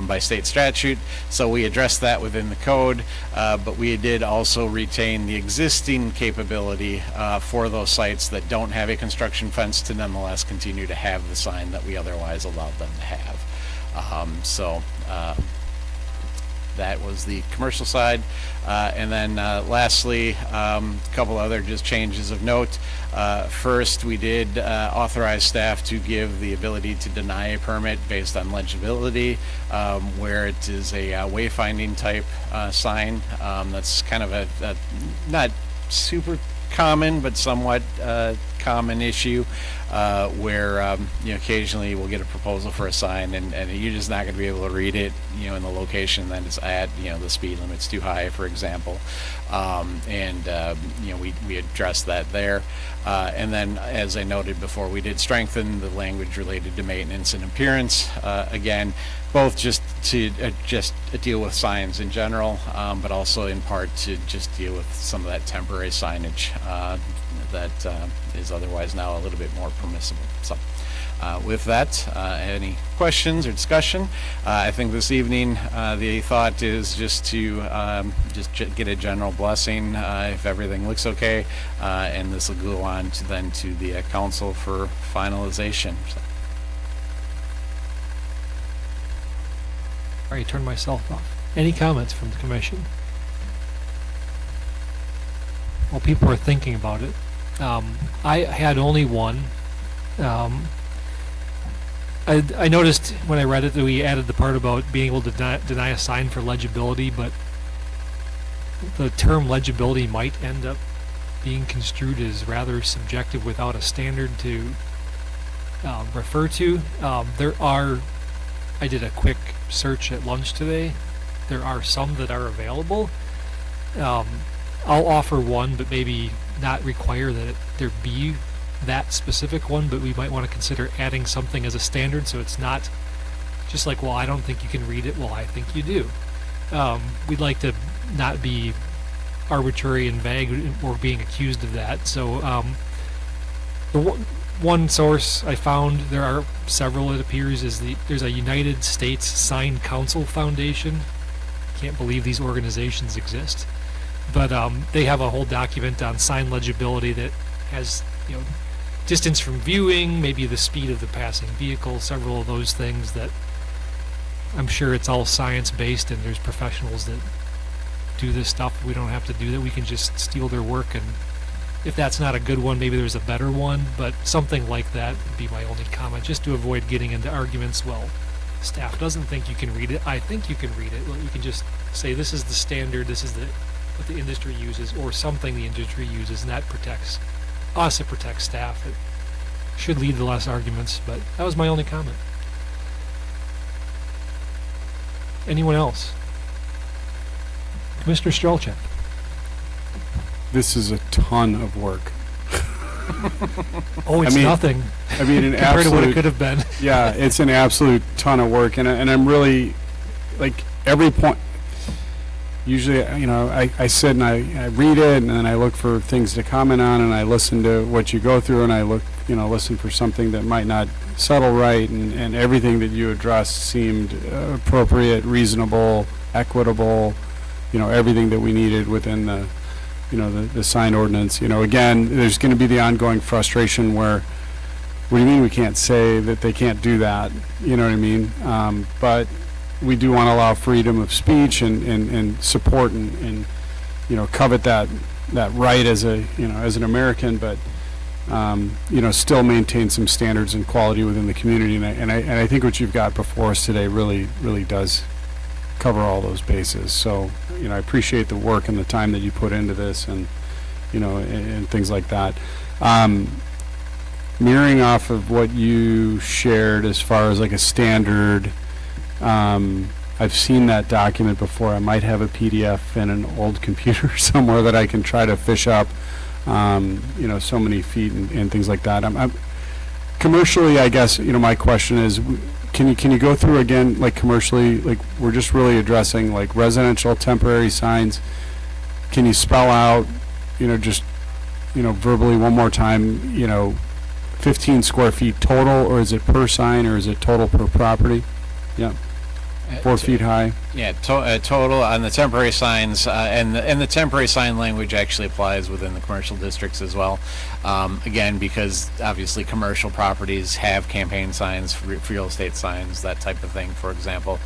by state statute. So we addressed that within the code, but we did also retain the existing capability for those sites that don't have a construction fence to nonetheless continue to have the sign that we otherwise allowed them to have. That was the commercial side. And then lastly, a couple other just changes of note. First, we did authorize staff to give the ability to deny a permit based on legibility, where it is a wayfinding type sign. That's kind of a not super common, but somewhat common issue, where occasionally we'll get a proposal for a sign and you're just not going to be able to read it, in the location that it's at, the speed limit's too high, for example. We addressed that there. And then, as I noted before, we did strengthen the language related to maintenance and appearance. Again, both just to deal with signs in general, but also in part to just deal with some of that temporary signage that is otherwise now a little bit more permissible. So with that, any questions or discussion? I think this evening the thought is just to get a general blessing if everything looks okay, and this will go on to the council for finalization. So. All right, turn myself off. Any comments from the commission? Well, people are thinking about it. I had only one. I noticed when I read it that we added the part about being able to deny a sign for legibility, but the term legibility might end up being construed as rather subjective without a standard to refer to. I did a quick search at lunch today. There are some that are available. I'll offer one, but maybe not require that there be that specific one, but we might want to consider adding something as a standard so it's not just like, well, I don't think you can read it, well, I think you do. We'd like to not be arbitrary and vague or being accused of that. So the one source I found, there are several it appears, is there's a United States Sign Council Foundation. Can't believe these organizations exist. But they have a whole document on sign legibility that has, distance from viewing, maybe the speed of the passing vehicle, several of those things that I'm sure it's all science-based and there's professionals that do this stuff. We don't have to do that. We can just steal their work, and if that's not a good one, maybe there's a better one, but something like that would be my only comment, just to avoid getting into arguments. Well, staff doesn't think you can read it, I think you can read it. Well, you can just say, this is the standard, this is what the industry uses, or something the industry uses, and that protects us, it protects staff. It should lead to less arguments, but that was my only comment. Anyone else? Commissioner Strelchak. This is a ton of work. Oh, it's nothing. I mean, an compared to what it absolute- could have been. Yeah, it's an absolute ton of work, and I'm really, like, every point, usually, I sit and I read it, and then I look for things to comment on, and I listen to what you go through, and I listen for something that might not settle right, and everything that you addressed seemed appropriate, reasonable, equitable, everything that we needed within the sign ordinance. Again, there's going to be the ongoing frustration where, what do you mean we can't say that they can't do that? You know what I mean? But we do want to allow freedom of speech and support and covet that right as an American, but still maintain some standards and quality within the community. And I think what you've got before us today really does cover all those bases. So, I appreciate the work and the time that you put into this, and things like that. Mirroring off of what you shared as far as like a standard, I've seen that document before. I might have a PDF in an old computer somewhere that I can try to fish up, so many feet and things like that. I'm commercially, I guess, my question is, can you go through again, like commercially, like we're just really addressing like residential temporary signs. Can you spell out, just, verbally one more time, 15 square feet total, or is it per sign, or is it total per property? Yeah. 4 feet high. Yeah, total on the temporary signs, and the temporary sign language actually applies within the commercial districts as well. Again, because obviously commercial properties have campaign signs, real estate signs, that type of thing, for example.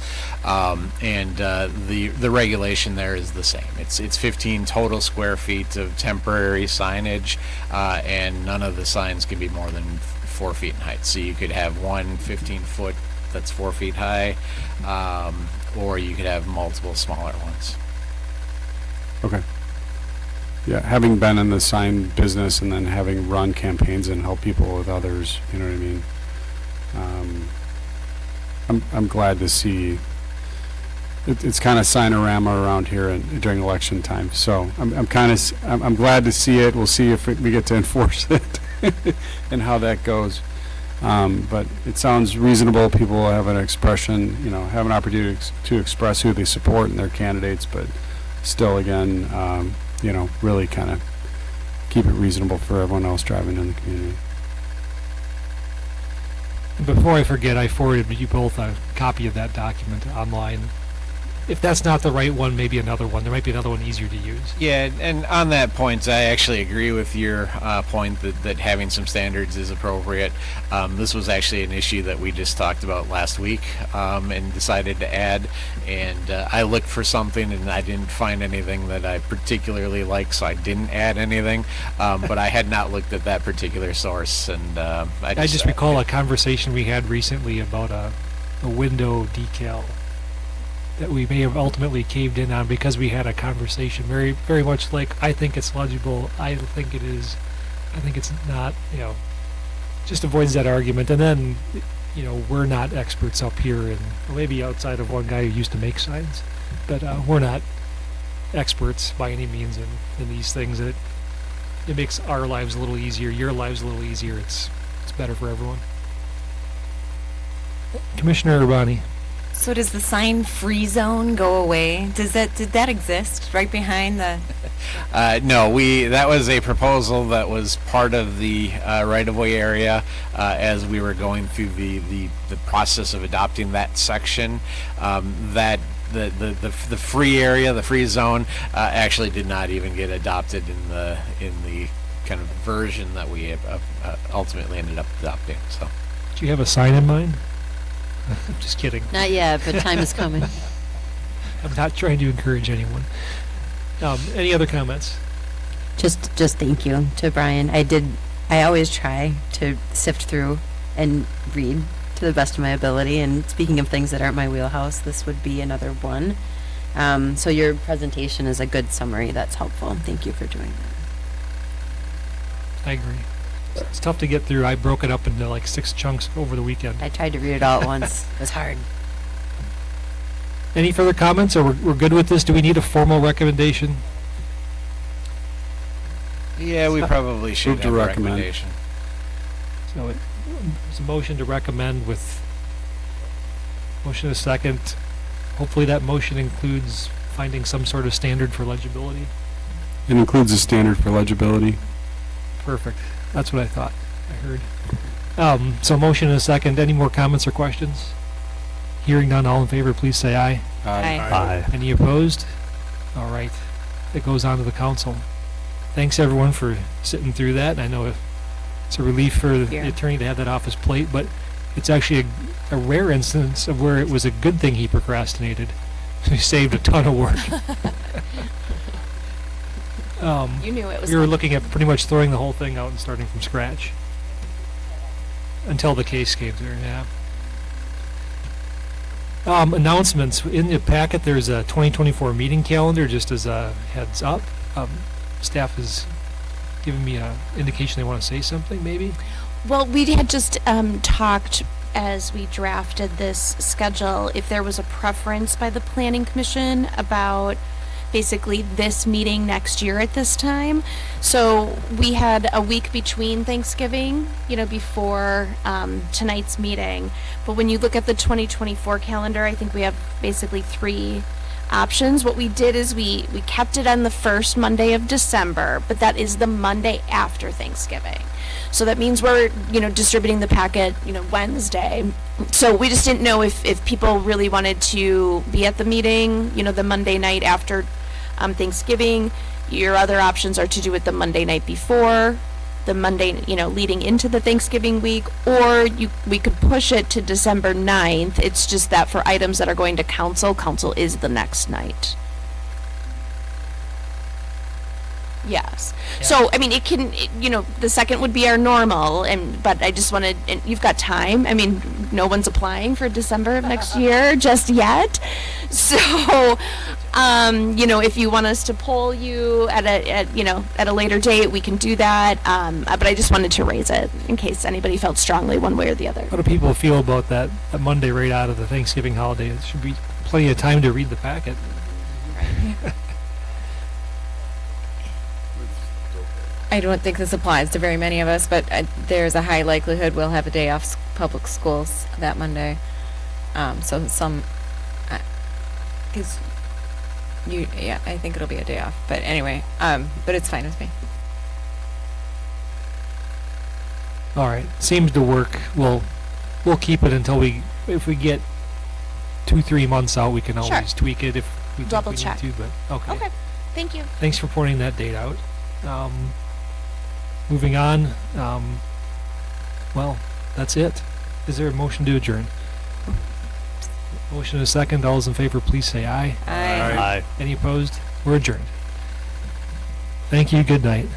And the regulation there is the same. It's 15 total square feet of temporary signage, and none of the signs can be more than 4 feet in height. So you could have one 15-foot that's 4 feet high, or you could have multiple smaller ones. Okay. Yeah, having been in the sign business and then having run campaigns and help people with others, you know what I mean? I'm glad to see it's kind of signorama around here during election time. So I'm glad to see it. We'll see if we get to enforce it and how that goes. But it sounds reasonable. People will have an expression, have an opportunity to express who they support and their candidates, but still, again, really kind of keep it reasonable for everyone else driving in the community. Before I forget, I forwarded you both a copy of that document online. If that's not the right one, maybe another one. There might be another one easier to use. Yeah, and on that point, I actually agree with your point that having some standards is appropriate. This was actually an issue that we just talked about last week, and decided to add. And I looked for something, and I didn't find anything that I particularly like, so I didn't add anything. But I had not looked at that particular source, and I just recall a conversation we had recently about a window decal that we may have ultimately caved in on because we had a conversation very, very much like, I think it's legible, I think it is, I think it's not, just avoids that argument. And then, we're not experts up here, and maybe outside of one guy who used to make signs, but we're not experts by any means in these things. It makes our lives a little easier, your lives a little easier. It's better for everyone. Commissioner Urbani. So does the sign-free zone go away? Did that exist right behind the? No, that was a proposal that was part of the right-of-way area as we were going through the process of adopting that section. That the free area, the free zone, actually did not even get adopted in the kind of version that we ultimately ended up adopting. So. Do you have a sign in mind? I'm just kidding. Not yet, but time is coming. I'm not trying to encourage anyone. Any other comments? Just thank you to Brian. I always try to sift through and read to the best of my ability. And speaking of things that aren't my wheelhouse, this would be another one. So your presentation is a good summary. That's helpful. Thank you for doing that. I agree. It's tough to get through. I broke it up into like 6 chunks over the weekend. I tried to read it all at once. It was hard. Any further comments, or we're good with this? Do we need a formal recommendation? Yeah, we probably should Move to have a recommend. recommendation. So it's a motion to recommend with motion a second. Hopefully that motion includes finding some sort of standard for legibility. It includes a standard for legibility. Perfect. That's what I thought. I heard. So motion and a second. Any more comments or questions? Hearing none, all in favor, please say aye. Aye. Any opposed? All right. It goes on to the council. Thanks everyone for sitting through that. I know it's a relief for the attorney to have that off his plate, but it's actually a rare instance of where it was a good thing he procrastinated. He saved a ton of work. You knew it was We were coming. looking at pretty much throwing the whole thing out and starting from scratch. Until the case came through, yeah. Announcements. In the packet, there's a 2024 meeting calendar, just as a heads up. Staff has given me an indication they want to say something, maybe? Well, we had just talked as we drafted this schedule if there was a preference by the Planning Commission about basically this meeting next year at this time. So we had a week between Thanksgiving, before tonight's meeting. But when you look at the 2024 calendar, I think we have basically 3 options. What we did is we kept it on the first Monday of December, but that is the Monday after Thanksgiving. So that means we're, distributing the packet, Wednesday. So we just didn't know if people really wanted to be at the meeting, the Monday night after Thanksgiving. Your other options are to do it the Monday night before, the Monday, leading into the Thanksgiving week, or we could push it to December 9th. It's just that for items that are going to council is the next night. Yes. Yeah. So, I mean, it can, the second would be our normal, but I just wanted, and you've got time. I mean, no one's applying for December of next year just yet. So, if you want us to poll you at a later date, we can do that. But I just wanted to raise it in case anybody felt strongly one way or the other. How do people feel about that Monday right out of the Thanksgiving holiday? There should be plenty of time to read the packet. I don't think this applies to very many of us, but there's a high likelihood we'll have a day off public schools that Monday. So some, because I think it'll be a day off. But anyway, but it's fine with me. All right, seems to work. We'll keep it until if we get 2-3 months out, we can Sure. always tweak it if we Double think we check. need to. But okay. Okay. Thank you. Thanks for pointing that date out. Moving on. Well, that's it. Is there a motion to adjourn? Motion and a second. All those in favor, please say aye. Aye. Any opposed? We're adjourned. Thank you. Good night.